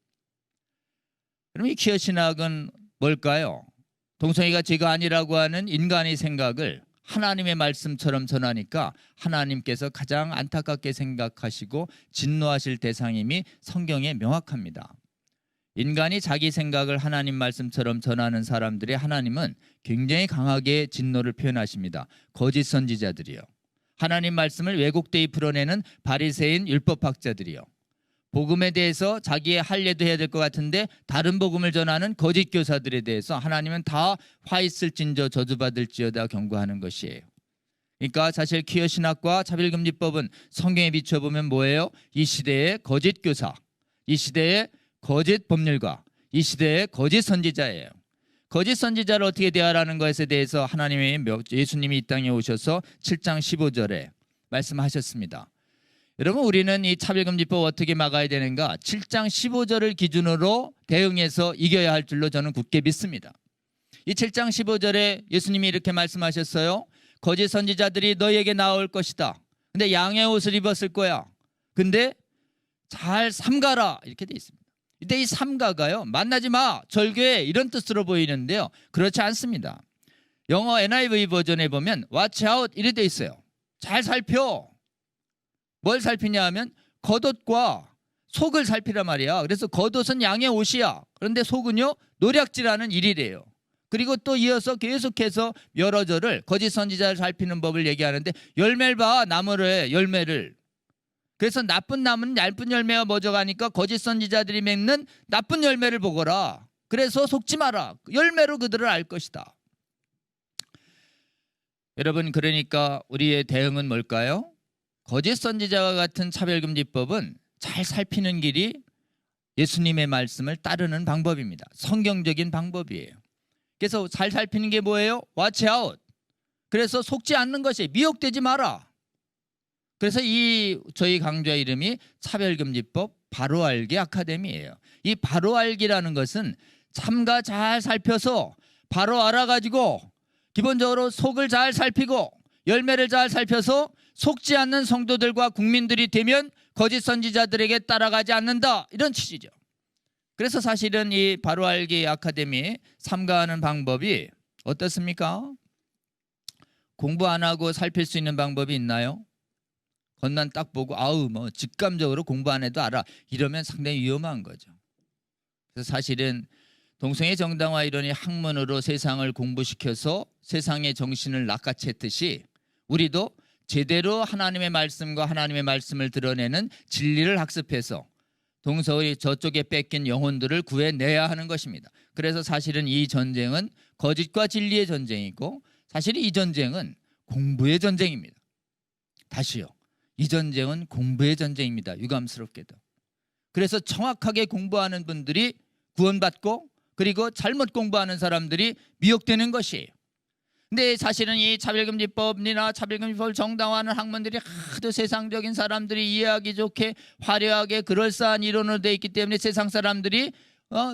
그럼 이 퀴어 신학은 뭘까요? 동성애가 죄가 아니라고 하는 인간의 생각을 하나님의 말씀처럼 전하니까 하나님께서 가장 안타깝게 생각하시고 진노하실 대상임이 성경에 명확합니다. 인간이 자기 생각을 하나님 말씀처럼 전하는 사람들이 하나님은 굉장히 강하게 진노를 표현하십니다. 거짓 선지자들이요. 하나님 말씀을 왜곡되이 풀어내는 바리새인 율법학자들이요. 복음에 대해서 자기의 할 일도 해야 될 것 같은데 다른 복음을 전하는 거짓 교사들에 대해서 하나님은 다 화 있을진저 저주받을지어다 경고하는 것이에요. 그러니까 사실 퀴어 신학과 차별금지법은 성경에 비춰보면 뭐예요? 이 시대의 거짓 교사, 이 시대의 거짓 법률가, 이 시대의 거짓 선지자예요. 거짓 선지자를 어떻게 대하라는 것에 대해서 하나님의 예수님이 이 땅에 오셔서 7장 15절에 말씀하셨습니다. 여러분, 우리는 이 차별금지법 어떻게 막아야 되는가? 7장 15절을 기준으로 대응해서 이겨야 할 줄로 저는 굳게 믿습니다. 이 7장 15절에 예수님이 이렇게 말씀하셨어요. 거짓 선지자들이 너희에게 나올 것이다. 근데 양의 옷을 입었을 거야. 근데 잘 삼가라 이렇게 돼 있습니다. 이때 이 삼가가요, 만나지 마, 절교해 이런 뜻으로 보이는데요, 그렇지 않습니다. 영어 NIV 버전에 보면 watch out 이렇게 돼 있어요. 잘 살펴. 뭘 살피냐 하면 겉옷과 속을 살피란 말이야. 그래서 겉옷은 양의 옷이야. 그런데 속은요, 노략질하는 일이래요. 그리고 또 이어서 계속해서 여러 절을 거짓 선지자를 살피는 법을 얘기하는데, 열매를 봐, 나무를, 열매를. 그래서 나쁜 나무는 얇은 열매가 멎어가니까 거짓 선지자들이 맺는 나쁜 열매를 보거라. 그래서 속지 마라. 열매로 그들을 알 것이다. 여러분, 그러니까 우리의 대응은 뭘까요? 거짓 선지자와 같은 차별금지법은 잘 살피는 길이 예수님의 말씀을 따르는 방법입니다. 성경적인 방법이에요. 그래서 잘 살피는 게 뭐예요? watch out. 그래서 속지 않는 것이, 미혹되지 마라. 그래서 이 저희 강좌 이름이 차별금지법 바로 알기 아카데미예요. 이 바로 알기라는 것은 참가 잘 살펴서 바로 알아가지고 기본적으로 속을 잘 살피고 열매를 잘 살펴서 속지 않는 성도들과 국민들이 되면 거짓 선지자들에게 따라가지 않는다, 이런 취지죠. 그래서 사실은 이 바로 알기 아카데미 삼가하는 방법이 어떻습니까? 공부 안 하고 살필 수 있는 방법이 있나요? 겉만 딱 보고 아우 뭐 직감적으로 공부 안 해도 알아, 이러면 상당히 위험한 거죠. 그래서 사실은 동성애 정당화 이론이 학문으로 세상을 공부시켜서 세상의 정신을 낚아챘듯이 우리도 제대로 하나님의 말씀과 하나님의 말씀을 드러내는 진리를 학습해서 동서의 저쪽에 뺏긴 영혼들을 구해내야 하는 것입니다. 그래서 사실은 이 전쟁은 거짓과 진리의 전쟁이고, 사실 이 전쟁은 공부의 전쟁입니다. 다시요, 이 전쟁은 공부의 전쟁입니다. 유감스럽게도. 그래서 정확하게 공부하는 분들이 구원받고, 그리고 잘못 공부하는 사람들이 미혹되는 것이에요. 근데 사실은 이 차별금지법이나 차별금지법을 정당화하는 학문들이 하도 세상적인 사람들이 이해하기 좋게 화려하게 그럴싸한 이론으로 되어 있기 때문에 세상 사람들이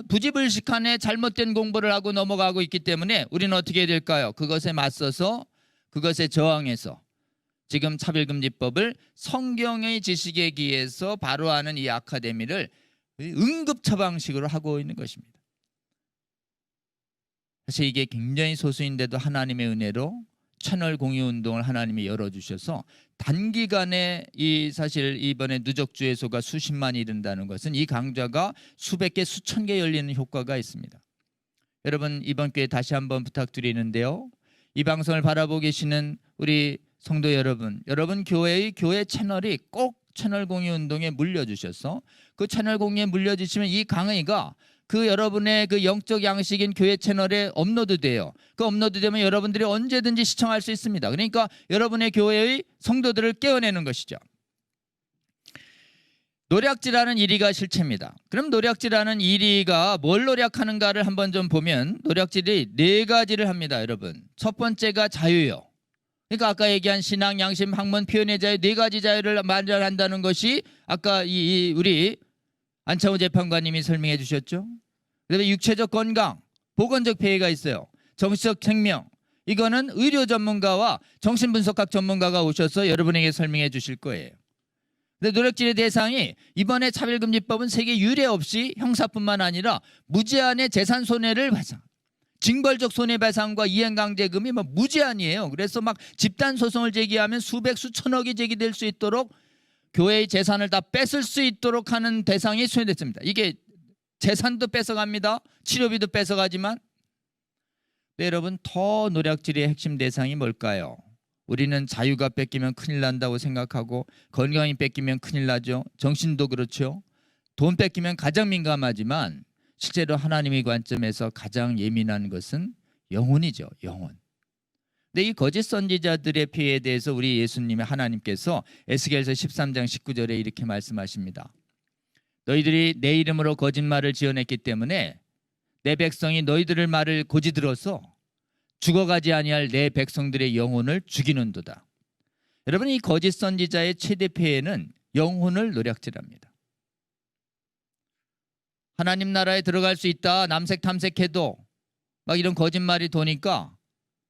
부지불식간에 잘못된 공부를 하고 넘어가고 있기 때문에 우리는 어떻게 해야 될까요? 그것에 맞서서, 그것에 저항해서 지금 차별금지법을 성경의 지식에 기해서 바로 하는 이 아카데미를 응급처방식으로 하고 있는 것입니다. 사실 이게 굉장히 소수인데도 하나님의 은혜로 채널 공유 운동을 하나님이 열어주셔서 단기간에 이 사실 이번에 누적 주회수가 수십만이 이른다는 것은 이 강좌가 수백 개, 수천 개 열리는 효과가 있습니다. 여러분, 이번 기회에 다시 한번 부탁드리는데요, 이 방송을 바라보고 계시는 우리 성도 여러분, 여러분 교회의 교회 채널이 꼭 채널 공유 운동에 물려주셔서 그 채널 공유에 물려주시면 이 강의가 그 여러분의 그 영적 양식인 교회 채널에 업로드돼요. 그 업로드되면 여러분들이 언제든지 시청할 수 있습니다. 그러니까 여러분의 교회의 성도들을 깨어내는 것이죠. 노략질하는 1위가 실체입니다. 그럼 노략질하는 1위가 뭘 노략하는가를 한번 좀 보면 노략질이 4가지를 합니다. 여러분, 첫 번째가 자유요. 그러니까 아까 얘기한 신앙, 양심, 학문, 표현의 자유, 4가지 자유를 만들한다는 것이 아까 우리 안창호 재판관님이 설명해 주셨죠. 그다음에 육체적 건강, 보건적 폐해가 있어요. 정신적 생명, 이거는 의료 전문가와 정신분석학 전문가가 오셔서 여러분에게 설명해 주실 거예요. 근데 노략질의 대상이 이번에 차별금지법은 세계 유례 없이 형사뿐만 아니라 무제한의 재산 손해를 징벌적 손해배상과 이행강제금이 뭐 무제한이에요. 그래서 막 집단 소송을 제기하면 수백 수천억이 제기될 수 있도록 교회의 재산을 다 뺏을 수 있도록 하는 대상이 소요됐습니다. 이게 재산도 뺏어갑니다. 치료비도 뺏어가지만. 네, 여러분, 더 노략질의 핵심 대상이 뭘까요? 우리는 자유가 뺏기면 큰일 난다고 생각하고 건강이 뺏기면 큰일 나죠. 정신도 그렇죠. 돈 뺏기면 가장 민감하지만 실제로 하나님의 관점에서 가장 예민한 것은 영혼이죠. 영혼. 근데 이 거짓 선지자들의 피해에 대해서 우리 예수님의 하나님께서 에스겔서 13장 19절에 이렇게 말씀하십니다. 너희들이 내 이름으로 거짓말을 지어냈기 때문에 내 백성이 너희들의 말을 고지 들어서 죽어가지 아니할 내 백성들의 영혼을 죽이는도다. 여러분, 이 거짓 선지자의 최대 폐해는 영혼을 노략질합니다. 하나님 나라에 들어갈 수 있다 남색 탐색해도 막 이런 거짓말이 도니까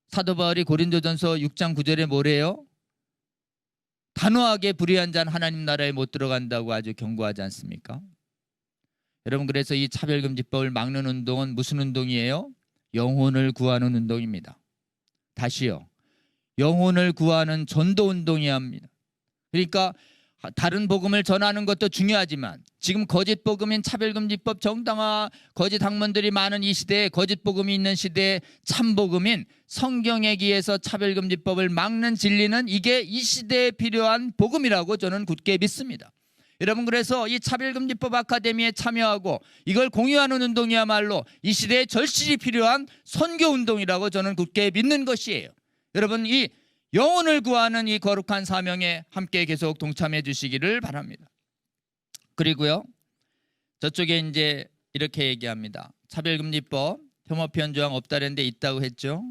사도 바울이 고린도전서 6장 9절에 뭐래요? 단호하게 불의한 자는 하나님 나라에 못 들어간다고 아주 경고하지 않습니까? 여러분, 그래서 이 차별금지법을 막는 운동은 무슨 운동이에요? 영혼을 구하는 운동입니다. 다시요, 영혼을 구하는 전도 운동이어야 합니다. 그러니까 다른 복음을 전하는 것도 중요하지만 지금 거짓 복음인 차별금지법, 정당화, 거짓 학문들이 많은 이 시대에, 거짓 복음이 있는 시대에 참 복음인 성경에 기해서 차별금지법을 막는 진리는 이게 이 시대에 필요한 복음이라고 저는 굳게 믿습니다. 여러분, 그래서 이 차별금지법 아카데미에 참여하고 이걸 공유하는 운동이야말로 이 시대에 절실히 필요한 선교 운동이라고 저는 굳게 믿는 것이에요. 여러분, 이 영혼을 구하는 이 거룩한 사명에 함께 계속 동참해 주시기를 바랍니다. 그리고요, 저쪽에 이제 이렇게 얘기합니다. 차별금지법, 혐오편 조항 없다는데 있다고 했죠.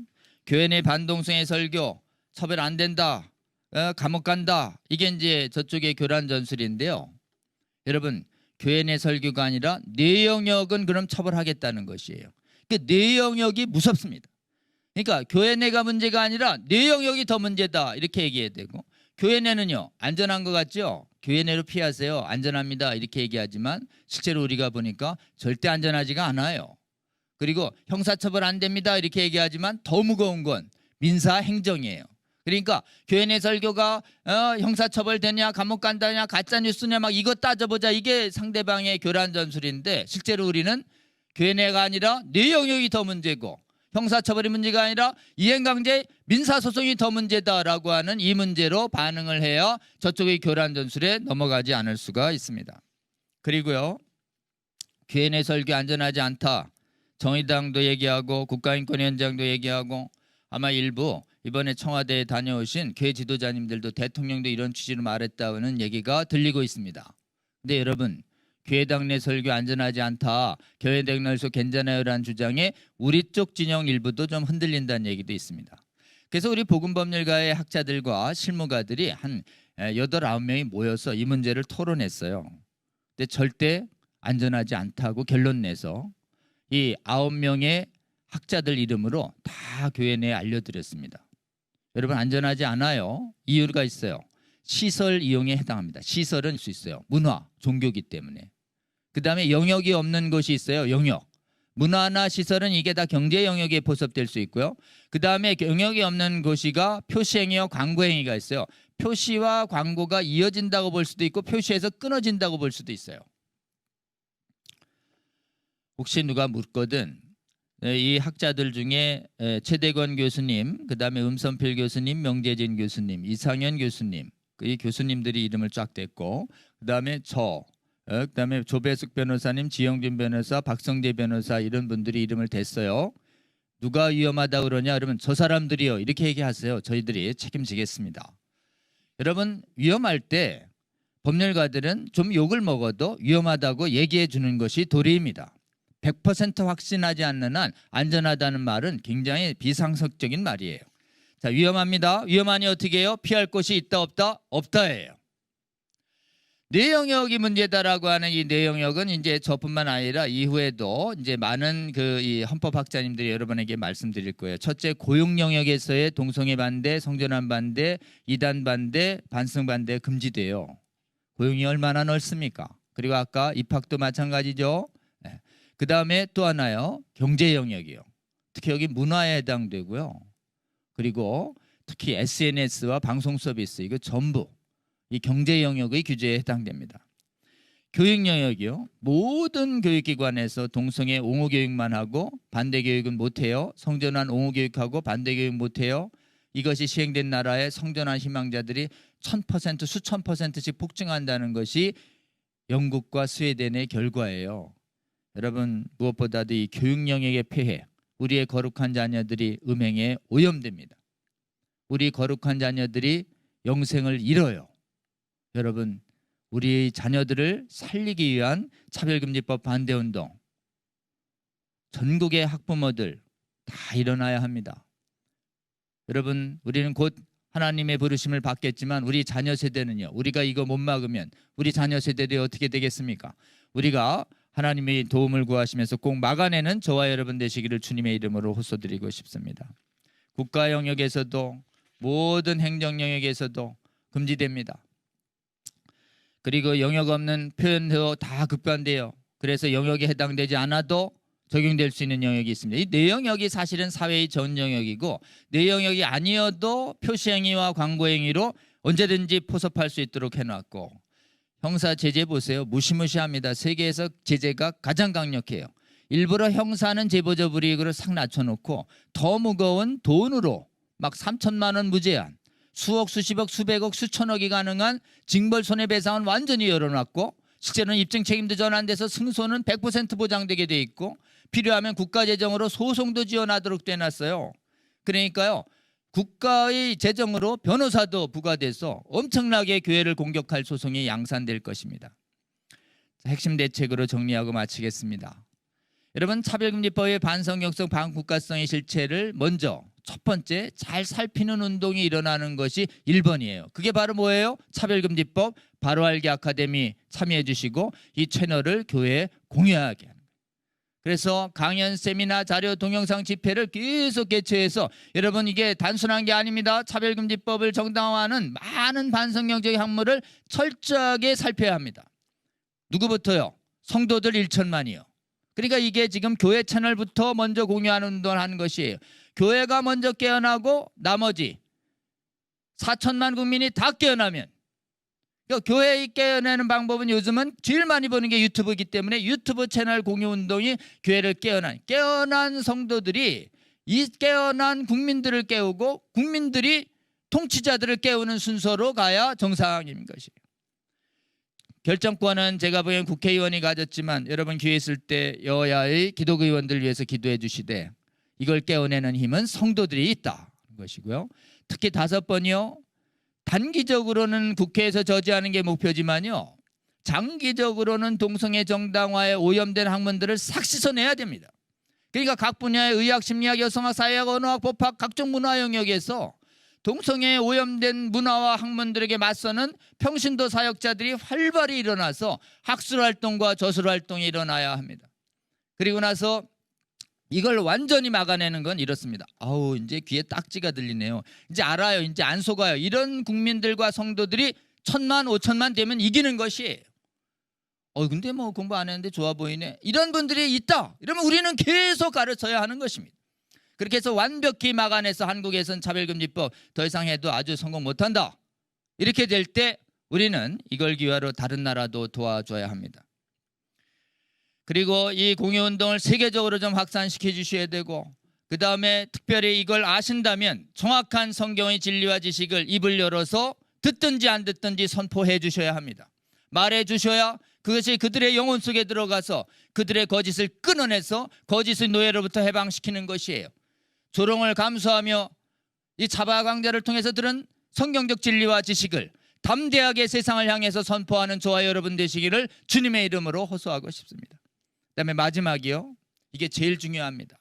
교회 내 반동성의 설교, 처벌 안 된다, 감옥 간다. 이게 이제 저쪽의 교란 전술인데요. 여러분, 교회 내 설교가 아니라 내 영역은 그럼 처벌하겠다는 것이에요. 그 내 영역이 무섭습니다. 그러니까 교회 내가 문제가 아니라 내 영역이 더 문제다, 이렇게 얘기해야 되고, 교회 내는요 안전한 것 같죠? 교회 내로 피하세요, 안전합니다, 이렇게 얘기하지만 실제로 우리가 보니까 절대 안전하지가 않아요. 그리고 형사처벌 안 됩니다, 이렇게 얘기하지만 더 무거운 건 민사행정이에요. 그러니까 교회 내 설교가 형사처벌 되냐, 감옥 간다냐, 가짜뉴스냐, 막 이거 따져보자, 이게 상대방의 교란 전술인데 실제로 우리는 교회 내가 아니라 내 영역이 더 문제고 형사처벌이 문제가 아니라 이행강제 민사소송이 더 문제다라고 하는 이 문제로 반응을 해야 저쪽의 교란 전술에 넘어가지 않을 수가 있습니다. 그리고요, 교회 내 설교 안전하지 않다, 정의당도 얘기하고 국가인권위원장도 얘기하고 아마 일부 이번에 청와대에 다녀오신 교회 지도자님들도 대통령도 이런 취지로 말했다는 얘기가 들리고 있습니다. 근데 여러분, 교회당 내 설교 안전하지 않다, 교회당 내에서 괜찮아요라는 주장에 우리 쪽 진영 일부도 좀 흔들린다는 얘기도 있습니다. 그래서 우리 복음법률가의 학자들과 실무가들이 한 8, 9명이 모여서 이 문제를 토론했어요. 근데 절대 안전하지 않다고 결론 내서 이 9명의 학자들 이름으로 다 교회 내에 알려드렸습니다. 여러분, 안전하지 않아요. 이유가 있어요. 시설 이용에 해당합니다. 시설은 수 있어요. 문화, 종교기 때문에. 그 다음에 영역이 없는 것이 있어요. 영역. 문화나 시설은 이게 다 경제 영역에 포섭될 수 있고요. 그 다음에 영역이 없는 것이가 표시행위와 광고행위가 있어요. 표시와 광고가 이어진다고 볼 수도 있고 표시에서 끊어진다고 볼 수도 있어요. 혹시 누가 묻거든 이 학자들 중에 최대권 교수님, 그 다음에 음선필 교수님, 명재진 교수님, 이상현 교수님, 이 교수님들이 이름을 쫙 댔고, 그 다음에 그 다음에 조배숙 변호사님, 지영준 변호사, 박성재 변호사, 이런 분들이 이름을 댔어요. 누가 위험하다 그러냐 그러면 저 사람들이요, 이렇게 얘기하세요. 저희들이 책임지겠습니다. 여러분, 위험할 때 법률가들은 좀 욕을 먹어도 위험하다고 얘기해 주는 것이 도리입니다. 100% 확신하지 않는 한 안전하다는 말은 굉장히 비상식적인 말이에요. 자, 위험합니다. 위험하니 어떻게 해요? 피할 곳이 있다 없다? 없다예요. 내 영역이 문제다라고 하는 이 내 영역은 이제 저뿐만 아니라 이후에도 이제 많은 이 헌법학자님들이 여러분에게 말씀드릴 거예요. 첫째, 고용 영역에서의 동성애 반대, 성전환 반대, 이단 반대, 반성 반대 금지돼요. 고용이 얼마나 넓습니까? 그리고 아까 입학도 마찬가지죠. 네. 그 다음에 또 하나요, 경제 영역이요. 특히 여기 문화에 해당되고요. 그리고 특히 SNS와 방송 서비스 이거 전부 이 경제 영역의 규제에 해당됩니다. 교육 영역이요. 모든 교육기관에서 동성애 옹호 교육만 하고 반대 교육은 못해요. 성전환 옹호 교육하고 반대 교육 못해요. 이것이 시행된 나라의 성전환 희망자들이 1000% 수천 %씩 폭증한다는 것이 영국과 스웨덴의 결과예요. 여러분 무엇보다도 이 교육 영역의 폐해, 우리의 거룩한 자녀들이 음행에 오염됩니다. 우리 거룩한 자녀들이 영생을 잃어요. 여러분 우리 자녀들을 살리기 위한 차별금지법 반대운동 전국의 학부모들 다 일어나야 합니다. 여러분 우리는 곧 하나님의 부르심을 받겠지만 우리 자녀 세대는요. 우리가 이거 못 막으면 우리 자녀 세대들이 어떻게 되겠습니까? 우리가 하나님의 도움을 구하시면서 꼭 막아내는 저와 여러분 되시기를 주님의 이름으로 호소드리고 싶습니다. 국가 영역에서도 모든 행정 영역에서도 금지됩니다. 그리고 영역 없는 표현도 다 급관돼요. 그래서 영역에 해당되지 않아도 적용될 수 있는 영역이 있습니다. 이 네 영역이 사실은 사회의 전 영역이고 네 영역이 아니어도 표시행위와 광고행위로 언제든지 포섭할 수 있도록 해놨고 형사 제재 보세요. 무시무시합니다. 세계에서 제재가 가장 강력해요. 일부러 형사는 제보자 불이익으로 싹 낮춰놓고 더 무거운 돈으로 막 3천만 원 무제한 수억 수십억 수백억 수천억이 가능한 징벌 손해배상은 완전히 열어놨고 실제로는 입증 책임도 전환돼서 승소는 100% 보장되게 돼 있고 필요하면 국가재정으로 소송도 지원하도록 돼놨어요. 그러니까요. 국가의 재정으로 변호사도 부과돼서 엄청나게 교회를 공격할 소송이 양산될 것입니다. 핵심 대책으로 정리하고 마치겠습니다. 여러분 차별금지법의 반성경성 반국가성의 실체를 먼저 첫 번째 잘 살피는 운동이 일어나는 것이 1번이에요. 그게 바로 뭐예요? 차별금지법 바로알기 아카데미 참여해 주시고 이 채널을 교회에 공유하게 하는 거예요. 그래서 강연, 세미나, 자료, 동영상 집회를 계속 개최해서 여러분 이게 단순한 게 아닙니다. 차별금지법을 정당화하는 많은 반성경제의 학문을 철저하게 살펴야 합니다. 누구부터요? 성도들 1천만이요. 그러니까 이게 지금 교회 채널부터 먼저 공유하는 운동을 하는 것이에요. 교회가 먼저 깨어나고 나머지 4천만 국민이 다 깨어나면 그러니까 교회에 깨어나는 방법은 요즘은 제일 많이 보는 게 유튜브이기 때문에 유튜브 채널 공유 운동이 교회를 깨어난 성도들이 이 깨어난 국민들을 깨우고 국민들이 통치자들을 깨우는 순서로 가야 정상인 것이에요. 결정권은 제가 보기엔 국회의원이 가졌지만 여러분 기회 있을 때 여야의 기독의원들 위해서 기도해 주시되 이걸 깨어내는 힘은 성도들이 있다는 것이고요. 특히 5번이요. 단기적으로는 국회에서 저지하는 게 목표지만요. 장기적으로는 동성애 정당화에 오염된 학문들을 싹 씻어내야 됩니다. 그러니까 각 분야의 의학, 심리학, 여성학, 사회학, 언어학, 법학 각종 문화 영역에서 동성애에 오염된 문화와 학문들에게 맞서는 평신도 사역자들이 활발히 일어나서 학술활동과 저술활동이 일어나야 합니다. 그리고 나서 이걸 완전히 막아내는 건 이렇습니다. 아우 이제 귀에 딱지가 들리네요. 이제 알아요. 이제 안 속아요. 이런 국민들과 성도들이 1000만 5천만 되면 이기는 것이에요. 근데 뭐 공부 안 했는데 좋아 보이네. 이런 분들이 있다. 이러면 우리는 계속 가르쳐야 하는 것입니다. 그렇게 해서 완벽히 막아내서 한국에서는 차별금지법 더 이상 해도 아주 성공 못한다. 이렇게 될 때 우리는 이걸 기회로 다른 나라도 도와줘야 합니다. 그리고 이 공유운동을 세계적으로 좀 확산시켜 주셔야 되고 그 다음에 특별히 이걸 아신다면 정확한 성경의 진리와 지식을 입을 열어서 듣든지 안 듣든지 선포해 주셔야 합니다. 말해 주셔야 그것이 그들의 영혼 속에 들어가서 그들의 거짓을 끊어내서 거짓의 노예로부터 해방시키는 것이에요. 조롱을 감수하며 이 자바 강좌를 통해서 들은 성경적 진리와 지식을 담대하게 세상을 향해서 선포하는 저와 여러분 되시기를 주님의 이름으로 호소하고 싶습니다. 그다음에 마지막이요. 이게 제일 중요합니다.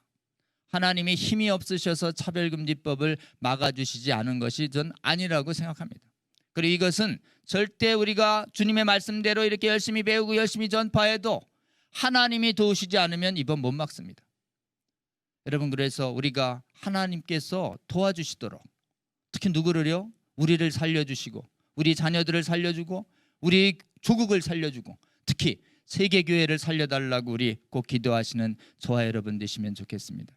하나님이 힘이 없으셔서 차별금지법을 막아주시지 않은 것이 전 아니라고 생각합니다. 그리고 이것은 절대 우리가 주님의 말씀대로 이렇게 열심히 배우고 열심히 전파해도 하나님이 도우시지 않으면 이번 못 막습니다. 여러분 그래서 우리가 하나님께서 도와주시도록 특히 누구를요? 우리를 살려주시고 우리 자녀들을 살려주고 우리 조국을 살려주고 특히 세계교회를 살려달라고 우리 꼭 기도하시는 저와 여러분 되시면 좋겠습니다.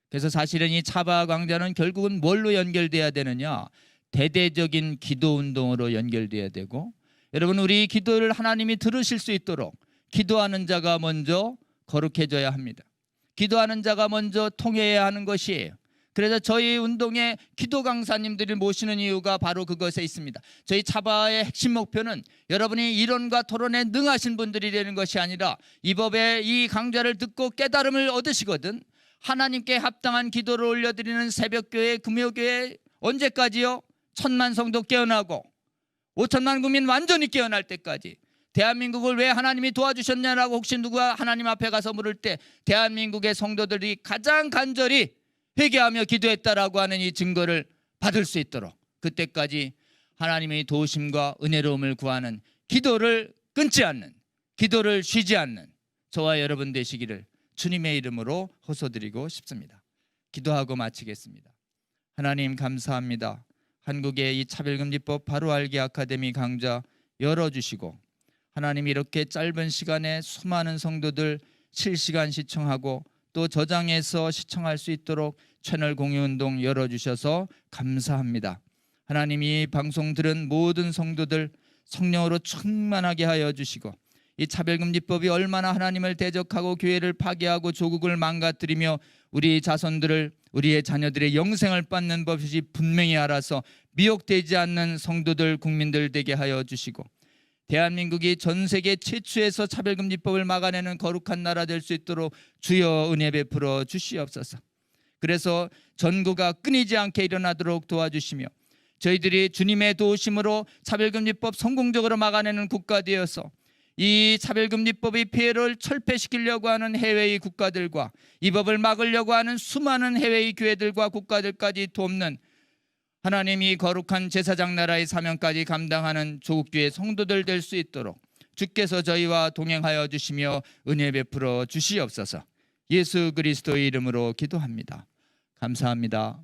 그래서 사실은 이 차바 강좌는 결국은 뭘로 연결돼야 되느냐? 대대적인 기도 운동으로 연결돼야 되고, 여러분 우리 기도를 하나님이 들으실 수 있도록 기도하는 자가 먼저 거룩해져야 합니다. 기도하는 자가 먼저 통해야 하는 것이에요. 그래서 저희 운동에 기도 강사님들을 모시는 이유가 바로 그것에 있습니다. 저희 차바의 핵심 목표는 여러분이 이론과 토론에 능하신 분들이 되는 것이 아니라 이 법의 이 강좌를 듣고 깨달음을 얻으시거든 하나님께 합당한 기도를 올려드리는 새벽교회, 금요교회 언제까지요? 1000만 성도 깨어나고 5천만 국민 완전히 깨어날 때까지. 대한민국을 왜 하나님이 도와주셨냐라고 혹시 누가 하나님 앞에 가서 물을 때 대한민국의 성도들이 가장 간절히 회개하며 기도했다라고 하는 이 증거를 받을 수 있도록 그때까지 하나님의 도우심과 은혜로움을 구하는 기도를 끊지 않는, 기도를 쉬지 않는 저와 여러분 되시기를 주님의 이름으로 호소드리고 싶습니다. 기도하고 마치겠습니다. 하나님 감사합니다. 한국의 이 차별금지법 바로 알기 아카데미 강좌 열어주시고 하나님 이렇게 짧은 시간에 수많은 성도들 실시간 시청하고 또 저장해서 시청할 수 있도록 채널 공유운동 열어주셔서 감사합니다. 하나님 이 방송 들은 모든 성도들 성령으로 충만하게 하여 주시고 이 차별금지법이 얼마나 하나님을 대적하고 교회를 파괴하고 조국을 망가뜨리며 우리 자손들을 우리의 자녀들의 영생을 받는 법이 분명히 알아서 미혹되지 않는 성도들 국민들 되게 하여 주시고 대한민국이 전 세계 최초에서 차별금지법을 막아내는 거룩한 나라 될 수 있도록 주여 은혜 베풀어 주시옵소서. 그래서 전구가 끊이지 않게 일어나도록 도와주시며 저희들이 주님의 도우심으로 차별금지법 성공적으로 막아내는 국가 되어서 이 차별금지법의 피해를 철폐시키려고 하는 해외의 국가들과 이 법을 막으려고 하는 수많은 해외의 교회들과 국가들까지 돕는 하나님이 거룩한 제사장 나라의 사명까지 감당하는 조국교회 성도들 될 수 있도록 주께서 저희와 동행하여 주시며 은혜 베풀어 주시옵소서. 예수 그리스도의 이름으로 기도합니다. 감사합니다.